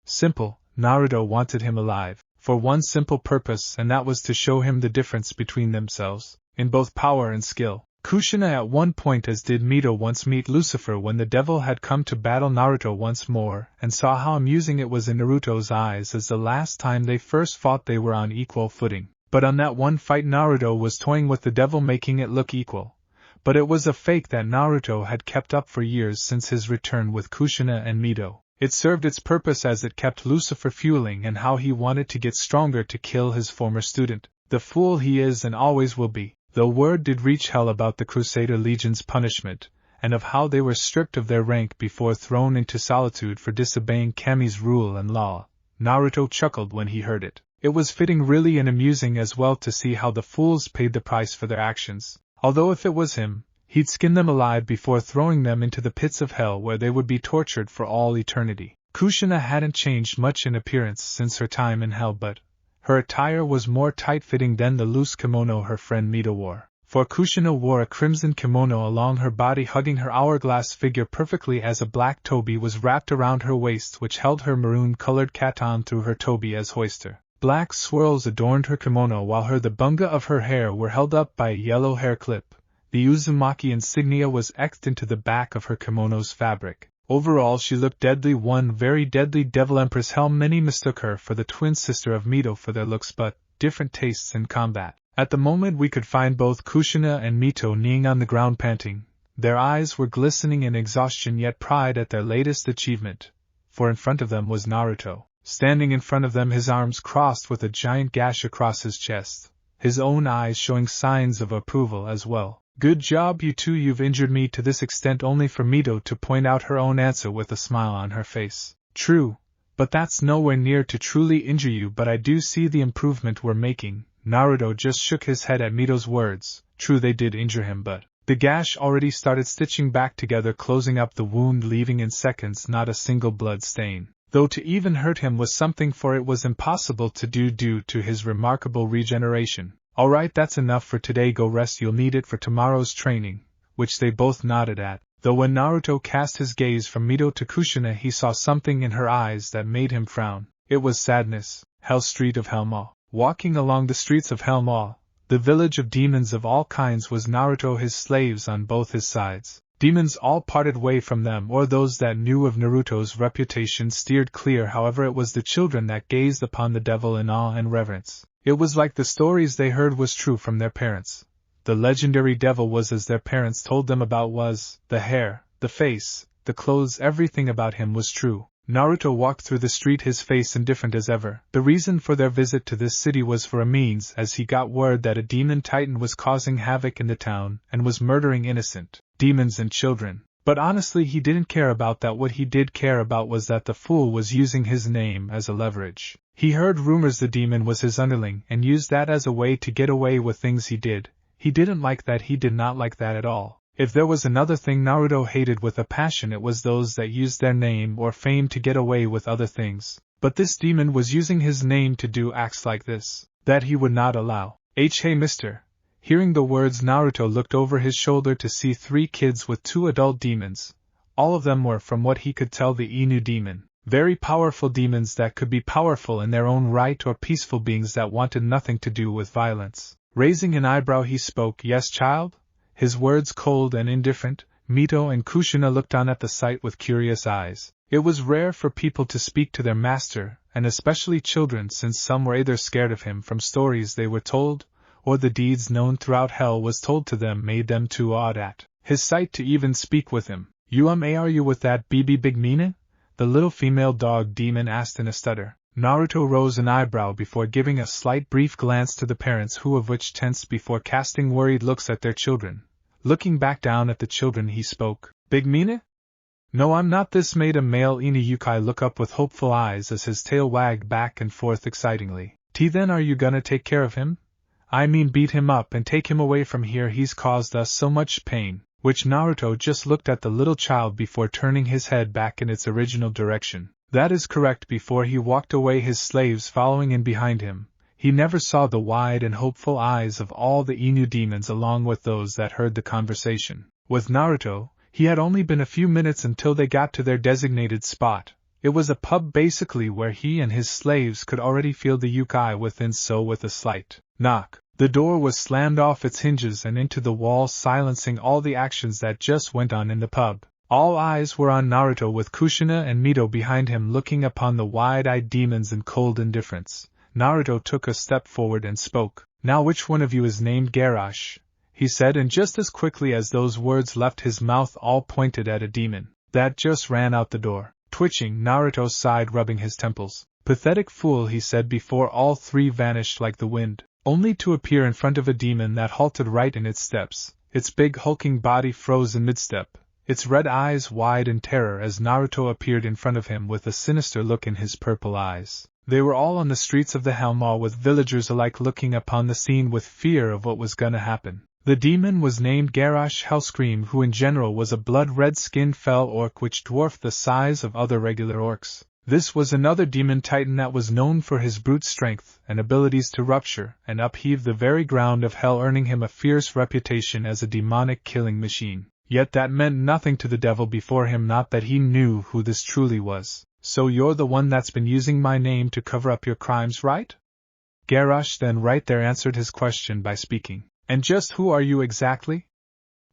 Simple, Naruto wanted him alive, for one simple purpose, and that was to show him the difference between themselves, in both power and skill. Kushina at one point, as did Mito once, meet Lucifer when the devil had come to battle Naruto once more, and saw how amusing it was in Naruto's eyes, as the last time they first fought they were on equal footing. But on that one fight Naruto was toying with the devil, making it look equal. But it was a fake that Naruto had kept up for years since his return with Kushina and Mito. It served its purpose, as it kept Lucifer fueling and how he wanted to get stronger to kill his former student. The fool he is and always will be. Though word did reach hell about the Crusader Legion's punishment, and of how they were stripped of their rank before thrown into solitude for disobeying Kami's rule and law, Naruto chuckled when he heard it. It was fitting, really, and amusing as well, to see how the fools paid the price for their actions. Although if it was him, he'd skin them alive before throwing them into the pits of hell, where they would be tortured for all eternity. Kushina hadn't changed much in appearance since her time in hell, but her attire was more tight-fitting than the loose kimono her friend Mito wore. For Kushina wore a crimson kimono along her body, hugging her hourglass figure perfectly, as a black tobi was wrapped around her waist, which held her maroon-colored katan through her tobi as hoister. Black swirls adorned her kimono, while the bunga of her hair were held up by a yellow hair clip. The Uzumaki insignia was etched into the back of her kimono's fabric. Overall she looked deadly, one very deadly devil empress. Hell, many mistook her for the twin sister of Mito for their looks, but different tastes in combat. At the moment we could find both Kushina and Mito kneeling on the ground panting. Their eyes were glistening in exhaustion yet pride at their latest achievement, for in front of them was Naruto, standing in front of them, his arms crossed with a giant gash across his chest, his own eyes showing signs of approval as well. Good job you two, you've injured me to this extent, only for Mito to point out her own answer with a smile on her face. True, but that's nowhere near to truly injure you, but I do see the improvement we're making. Naruto just shook his head at Mito's words. True, they did injure him, but the gash already started stitching back together, closing up the wound, leaving in seconds not a single blood stain. Though to even hurt him was something, for it was impossible to do due to his remarkable regeneration. Alright, that's enough for today, go rest, you'll need it for tomorrow's training, which they both nodded at, though when Naruto cast his gaze from Mito to Kushina he saw something in her eyes that made him frown. It was sadness. Hell Street of Helmall. Walking along the streets of Helmall, the village of demons of all kinds, was Naruto, his slaves on both his sides. Demons all parted way from them, or those that knew of Naruto's reputation steered clear. However, it was the children that gazed upon the devil in awe and reverence. It was like the stories they heard was true from their parents. The legendary devil was as their parents told them about, was the hair, the face, the clothes, everything about him was true. Naruto walked through the street, his face indifferent as ever. The reason for their visit to this city was for a means, as he got word that a demon titan was causing havoc in the town and was murdering innocent demons and children. But honestly, he didn't care about that. What he did care about was that the fool was using his name as a leverage. He heard rumors the demon was his underling and used that as a way to get away with things he did. He didn't like that. He did not like that at all. If there was another thing Naruto hated with a passion, it was those that used their name or fame to get away with other things. But this demon was using his name to do acts like this. That he would not allow. Hey mister. Hearing the words, Naruto looked over his shoulder to see 3 kids with 2 adult demons. All of them were, from what he could tell, the Inu demon. Very powerful demons that could be powerful in their own right, or peaceful beings that wanted nothing to do with violence. Raising an eyebrow he spoke, "Yes, child?" His words cold and indifferent. Mito and Kushina looked on at the sight with curious eyes. It was rare for people to speak to their master, and especially children, since some were either scared of him from stories they were told, or the deeds known throughout hell was told to them made them too awed at his sight to even speak with him. Are you with that BB Big Mina?" the little female dog demon asked in a stutter. Naruto rose an eyebrow before giving a slight brief glance to the parents, who of which tensed before casting worried looks at their children. Looking back down at the children he spoke. "Big Mina? No, I'm not." This made a male Inu look up with hopeful eyes as his tail wagged back and forth excitingly. Then are you gonna take care of him? I mean beat him up and take him away from here, he's caused us so much pain. Which Naruto just looked at the little child before turning his head back in its original direction. That is correct. Before he walked away, his slaves following in behind him, he never saw the wide and hopeful eyes of all the Inu demons along with those that heard the conversation. With Naruto, he had only been a few minutes until they got to their designated spot. It was a pub basically, where he and his slaves could already feel the yukai within, so with a slight knock, the door was slammed off its hinges and into the wall, silencing all the actions that just went on in the pub. All eyes were on Naruto, with Kushina and Mito behind him looking upon the wide-eyed demons in cold indifference. Naruto took a step forward and spoke. "Now which one of you is named Garrosh?" he said, and just as quickly as those words left his mouth all pointed at a demon that just ran out the door. Twitching, Naruto sighed, rubbing his temples. "Pathetic fool," he said before all 3 vanished like the wind, only to appear in front of a demon that halted right in its steps. Its big hulking body froze in mid-step, its red eyes wide in terror as Naruto appeared in front of him with a sinister look in his purple eyes. They were all on the streets of the Helmall, with villagers alike looking upon the scene with fear of what was gonna happen. The demon was named Garrosh Hellscream, who in general was a blood-red-skinned fell orc which dwarfed the size of other regular orcs. This was another demon titan that was known for his brute strength and abilities to rupture and upheave the very ground of hell, earning him a fierce reputation as a demonic killing machine. Yet that meant nothing to the devil before him, not that he knew who this truly was. "So you're the one that's been using my name to cover up your crimes, right?" Garrosh then right there answered his question by speaking. "And just who are you exactly?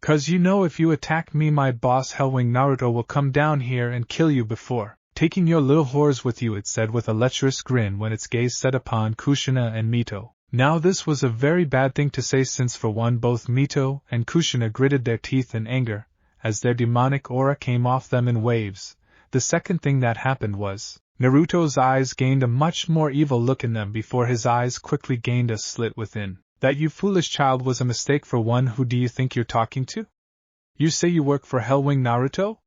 'Cause you know if you attack me, my boss Hellwing Naruto will come down here and kill you before taking your little whores with you," it said with a lecherous grin when its gaze set upon Kushina and Mito. Now this was a very bad thing to say since for one both Mito and Kushina gritted their teeth in anger, as their demonic aura came off them in waves. The second thing that happened was, Naruto's eyes gained a much more evil look in them before his eyes quickly gained a slit within. That you foolish child was a mistake for one. Who do you think you're talking to? You say you work for Hellwing Naruto?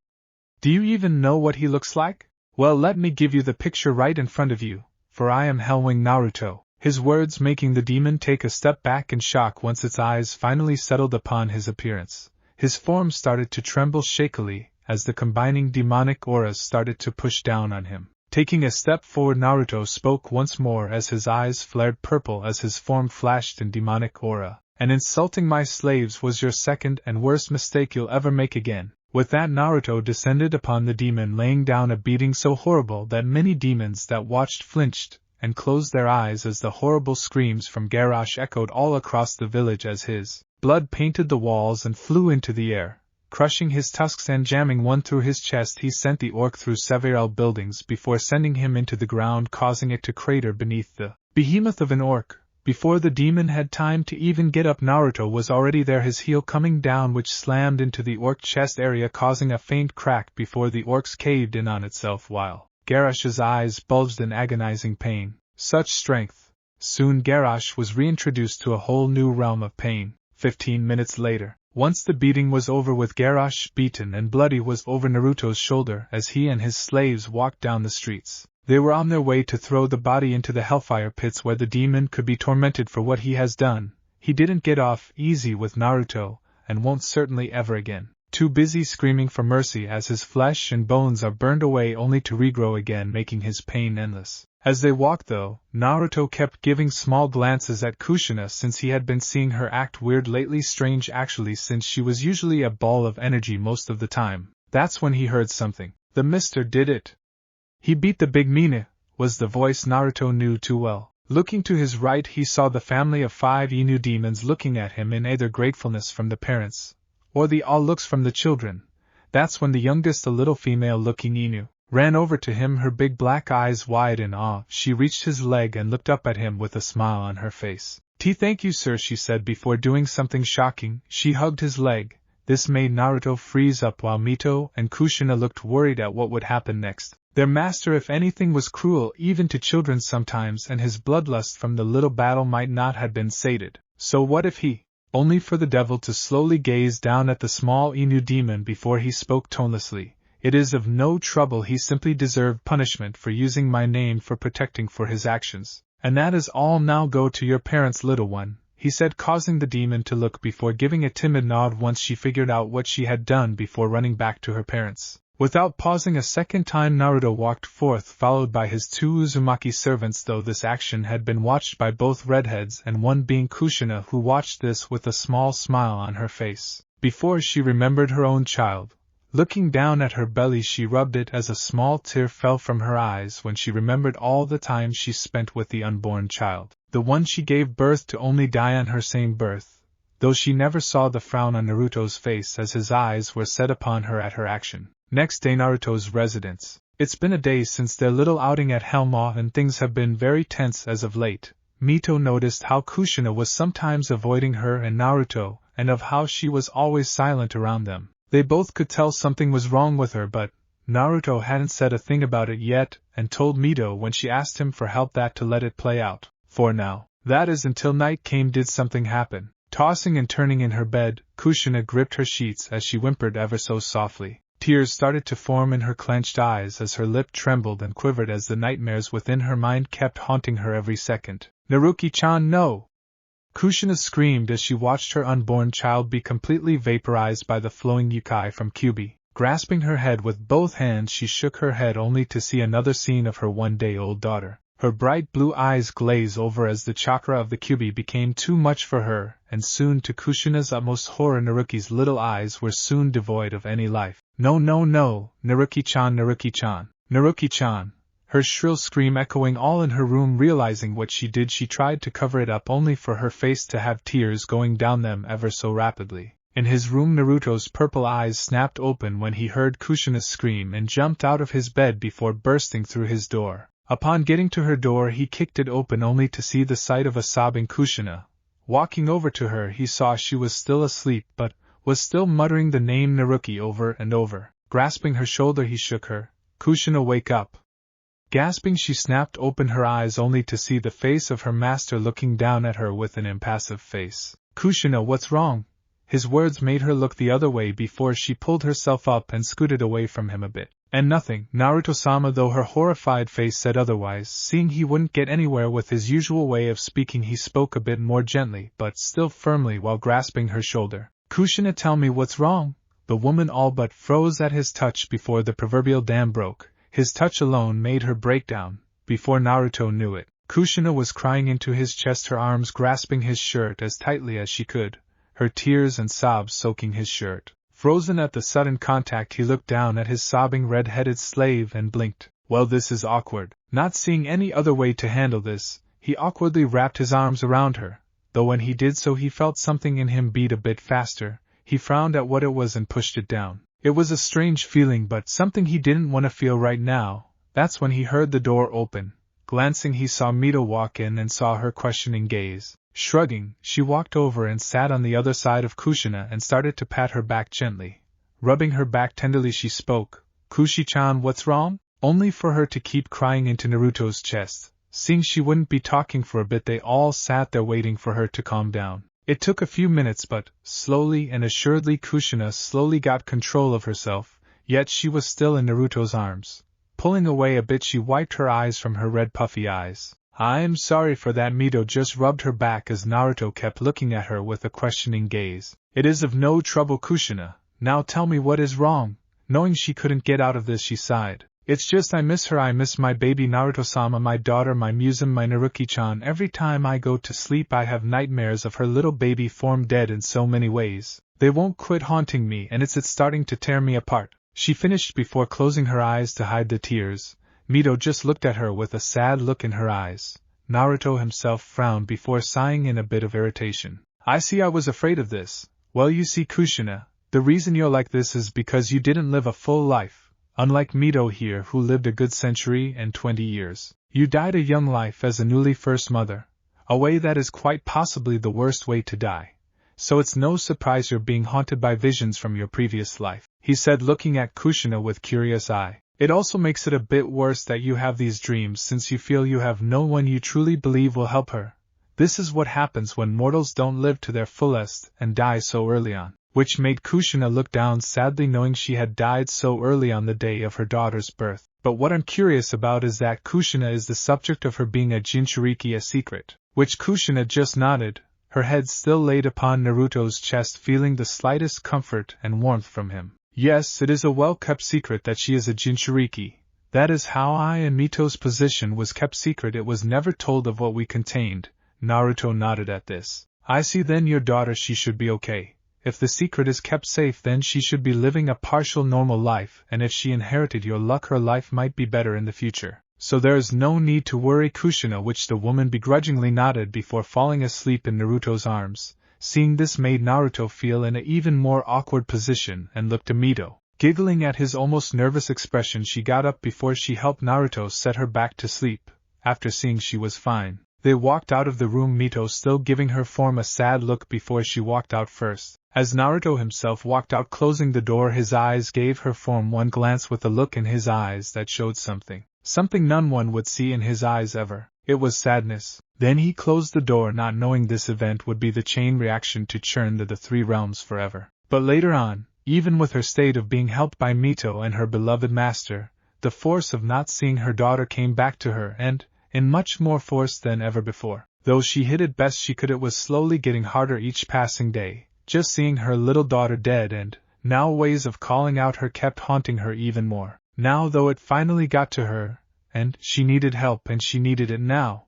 Do you even know what he looks like? Well, let me give you the picture right in front of you, for I am Hellwing Naruto. His words making the demon take a step back in shock once its eyes finally settled upon his appearance. His form started to tremble shakily as the combining demonic auras started to push down on him. Taking a step forward, Naruto spoke once more as his eyes flared purple as his form flashed in demonic aura. And insulting my slaves was your second and worst mistake you'll ever make again. With that, Naruto descended upon the demon, laying down a beating so horrible that many demons that watched flinched and closed their eyes as the horrible screams from Garrosh echoed all across the village as his blood painted the walls and flew into the air. Crushing his tusks and jamming one through his chest, he sent the orc through several buildings before sending him into the ground, causing it to crater beneath the behemoth of an orc. Before the demon had time to even get up, Naruto was already there, his heel coming down, which slammed into the orc chest area, causing a faint crack before the orcs caved in on itself, while Garrosh's eyes bulged in agonizing pain. Such strength! Soon Garrosh was reintroduced to a whole new realm of pain. 15 minutes later, once the beating was over with Garrosh beaten and bloody, was over Naruto's shoulder as he and his slaves walked down the streets. They were on their way to throw the body into the hellfire pits where the demon could be tormented for what he has done. He didn't get off easy with Naruto, and won't certainly ever again. Too busy screaming for mercy as his flesh and bones are burned away only to regrow again, making his pain endless. As they walked, though, Naruto kept giving small glances at Kushina since he had been seeing her act weird lately. Strange actually, since she was usually a ball of energy most of the time. That's when he heard something. The mister did it. He beat the big Mina, was the voice Naruto knew too well. Looking to his right, he saw the family of 5 Inu demons looking at him in either gratefulness from the parents, or the awe looks from the children. That's when the youngest, a little female-looking Inu, ran over to him, her big black eyes wide in awe. She reached his leg and looked up at him with a smile on her face. Thank you, sir, she said before doing something shocking. She hugged his leg. This made Naruto freeze up, while Mito and Kushina looked worried at what would happen next. Their master, if anything, was cruel even to children sometimes, and his bloodlust from the little battle might not have been sated. So what if he? Only for the devil to slowly gaze down at the small Inu demon before he spoke tonelessly. It is of no trouble, he simply deserved punishment for using my name for protecting for his actions. And that is all. Now go to your parents, little one, he said, causing the demon to look before giving a timid nod once she figured out what she had done before running back to her parents. Without pausing a second time, Naruto walked forth, followed by his 2 Uzumaki servants, though this action had been watched by both redheads, and one being Kushina, who watched this with a small smile on her face. Before she remembered her own child. Looking down at her belly, she rubbed it as a small tear fell from her eyes when she remembered all the time she spent with the unborn child, the one she gave birth to only die on her same birth, though she never saw the frown on Naruto's face as his eyes were set upon her at her action. Next day, Naruto's residence. It's been a day since their little outing at Helma, and things have been very tense as of late. Mito noticed how Kushina was sometimes avoiding her and Naruto, and of how she was always silent around them. They both could tell something was wrong with her, but Naruto hadn't said a thing about it yet, and told Mito when she asked him for help that to let it play out. For now, that is, until night came, did something happen. Tossing and turning in her bed, Kushina gripped her sheets as she whimpered ever so softly. Tears started to form in her clenched eyes as her lip trembled and quivered as the nightmares within her mind kept haunting her every second. Naruki-chan, no! Kushina screamed as she watched her unborn child be completely vaporized by the flowing yukai from Kyubi. Grasping her head with both hands, she shook her head only to see another scene of her one-day-old daughter. Her bright blue eyes glaze over as the chakra of the Kyubi became too much for her, and soon, to Kushina's utmost horror, Naruki's little eyes were soon devoid of any life. No, no, no, Naruki-chan, Naruki-chan, Naruki-chan. Her shrill scream echoing all in her room. Realizing what she did, she tried to cover it up only for her face to have tears going down them ever so rapidly. In his room, Naruto's purple eyes snapped open when he heard Kushina's scream and jumped out of his bed before bursting through his door. Upon getting to her door he kicked it open only to see the sight of a sobbing Kushina. Walking over to her he saw she was still asleep but was still muttering the name Naruki over and over. Grasping her shoulder he shook her. "Kushina, wake up." Gasping she snapped open her eyes only to see the face of her master looking down at her with an impassive face. "Kushina, what's wrong?" His words made her look the other way before she pulled herself up and scooted away from him a bit. "And nothing, Naruto-sama," though her horrified face said otherwise. Seeing he wouldn't get anywhere with his usual way of speaking he spoke a bit more gently but still firmly while grasping her shoulder. "Kushina, tell me what's wrong." The woman all but froze at his touch before the proverbial dam broke. His touch alone made her break down. Before Naruto knew it, Kushina was crying into his chest, her arms grasping his shirt as tightly as she could, her tears and sobs soaking his shirt. Frozen at the sudden contact he looked down at his sobbing red-headed slave and blinked. Well, this is awkward. Not seeing any other way to handle this, he awkwardly wrapped his arms around her, though when he did so he felt something in him beat a bit faster. He frowned at what it was and pushed it down. It was a strange feeling but something he didn't want to feel right now. That's when he heard the door open. Glancing he saw Mito walk in and saw her questioning gaze. Shrugging, she walked over and sat on the other side of Kushina and started to pat her back gently. Rubbing her back tenderly she spoke. "Kushi-chan, what's wrong?" Only for her to keep crying into Naruto's chest. Seeing she wouldn't be talking for a bit they all sat there waiting for her to calm down. It took a few minutes but, slowly and assuredly Kushina slowly got control of herself, yet she was still in Naruto's arms. Pulling away a bit she wiped her eyes from her red puffy eyes. "I'm sorry for that." Mito just rubbed her back as Naruto kept looking at her with a questioning gaze. "It is of no trouble, Kushina. Now tell me what is wrong." Knowing she couldn't get out of this she sighed. "It's just I miss her. I miss my baby Naruto-sama, my daughter, my Muzum, my Naruki-chan. Every time I go to sleep I have nightmares of her little baby form dead in so many ways. They won't quit haunting me and it's starting to tear me apart." She finished before closing her eyes to hide the tears. Mito just looked at her with a sad look in her eyes. Naruto himself frowned before sighing in a bit of irritation. "I see, I was afraid of this. Well, you see, Kushina, the reason you're like this is because you didn't live a full life. Unlike Mito here who lived a good century and 20 years. You died a young life as a newly first mother. A way that is quite possibly the worst way to die. So it's no surprise you're being haunted by visions from your previous life," he said looking at Kushina with curious eye. "It also makes it a bit worse that you have these dreams since you feel you have no one you truly believe will help her. This is what happens when mortals don't live to their fullest and die so early on." Which made Kushina look down sadly knowing she had died so early on the day of her daughter's birth. "But what I'm curious about is that Kushina is the subject of her being a Jinchuriki, a secret." Which Kushina just nodded, her head still laid upon Naruto's chest feeling the slightest comfort and warmth from him. "Yes, it is a well-kept secret that she is a Jinchuriki. That is how I and Mito's position was kept secret. It was never told of what we contained." Naruto nodded at this. "I see, then your daughter, she should be okay. If the secret is kept safe then she should be living a partial normal life, and if she inherited your luck her life might be better in the future. So there is no need to worry, Kushina," which the woman begrudgingly nodded before falling asleep in Naruto's arms. Seeing this made Naruto feel in an even more awkward position and looked to Mito. Giggling at his almost nervous expression she got up before she helped Naruto set her back to sleep, after seeing she was fine. They walked out of the room, Mito still giving her form a sad look before she walked out first. As Naruto himself walked out closing the door his eyes gave her form one glance with a look in his eyes that showed something none one would see in his eyes ever. It was sadness. Then he closed the door not knowing this event would be the chain reaction to churn the three realms forever. But later on, even with her state of being helped by Mito and her beloved master, the force of not seeing her daughter came back to her and, in much more force than ever before. Though she hid it best she could, it was slowly getting harder each passing day. Just seeing her little daughter dead and, now ways of calling out her kept haunting her even more. Now though it finally got to her, and she needed help and she needed it now.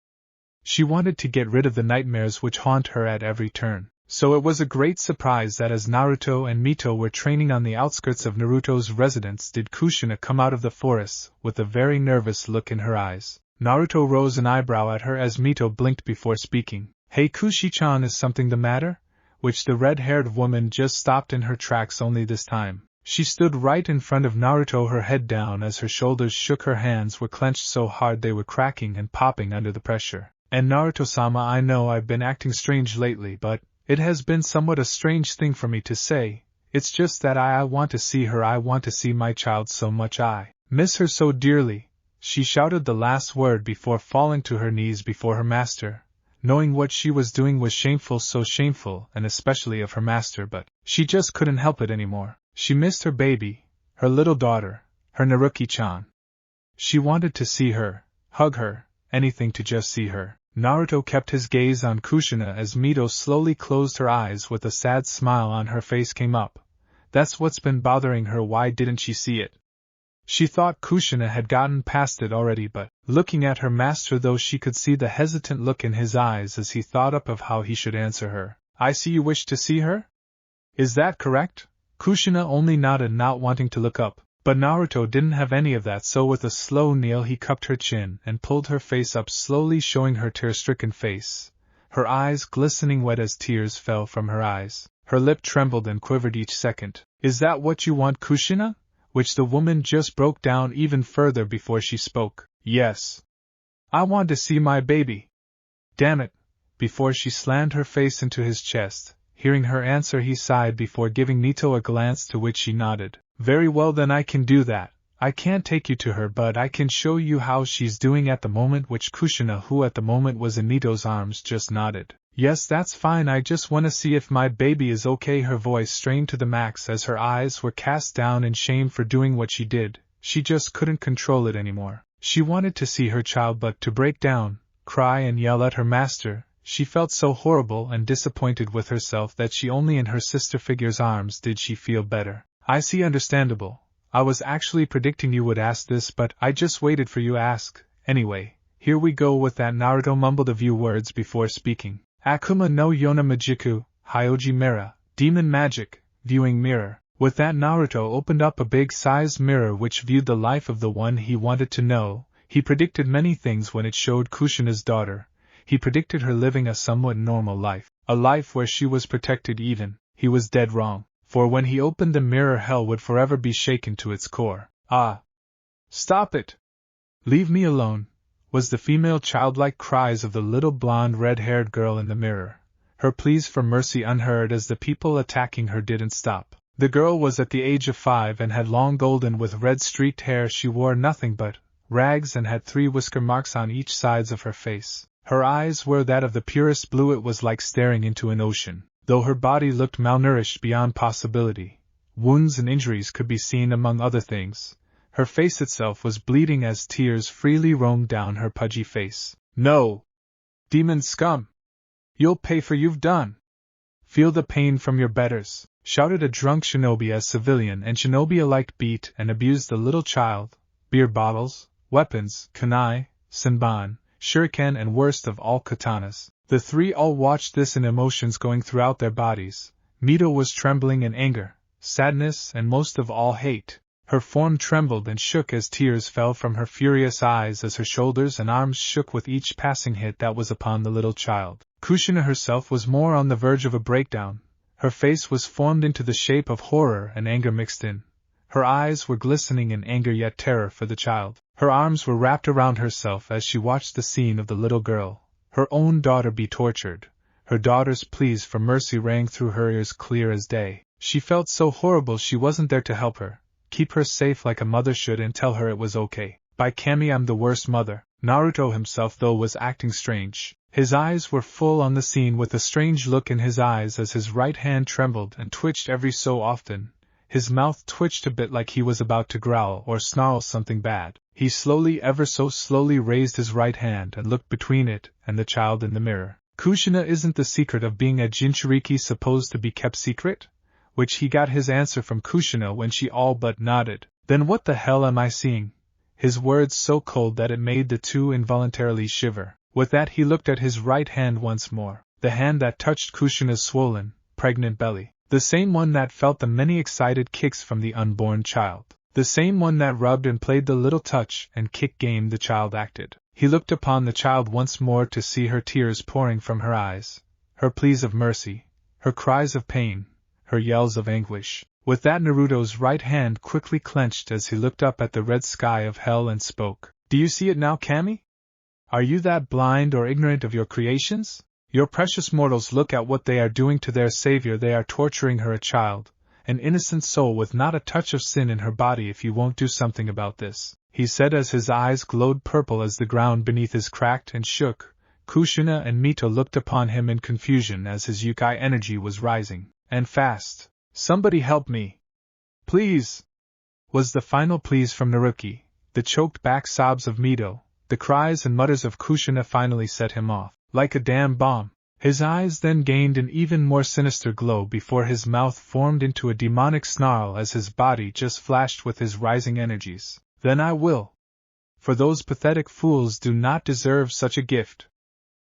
She wanted to get rid of the nightmares which haunt her at every turn. So it was a great surprise that as Naruto and Mito were training on the outskirts of Naruto's residence did Kushina come out of the forest with a very nervous look in her eyes. Naruto rose an eyebrow at her as Mito blinked before speaking. "Hey Kushi-chan, is something the matter?" Which the red-haired woman just stopped in her tracks only this time. She stood right in front of Naruto, her head down as her shoulders shook. Her hands were clenched so hard they were cracking and popping under the pressure. And Naruto-sama, I know I've been acting strange lately, but it has been somewhat a strange thing for me to say. It's just that I want to see her. I want to see my child so much. I miss her so dearly. She shouted the last word before falling to her knees before her master. Knowing what she was doing was shameful, so shameful, and especially of her master, but she just couldn't help it anymore. She missed her baby, her little daughter, her Naruki-chan. She wanted to see her, hug her, anything to just see her. Naruto kept his gaze on Kushina as Mito slowly closed her eyes with a sad smile on her face came up. That's what's been bothering her. Why didn't she see it? She thought Kushina had gotten past it already, but looking at her master, though, she could see the hesitant look in his eyes as he thought up of how he should answer her. I see you wish to see her? Is that correct? Kushina only nodded, not wanting to look up, but Naruto didn't have any of that, so with a slow kneel he cupped her chin and pulled her face up slowly, showing her tear-stricken face. Her eyes glistening wet as tears fell from her eyes. Her lip trembled and quivered each second. Is that what you want, Kushina? Which the woman just broke down even further before she spoke. Yes. I want to see my baby. Damn it. Before she slammed her face into his chest. Hearing her answer, he sighed before giving Mito a glance, to which she nodded. Very well, then I can do that. I can't take you to her, but I can show you how she's doing at the moment, which Kushina, who at the moment was in Mito's arms, just nodded. Yes, that's fine. I just want to see if my baby is okay. Her voice strained to the max as her eyes were cast down in shame for doing what she did. She just couldn't control it anymore. She wanted to see her child, but to break down, cry and yell at her master. She felt so horrible and disappointed with herself that she only in her sister figure's arms did she feel better. I see, understandable. I was actually predicting you would ask this, but I just waited for you to ask. Anyway, here we go with that. Naruto mumbled a few words before speaking. Akuma no Yona Majiku, Hyoji Mira, Demon Magic, Viewing Mirror. With that, Naruto opened up a big-sized mirror which viewed the life of the one he wanted to know. He predicted many things when it showed Kushina's daughter. He predicted her living a somewhat normal life, a life where she was protected even. He was dead wrong, for when he opened the mirror, hell would forever be shaken to its core. Ah! Stop it! Leave me alone, was the female childlike cries of the little blonde red-haired girl in the mirror. Her pleas for mercy unheard as the people attacking her didn't stop. The girl was at the age of 5 and had long golden with red streaked hair. She wore nothing but rags and had 3 whisker marks on each sides of her face. Her eyes were that of the purest blue. It was like staring into an ocean. Though her body looked malnourished beyond possibility, wounds and injuries could be seen among other things. Her face itself was bleeding as tears freely roamed down her pudgy face. No! Demon scum! You'll pay for you've done! Feel the pain from your betters! Shouted a drunk shinobi as civilian and shinobi alike beat and abused the little child. Beer bottles, weapons, kunai, senban, shuriken and worst of all, katanas. The 3 all watched this in emotions going throughout their bodies. Mito was trembling in anger, sadness and most of all hate. Her form trembled and shook as tears fell from her furious eyes as her shoulders and arms shook with each passing hit that was upon the little child. Kushina herself was more on the verge of a breakdown. Her face was formed into the shape of horror and anger mixed in. Her eyes were glistening in anger yet terror for the child. Her arms were wrapped around herself as she watched the scene of the little girl, her own daughter, be tortured. Her daughter's pleas for mercy rang through her ears clear as day. She felt so horrible she wasn't there to help her, keep her safe like a mother should and tell her it was okay. By Kami, I'm the worst mother. Naruto himself, though, was acting strange. His eyes were full on the scene with a strange look in his eyes as his right hand trembled and twitched every so often. His mouth twitched a bit like he was about to growl or snarl something bad. He slowly, ever so slowly, raised his right hand and looked between it and the child in the mirror. Kushina, isn't the secret of being a Jinchuriki supposed to be kept secret? Which he got his answer from Kushina when she all but nodded. Then what the hell am I seeing? His words so cold that it made the 2 involuntarily shiver. With that, he looked at his right hand once more, the hand that touched Kushina's swollen, pregnant belly. The same one that felt the many excited kicks from the unborn child. The same one that rubbed and played the little touch and kick game the child acted. He looked upon the child once more to see her tears pouring from her eyes, her pleas of mercy, her cries of pain, her yells of anguish. With that, Naruto's right hand quickly clenched as he looked up at the red sky of hell and spoke. Do you see it now, Kami? Are you that blind or ignorant of your creations? Your precious mortals, look at what they are doing to their savior. They are torturing her, a child, an innocent soul with not a touch of sin in her body. If you won't do something about this, he said as his eyes glowed purple as the ground beneath his cracked and shook. Kushina and Mito looked upon him in confusion as his Yukai energy was rising, and fast. Somebody help me! Please! Was the final pleas from Naruki. The choked back sobs of Mito, the cries and mutters of Kushina finally set him off, like a damn bomb. His eyes then gained an even more sinister glow before his mouth formed into a demonic snarl as his body just flashed with his rising energies. Then I will! For those pathetic fools do not deserve such a gift.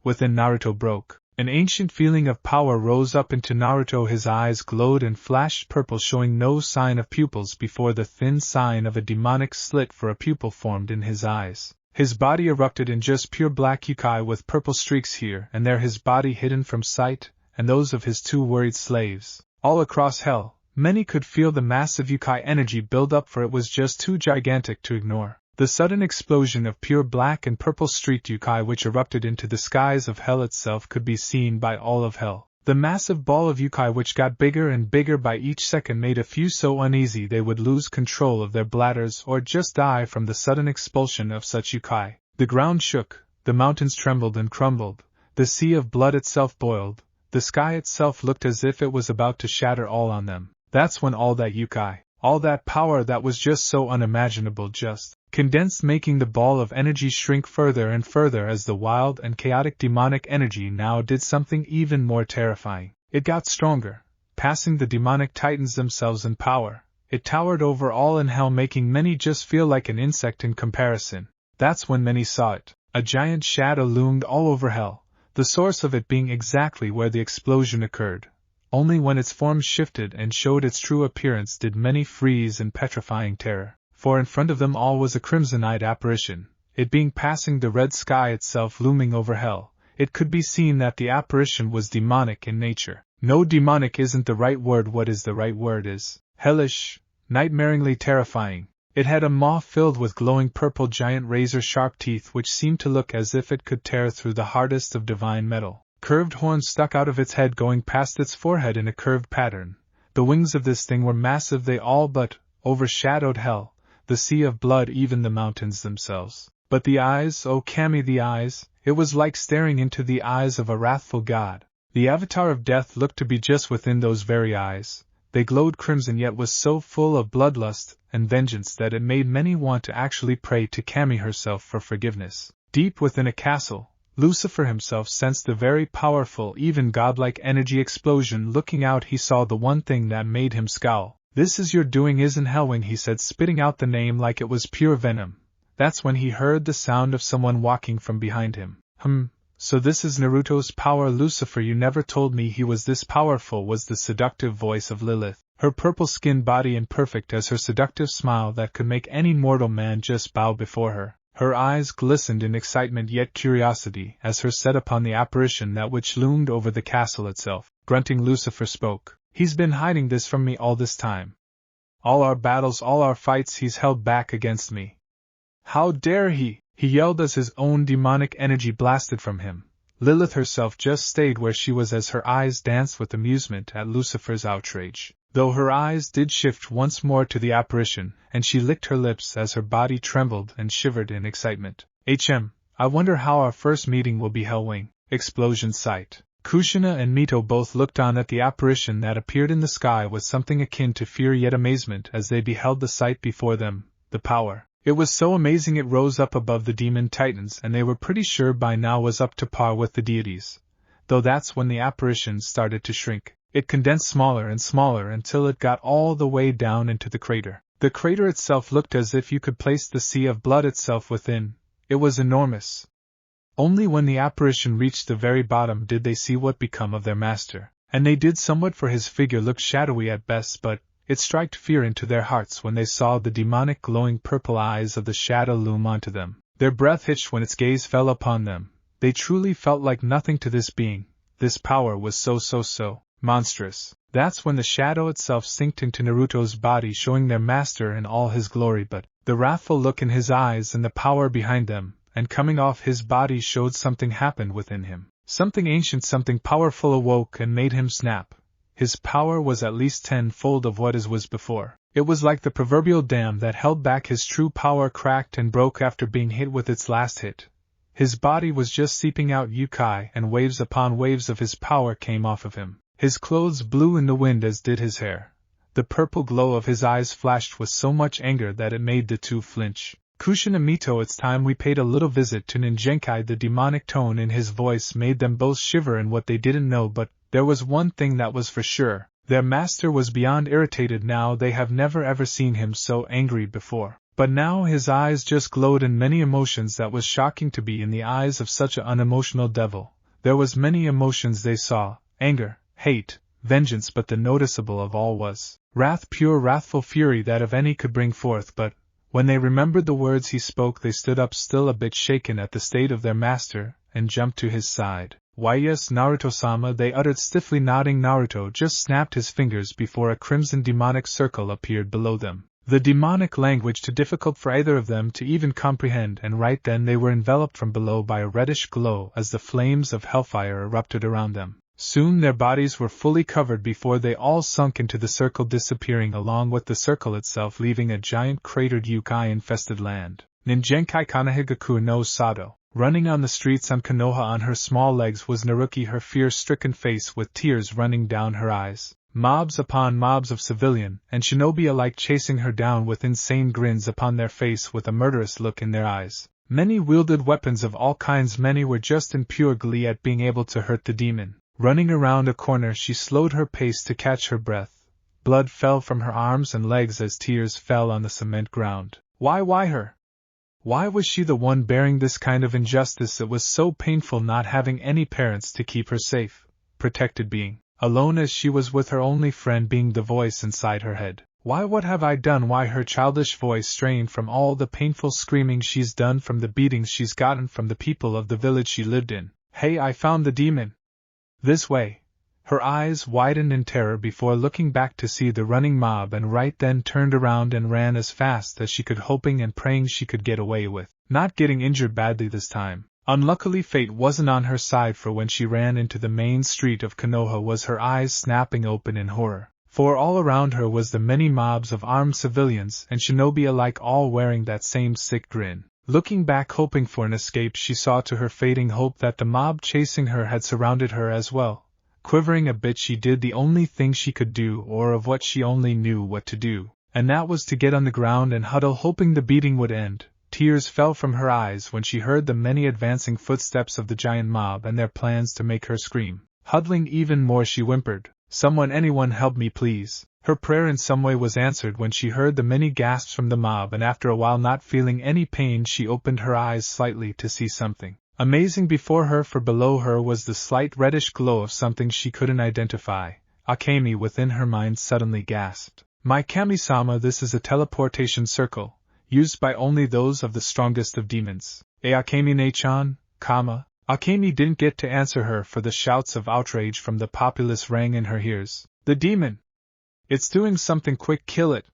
Within Naruto broke. An ancient feeling of power rose up into Naruto. His eyes glowed and flashed purple, showing no sign of pupils before the thin sign of a demonic slit for a pupil formed in his eyes. His body erupted in just pure black Yukai with purple streaks here and there, his body hidden from sight, and those of his two worried slaves. All across hell, many could feel the massive Yukai energy build up, for it was just too gigantic to ignore. The sudden explosion of pure black and purple streaked Yukai which erupted into the skies of hell itself could be seen by all of hell. The massive ball of Yukai which got bigger and bigger by each second made a few so uneasy they would lose control of their bladders or just die from the sudden expulsion of such Yukai. The ground shook, the mountains trembled and crumbled, the sea of blood itself boiled, the sky itself looked as if it was about to shatter all on them. That's when all that Yukai, all that power that was just so unimaginable, just condensed, making the ball of energy shrink further and further as the wild and chaotic demonic energy now did something even more terrifying. It got stronger, passing the demonic titans themselves in power. It towered over all in hell, making many just feel like an insect in comparison. That's when many saw it. A giant shadow loomed all over hell, the source of it being exactly where the explosion occurred. Only when its form shifted and showed its true appearance did many freeze in petrifying terror. For in front of them all was a crimson-eyed apparition, it being passing the red sky itself looming over hell. It could be seen that the apparition was demonic in nature. No, demonic isn't the right word. What is the right word is hellish, nightmaringly terrifying. It had a maw filled with glowing purple giant razor-sharp teeth which seemed to look as if it could tear through the hardest of divine metal. Curved horns stuck out of its head going past its forehead in a curved pattern. The wings of this thing were massive. They all but overshadowed hell, the sea of blood, even the mountains themselves. But the eyes, oh Kami, the eyes, it was like staring into the eyes of a wrathful god. The avatar of death looked to be just within those very eyes. They glowed crimson yet was so full of bloodlust and vengeance that it made many want to actually pray to Kami herself for forgiveness. Deep within a castle, Lucifer himself sensed the very powerful, even godlike energy explosion. Looking out, he saw the one thing that made him scowl. This is your doing, isn't Hellwing, he said, spitting out the name like it was pure venom. That's when he heard the sound of someone walking from behind him. So this is Naruto's power, Lucifer, you never told me he was this powerful, was the seductive voice of Lilith, her purple-skinned body imperfect as her seductive smile that could make any mortal man just bow before her. Her eyes glistened in excitement yet curiosity as her set upon the apparition that which loomed over the castle itself. Grunting, Lucifer spoke. He's been hiding this from me all this time. All our battles, all our fights, he's held back against me. How dare he? He yelled as his own demonic energy blasted from him. Lilith herself just stayed where she was as her eyes danced with amusement at Lucifer's outrage, though her eyes did shift once more to the apparition, and she licked her lips as her body trembled and shivered in excitement. I wonder how our first meeting will be, Hellwing. Explosion sight. Kushina and Mito both looked on at the apparition that appeared in the sky with something akin to fear yet amazement as they beheld the sight before them, the power. It was so amazing it rose up above the demon titans, and they were pretty sure by now was up to par with the deities. Though that's when the apparition started to shrink. It condensed smaller and smaller until it got all the way down into the crater. The crater itself looked as if you could place the sea of blood itself within. It was enormous. Only when the apparition reached the very bottom did they see what become of their master, and they did somewhat, for his figure looked shadowy at best, but it struck fear into their hearts when they saw the demonic glowing purple eyes of the shadow loom onto them. Their breath hitched when its gaze fell upon them. They truly felt like nothing to this being. This power was so monstrous. That's when the shadow itself sinked into Naruto's body, showing their master in all his glory, but the wrathful look in his eyes and the power behind them, and coming off his body, showed something happened within him. Something ancient, something powerful awoke and made him snap. His power was at least tenfold of what his was before. It was like the proverbial dam that held back his true power cracked and broke after being hit with its last hit. His body was just seeping out yukai, and waves upon waves of his power came off of him. His clothes blew in the wind as did his hair. The purple glow of his eyes flashed with so much anger that it made the two flinch. Kushin and Mito, it's time we paid a little visit to Ninjenkai. The demonic tone in his voice made them both shiver in what they didn't know, but there was one thing that was for sure. Their master was beyond irritated now. They have never ever seen him so angry before. But now his eyes just glowed in many emotions that was shocking to be in the eyes of such an unemotional devil. There was many emotions they saw: anger, hate, vengeance, but the noticeable of all was wrath, pure wrathful fury that of any could bring forth. But when they remembered the words he spoke, they stood up, still a bit shaken at the state of their master, and jumped to his side. "Why, yes, Naruto-sama," they uttered, stiffly nodding. Naruto just snapped his fingers before a crimson demonic circle appeared below them. The demonic language too difficult for either of them to even comprehend, and right then they were enveloped from below by a reddish glow as the flames of hellfire erupted around them. Soon their bodies were fully covered before they all sunk into the circle, disappearing along with the circle itself, leaving a giant cratered yukai-infested land. Ninjenkai Kanahigaku no Sato. Running on the streets on Konoha on her small legs was Naruki, her fear-stricken face with tears running down her eyes. Mobs upon mobs of civilian and shinobi alike chasing her down with insane grins upon their face, with a murderous look in their eyes. Many wielded weapons of all kinds, many were just in pure glee at being able to hurt the demon. Running around a corner, she slowed her pace to catch her breath. Blood fell from her arms and legs as tears fell on the cement ground. Why her? Why was she the one bearing this kind of injustice? It was so painful not having any parents to keep her safe, protected, being alone as she was with her only friend being the voice inside her head. Why, what have I done? Why? Her childish voice strained from all the painful screaming she's done, from the beatings she's gotten from the people of the village she lived in. Hey, I found the demon! This way! Her eyes widened in terror before looking back to see the running mob, and right then turned around and ran as fast as she could, hoping and praying she could get away with not getting injured badly this time. Unluckily, fate wasn't on her side, for when she ran into the main street of Konoha was her eyes snapping open in horror, for all around her was the many mobs of armed civilians and shinobi alike, all wearing that same sick grin. Looking back, hoping for an escape, she saw to her fading hope that the mob chasing her had surrounded her as well. Quivering a bit, she did the only thing she could do, or of what she only knew what to do, and that was to get on the ground and huddle, hoping the beating would end. Tears fell from her eyes when she heard the many advancing footsteps of the giant mob and their plans to make her scream. Huddling even more, she whimpered, "Someone, anyone help me please." Her prayer in some way was answered when she heard the many gasps from the mob, and after a while, not feeling any pain, she opened her eyes slightly to see something amazing before her, for below her was the slight reddish glow of something she couldn't identify. Akemi within her mind suddenly gasped. "My Kami-sama, this is a teleportation circle, used by only those of the strongest of demons. Akemi-ne-chan, Kama." Akemi didn't get to answer her, for the shouts of outrage from the populace rang in her ears. "The demon! It's doing something, quick, kill it!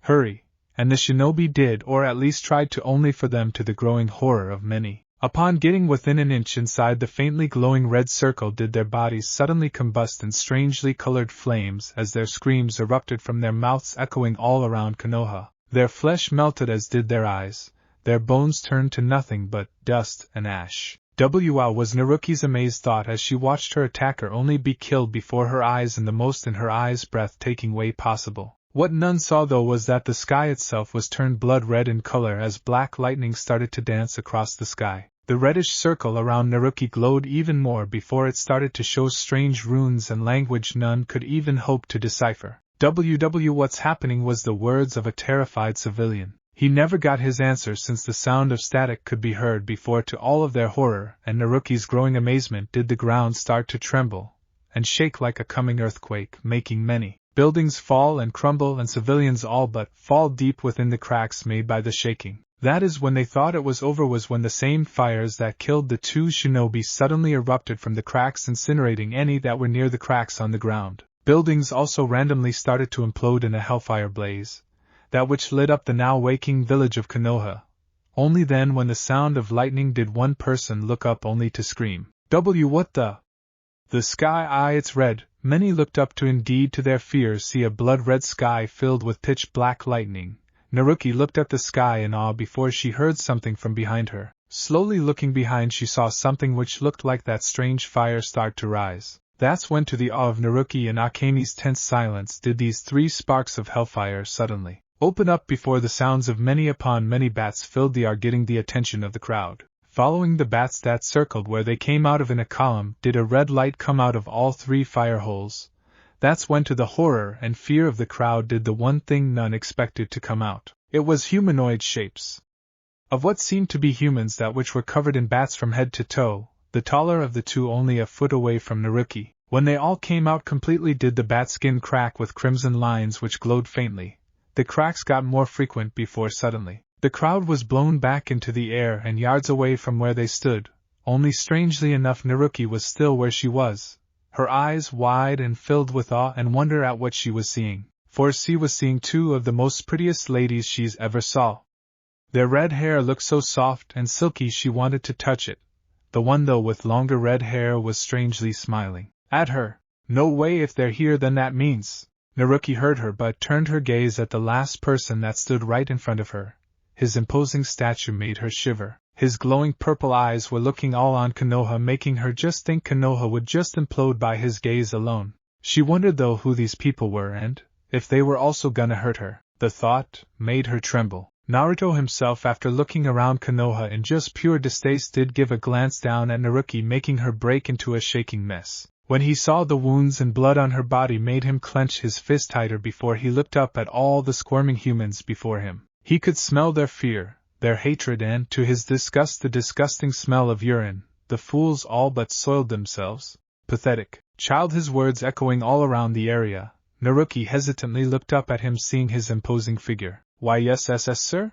Hurry!" And the shinobi did, or at least tried to, only for them, to the growing horror of many. Upon getting within an inch inside the faintly glowing red circle, did their bodies suddenly combust in strangely colored flames as their screams erupted from their mouths, echoing all around Konoha. Their flesh melted as did their eyes, their bones turned to nothing but dust and ash. Wow, was Naruki's amazed thought as she watched her attacker only be killed before her eyes in the most in her eyes breathtaking way possible. What none saw, though, was that the sky itself was turned blood red in color as black lightning started to dance across the sky. The reddish circle around Naruki glowed even more before it started to show strange runes and language none could even hope to decipher. What's happening was the words of a terrified civilian. He never got his answer, since the sound of static could be heard before, to all of their horror and Naruki's growing amazement, did the ground start to tremble and shake like a coming earthquake, making many buildings fall and crumble and civilians all but fall deep within the cracks made by the shaking. That is when they thought it was over, was when the same fires that killed the two shinobi suddenly erupted from the cracks, incinerating any that were near the cracks on the ground. Buildings also randomly started to implode in a hellfire blaze, that which lit up the now waking village of Konoha. Only then, when the sound of lightning, did one person look up only to scream, What the? The sky, it's red. Many looked up to indeed to their fears see a blood-red sky filled with pitch-black lightning. Naruki looked at the sky in awe before she heard something from behind her. Slowly looking behind, she saw something which looked like that strange fire start to rise. That's when, to the awe of Naruki and Akemi's tense silence, did these 3 sparks of hellfire suddenly open up before the sounds of many upon many bats filled the air, getting the attention of the crowd. Following the bats that circled where they came out of in a column, did a red light come out of all 3 fire holes. That's when, to the horror and fear of the crowd, did the one thing none expected to come out. It was humanoid shapes. Of what seemed to be humans, that which were covered in bats from head to toe, the taller of the 2 only a foot away from Naruki. When they all came out completely, did the bat skin crack with crimson lines which glowed faintly. The cracks got more frequent before suddenly the crowd was blown back into the air and yards away from where they stood. Only strangely enough, Naruki was still where she was, her eyes wide and filled with awe and wonder at what she was seeing, for she was seeing 2 of the most prettiest ladies she's ever saw. Their red hair looked so soft and silky she wanted to touch it. The one, though, with longer red hair was strangely smiling at her. No way, if they're here then that means. Naruki heard her but turned her gaze at the last person that stood right in front of her. His imposing stature made her shiver. His glowing purple eyes were looking all on Konoha, making her just think Konoha would just implode by his gaze alone. She wondered though who these people were and if they were also gonna hurt her. The thought made her tremble. Naruto himself, after looking around Konoha in just pure distaste, did give a glance down at Naruki, making her break into a shaking mess. When he saw the wounds and blood on her body, made him clench his fist tighter before he looked up at all the squirming humans before him. He could smell their fear, their hatred, and, to his disgust, the disgusting smell of urine. The fools all but soiled themselves. Pathetic child, his words echoing all around the area. Naruki hesitantly looked up at him, seeing his imposing figure. Why, yes, sir?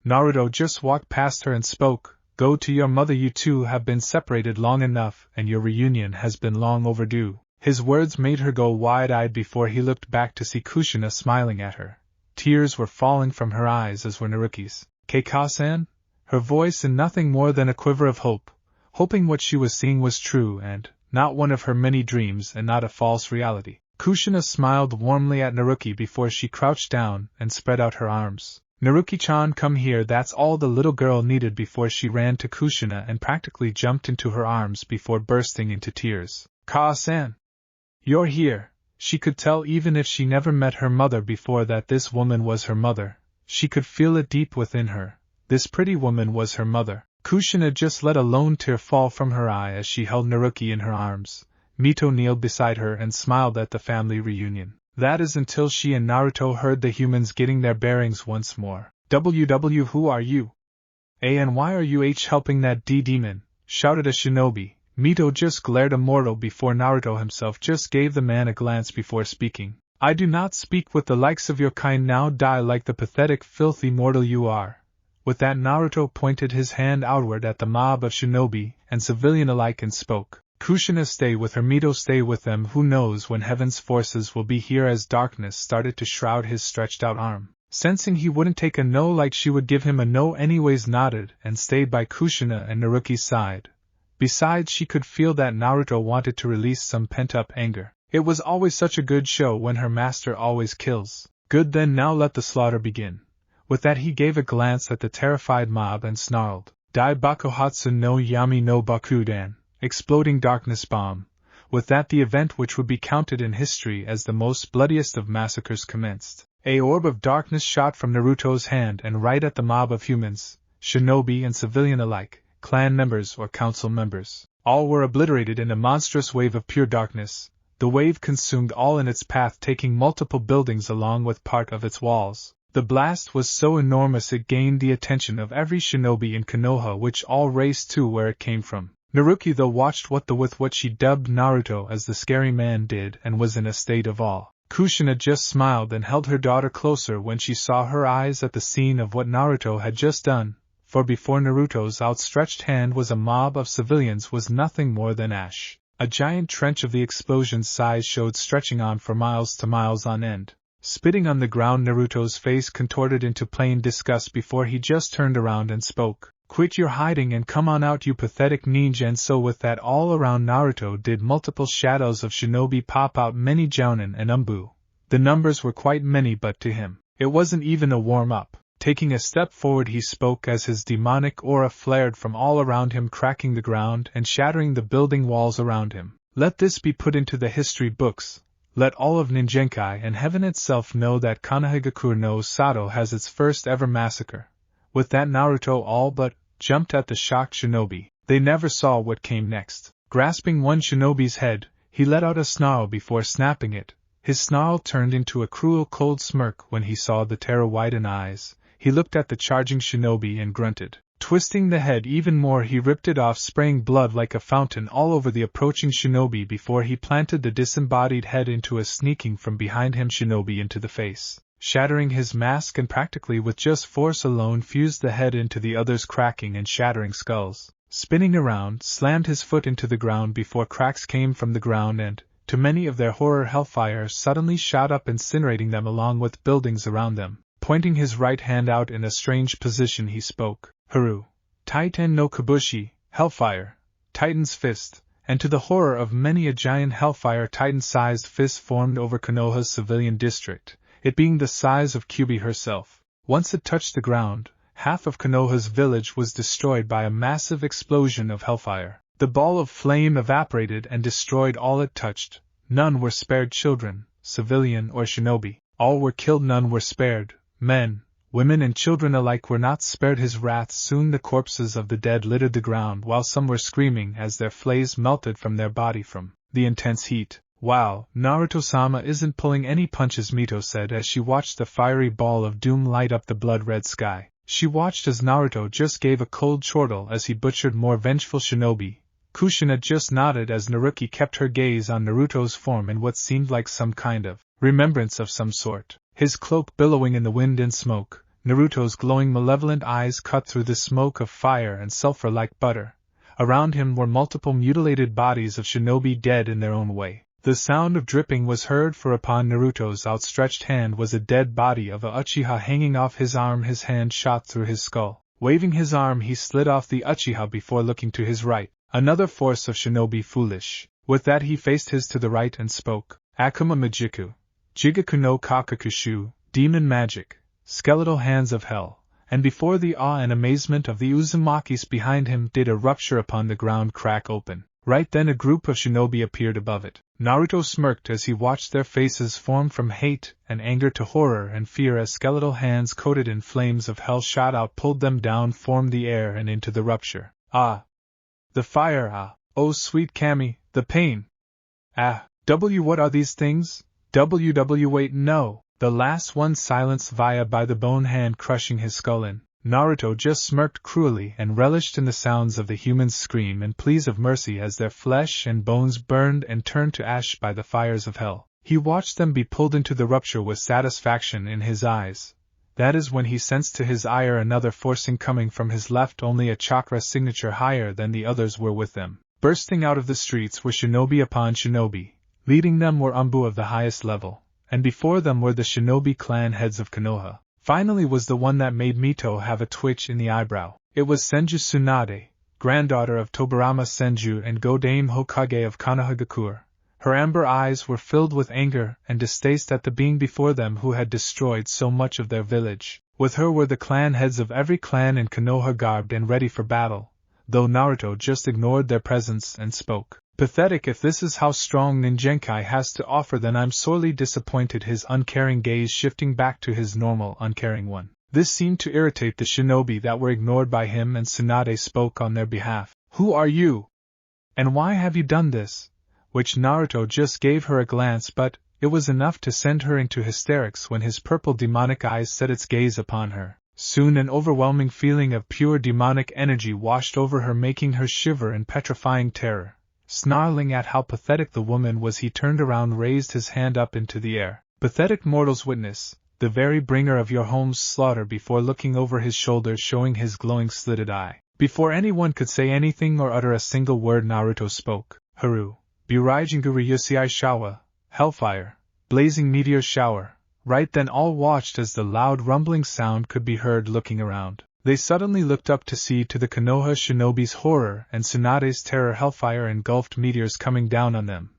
Naruto just walked past her and spoke. Go to your mother, you 2 have been separated long enough, and your reunion has been long overdue. His words made her go wide-eyed before he looked back to see Kushina smiling at her. Tears were falling from her eyes, as were Naruki's. Keika-san? Her voice in nothing more than a quiver of hope, hoping what she was seeing was true and not one of her many dreams and not a false reality. Kushina smiled warmly at Naruki before she crouched down and spread out her arms. Naruki-chan, come here. That's all the little girl needed before she ran to Kushina and practically jumped into her arms before bursting into tears. Ka-san! You're here. She could tell, even if she never met her mother before, that this woman was her mother. She could feel it deep within her. This pretty woman was her mother. Kushina just let a lone tear fall from her eye as she held Naruki in her arms. Mito kneeled beside her and smiled at the family reunion. That is until she and Naruto heard the humans getting their bearings once more. WW, who are you? And why are you helping that demon? Shouted a shinobi. Mito just glared immortal before Naruto himself just gave the man a glance before speaking. I do not speak with the likes of your kind. Now die like the pathetic, filthy mortal you are. With that, Naruto pointed his hand outward at the mob of shinobi and civilian alike and spoke. Kushina, stay with her. Mito, stay with them. Who knows when heaven's forces will be here? As darkness started to shroud his stretched out arm, sensing he wouldn't take a no like she would give him a no anyways, nodded and stayed by Kushina and Naruki's side. Besides, she could feel that Naruto wanted to release some pent-up anger. It was always such a good show when her master always kills. Good, then now let the slaughter begin. With that, he gave a glance at the terrified mob and snarled, Dai Bakuhatsu no Yami no Bakudan, exploding darkness bomb. With that, the event which would be counted in history as the most bloodiest of massacres commenced. A orb of darkness shot from Naruto's hand and right at the mob of humans, shinobi and civilian alike, clan members or council members. All were obliterated in a monstrous wave of pure darkness. The wave consumed all in its path, taking multiple buildings along with part of its walls. The blast was so enormous it gained the attention of every shinobi in Konoha, which all raced to where it came from. Naruki, though, watched with what she dubbed Naruto as the scary man did and was in a state of awe. Kushina just smiled and held her daughter closer when she saw her eyes at the scene of what Naruto had just done, for before Naruto's outstretched hand was a mob of civilians was nothing more than ash. A giant trench of the explosion's size showed stretching on for miles to miles on end. Spitting on the ground, Naruto's face contorted into plain disgust before he just turned around and spoke. "Quit your hiding and come on out, you pathetic ninja!" And so with that, all around Naruto did multiple shadows of shinobi pop out, many jounin and umbu. The numbers were quite many, but to him, it wasn't even a warm-up. Taking a step forward, he spoke as his demonic aura flared from all around him, cracking the ground and shattering the building walls around him. "Let this be put into the history books. Let all of Ninjenkai and heaven itself know that Konohagakure no Sato has its first ever massacre." With that, Naruto all but jumped at the shocked shinobi. They never saw what came next. Grasping one shinobi's head, he let out a snarl before snapping it. His snarl turned into a cruel cold smirk when he saw the terror-widened eyes. He looked at the charging shinobi and grunted. Twisting the head even more, he ripped it off, spraying blood like a fountain all over the approaching shinobi before he planted the disembodied head into a sneaking from behind him shinobi into the face, shattering his mask, and practically with just force alone fused the head into the other's cracking and shattering skulls. Spinning around, slammed his foot into the ground before cracks came from the ground and, to many of their horror, hellfire suddenly shot up, incinerating them along with buildings around them. Pointing his right hand out in a strange position, he spoke. "Haru, Titan no Kabushi, Hellfire, Titan's Fist," and to the horror of many, a giant Hellfire Titan-sized fist formed over Konoha's civilian district, it being the size of Kyubi herself. Once it touched the ground, half of Konoha's village was destroyed by a massive explosion of Hellfire. The ball of flame evaporated and destroyed all it touched. None were spared, children, civilian or shinobi. All were killed, none were spared. Men, women and children alike were not spared his wrath. Soon the corpses of the dead littered the ground, while some were screaming as their fleas melted from their body from the intense heat. "Wow, Naruto-sama isn't pulling any punches," Mito said as she watched the fiery ball of doom light up the blood-red sky. She watched as Naruto just gave a cold chortle as he butchered more vengeful shinobi. Kushina just nodded as Naruki kept her gaze on Naruto's form in what seemed like some kind of remembrance of some sort. His cloak billowing in the wind and smoke, Naruto's glowing malevolent eyes cut through the smoke of fire and sulfur like butter. Around him were multiple mutilated bodies of shinobi dead in their own way. The sound of dripping was heard, for upon Naruto's outstretched hand was a dead body of a Uchiha hanging off his arm. His hand shot through his skull. Waving his arm, he slid off the Uchiha before looking to his right. Another force of shinobi foolish. With that, he faced his to the right and spoke. "Akuma Majiku, Jigaku no Kakakushu, demon magic, skeletal hands of hell," and before the awe and amazement of the Uzumakis behind him did a rupture upon the ground crack open. Right then a group of shinobi appeared above it. Naruto smirked as he watched their faces form from hate and anger to horror and fear as skeletal hands coated in flames of hell shot out, pulled them down, formed the air and into the rupture. "Ah! The fire! Ah! Oh sweet Kami, the pain! Ah! What are these things? Wait, no!" The last one silenced via by the bone hand crushing his skull in. Naruto just smirked cruelly and relished in the sounds of the humans' scream and pleas of mercy as their flesh and bones burned and turned to ash by the fires of hell. He watched them be pulled into the rupture with satisfaction in his eyes. That is when he sensed to his ire another forcing coming from his left, only a chakra signature higher than the others were with them. Bursting out of the streets were shinobi upon shinobi. Leading them were umbu of the highest level, and before them were the shinobi clan heads of Konoha. Finally was the one that made Mito have a twitch in the eyebrow. It was Senju Tsunade, granddaughter of Tobarama Senju and Godame Hokage of Konohagakure. Her amber eyes were filled with anger and distaste at the being before them who had destroyed so much of their village. With her were the clan heads of every clan in Konoha garbed and ready for battle, though Naruto just ignored their presence and spoke. "Pathetic! If this is how strong Ninjenkai has to offer, then I'm sorely disappointed." His uncaring gaze shifting back to his normal, uncaring one. This seemed to irritate the shinobi that were ignored by him, and Tsunade spoke on their behalf. "Who are you? And why have you done this?" Which Naruto just gave her a glance, but it was enough to send her into hysterics when his purple demonic eyes set its gaze upon her. Soon an overwhelming feeling of pure demonic energy washed over her, making her shiver in petrifying terror. Snarling at how pathetic the woman was, he turned around, raised his hand up into the air. "Pathetic mortals, witness the very bringer of your home's slaughter," before looking over his shoulder, showing his glowing slitted eye. Before anyone could say anything or utter a single word, Naruto spoke. "Haru, Buraijinguri Yusiai Shawa, Hellfire, Blazing Meteor Shower. Right then all watched as the loud rumbling sound could be heard. Looking around, they suddenly looked up to see, to the Konoha shinobi's horror and Tsunade's terror, hellfire engulfed meteors coming down on them,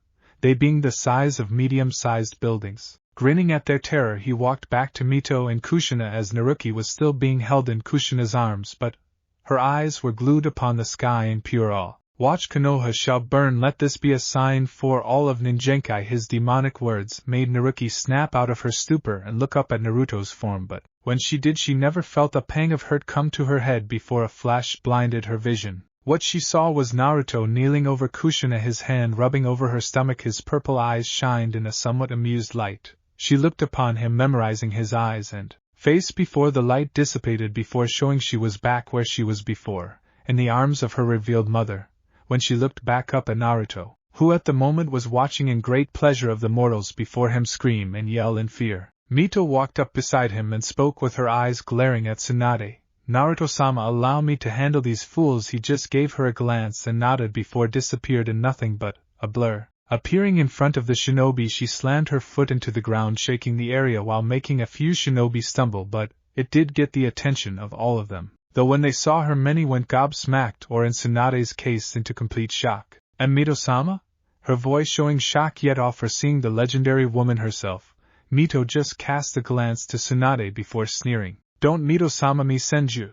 they being the size of medium-sized buildings. Grinning at their terror, he walked back to Mito and Kushina as Naruki was still being held in Kushina's arms, but her eyes were glued upon the sky in pure awe. Watch, Konoha shall burn, let this be a sign for all of Ninjenkai. His demonic words made Naruki snap out of her stupor and look up at Naruto's form, but when she did, she never felt a pang of hurt come to her head before a flash blinded her vision. What she saw was Naruto kneeling over Kushina, his hand rubbing over her stomach. His purple eyes shined in a somewhat amused light. She looked upon him, memorizing his eyes and face before the light dissipated, before showing she was back where she was before, in the arms of her revealed mother. When she looked back up at Naruto, who at the moment was watching in great pleasure of the mortals before him scream and yell in fear, Mito walked up beside him and spoke with her eyes glaring at Tsunade. Naruto-sama, allow me to handle these fools. He just gave her a glance and nodded before disappeared in nothing but a blur. Appearing in front of the shinobi, she slammed her foot into the ground, shaking the area while making a few shinobi stumble, but it did get the attention of all of them, though when they saw her many went gobsmacked, or in Tsunade's case into complete shock. And Mito-sama? Her voice showing shock yet awe for seeing the legendary woman herself. Mito just cast a glance to Tsunade before sneering. Don't Mito-sama me send you.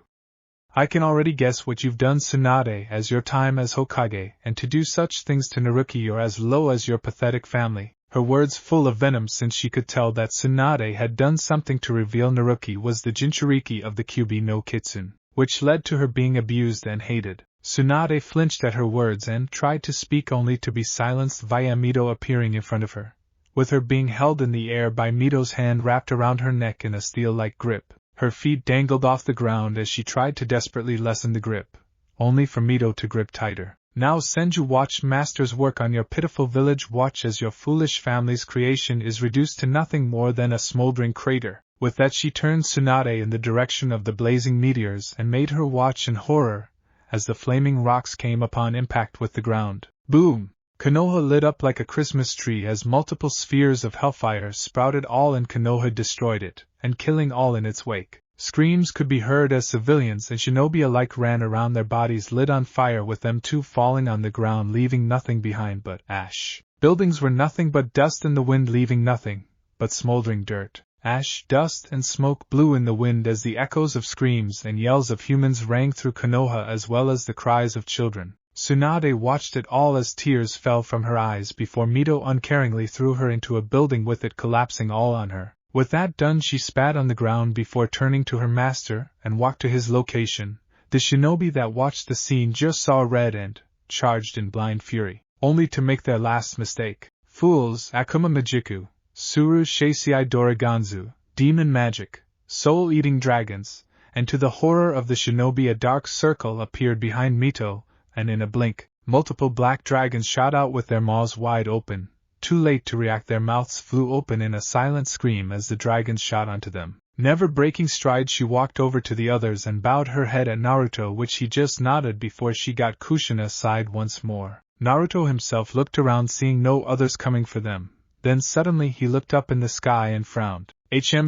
I can already guess what you've done, Tsunade, as your time as Hokage, and to do such things to Naruki you're as low as your pathetic family. Her words full of venom, since she could tell that Tsunade had done something to reveal Naruki was the Jinchuriki of the Kyubi no Kitsune, which led to her being abused and hated. Tsunade flinched at her words and tried to speak, only to be silenced via Mito appearing in front of her. With her being held in the air by Mito's hand wrapped around her neck in a steel-like grip, her feet dangled off the ground as she tried to desperately lessen the grip, only for Mito to grip tighter. Now Senju, watch Master's work on your pitiful village. Watch as your foolish family's creation is reduced to nothing more than a smoldering crater. With that she turned Tsunade in the direction of the blazing meteors and made her watch in horror as the flaming rocks came upon impact with the ground. Boom! Konoha lit up like a Christmas tree as multiple spheres of hellfire sprouted all in Konoha, destroyed it, and killing all in its wake. Screams could be heard as civilians and shinobi alike ran around, their bodies lit on fire, with them too falling on the ground, leaving nothing behind but ash. Buildings were nothing but dust in the wind, leaving nothing but smoldering dirt. Ash, dust, and smoke blew in the wind as the echoes of screams and yells of humans rang through Konoha, as well as the cries of children. Tsunade watched it all as tears fell from her eyes before Mito uncaringly threw her into a building, with it collapsing all on her. With that done, she spat on the ground before turning to her master and walked to his location. The shinobi that watched the scene just saw red and charged in blind fury, only to make their last mistake. Fools! Akuma Majiku, Suru Sheisei Doriganzu, demon magic, soul-eating dragons, and to the horror of the shinobi a dark circle appeared behind Mito, and in a blink, multiple black dragons shot out with their maws wide open. Too late to react, their mouths flew open in a silent scream as the dragons shot onto them. Never breaking stride, she walked over to the others and bowed her head at Naruto, which he just nodded before she got Kushina's side once more. Naruto himself looked around, seeing no others coming for them. Then suddenly he looked up in the sky and frowned.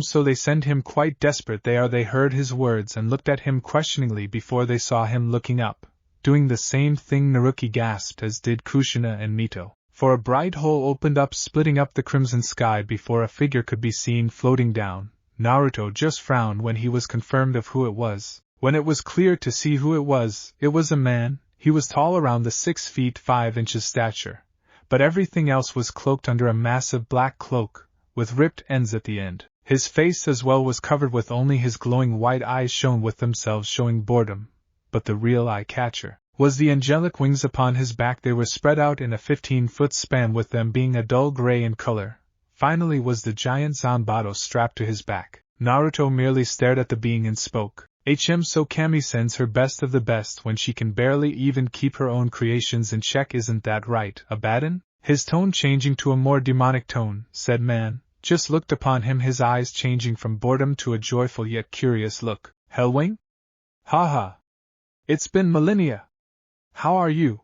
So they send him quite desperate they are. They heard his words and looked at him questioningly before they saw him looking up, doing the same thing Naruki gasped, as did Kushina and Mito. For a bright hole opened up, splitting up the crimson sky before a figure could be seen floating down. Naruto just frowned when he was confirmed of who it was. When it was clear to see who it was a man. He was tall, around the 6 feet 5 inches stature, but everything else was cloaked under a massive black cloak, with ripped ends at the end. His face as well was covered with only his glowing white eyes shone with themselves, showing boredom. But the real eye-catcher was the angelic wings upon his back. They were spread out in a 15-foot span, with them being a dull gray in color. Finally was the giant Zanbato strapped to his back. Naruto merely stared at the being and spoke. So Kami sends her best of the best when she can barely even keep her own creations in check, isn't that right, Abaddon? His tone changing to a more demonic tone, said man, just looked upon him, his eyes changing from boredom to a joyful yet curious look. Hellwing? Ha ha! It's been millennia! How are you?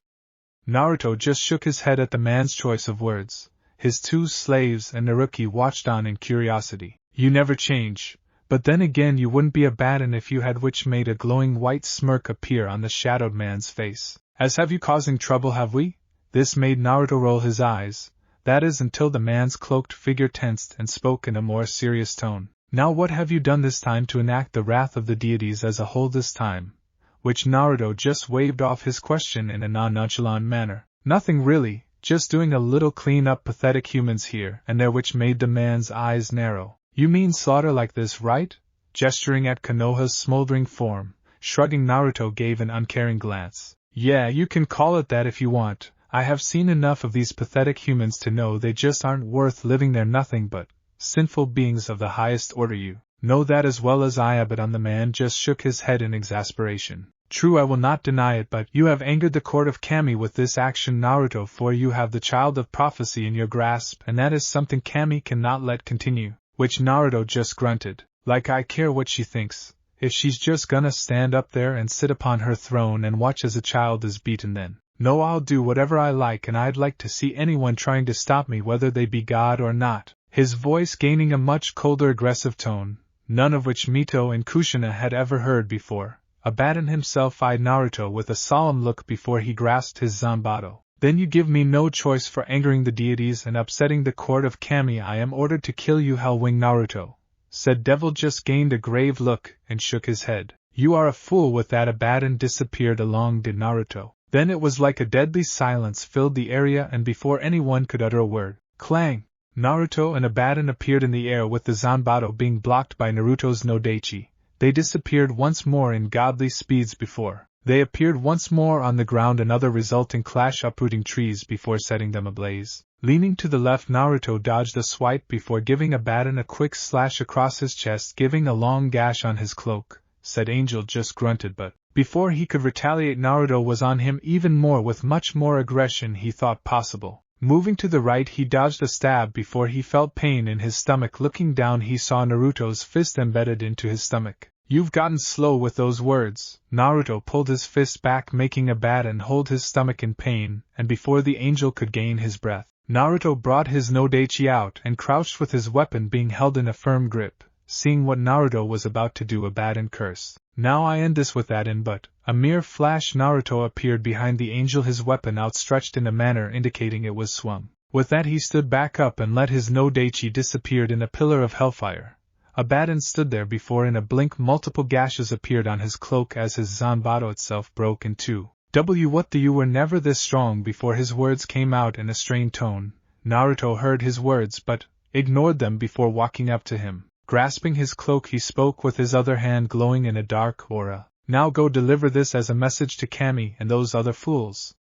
Naruto just shook his head at the man's choice of words. His two slaves and Naruki watched on in curiosity. You never change, but then again you wouldn't be a Baden if you had, which made a glowing white smirk appear on the shadowed man's face. As have you causing trouble, have we? This made Naruto roll his eyes, that is until the man's cloaked figure tensed and spoke in a more serious tone. Now what have you done this time to enact the wrath of the deities as a whole this time? Which Naruto just waved off his question in a nonchalant manner. Nothing really, just doing a little clean up pathetic humans here and there, which made the man's eyes narrow. You mean slaughter like this, right? Gesturing at Konoha's smoldering form, shrugging, Naruto gave an uncaring glance. Yeah, you can call it that if you want. I have seen enough of these pathetic humans to know they just aren't worth living. They're nothing but sinful beings of the highest order. You know that as well as I, but the man just shook his head in exasperation. True, I will not deny it, but you have angered the court of Kami with this action, Naruto, for you have the child of prophecy in your grasp, and that is something Kami cannot let continue. Which Naruto just grunted. Like I care what she thinks. If she's just gonna stand up there and sit upon her throne and watch as a child is beaten, then no, I'll do whatever I like, and I'd like to see anyone trying to stop me, whether they be God or not. His voice gaining a much colder, aggressive tone, none of which Mito and Kushina had ever heard before. Abaddon himself eyed Naruto with a solemn look before he grasped his Zanbato. Then you give me no choice for angering the deities and upsetting the court of Kami. I am ordered to kill you, Hellwing Naruto, said Devil. Just gained a grave look and shook his head. You are a fool. With that, Abaddon disappeared along did Naruto. Then it was like a deadly silence filled the area, and before anyone could utter a word, clang! Naruto and Abaddon appeared in the air, with the Zanbato being blocked by Naruto's Nodaichi. They disappeared once more in godly speeds before they appeared once more on the ground, another resulting clash uprooting trees before setting them ablaze. Leaning to the left, Naruto dodged a swipe before giving Abaddon a quick slash across his chest, giving a long gash on his cloak. Said Angel just grunted, but before he could retaliate, Naruto was on him even more with much more aggression he thought possible. Moving to the right, he dodged a stab before he felt pain in his stomach. Looking down, he saw Naruto's fist embedded into his stomach. You've gotten slow with those words. Naruto pulled his fist back, making Abaddon hold his stomach in pain, and before the angel could gain his breath, Naruto brought his Nodaichi out and crouched with his weapon being held in a firm grip. Seeing what Naruto was about to do, Abaddon cursed. Now I end this with that in but a mere flash. Naruto appeared behind the angel, his weapon outstretched in a manner indicating it was swung. With that, he stood back up and let his Nodaichi disappeared in a pillar of hellfire. Abaddon stood there before in a blink. Multiple gashes appeared on his cloak as his Zanbato itself broke in two. What the you were never this strong before. His words came out in a strained tone. Naruto heard his words but ignored them before walking up to him. Grasping his cloak, he spoke with his other hand glowing in a dark aura. Now go deliver this as a message to Kami and those other fools.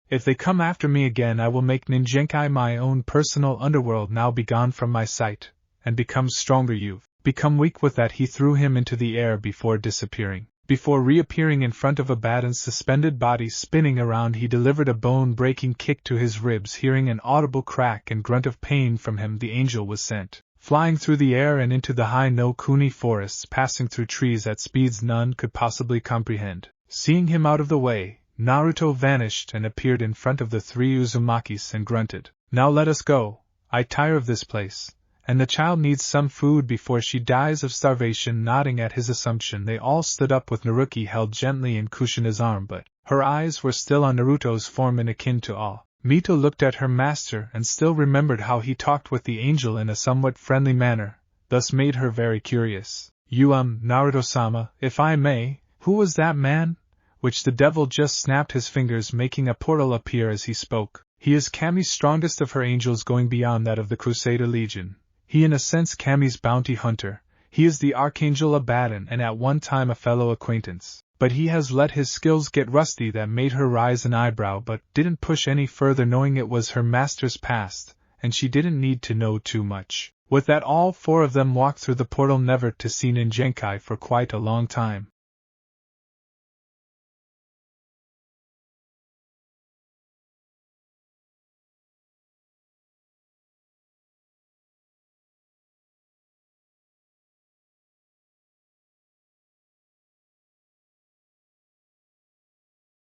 If they come after me again, I will make Ninjenkai my own personal underworld. Now be gone from my sight, and become stronger. You've become weak. With that, he threw him into the air before disappearing. Before reappearing in front of Abaddon's suspended body spinning around, he delivered a bone-breaking kick to his ribs. Hearing an audible crack and grunt of pain from him, the angel was sent flying through the air and into the high no Kuni forests, passing through trees at speeds none could possibly comprehend. Seeing him out of the way, Naruto vanished and appeared in front of the three Uzumakis and grunted, "Now let us go. I tire of this place, and the child needs some food before she dies of starvation." Nodding at his assumption, they all stood up with Naruki held gently in Kushina's arm, but her eyes were still on Naruto's form in akin to awe. Mito looked at her master and still remembered how he talked with the angel in a somewhat friendly manner, thus made her very curious. Naruto-sama, if I may, who was that man? Which the devil just snapped his fingers, making a portal appear as he spoke. He is Kami's strongest of her angels, going beyond that of the Crusader Legion. He in a sense Kami's bounty hunter. He is the Archangel Abaddon and at one time a fellow acquaintance. But he has let his skills get rusty. That made her raise an eyebrow but didn't push any further, knowing it was her master's past, and she didn't need to know too much. With that, all four of them walked through the portal, never to see Ninjenkai for quite a long time.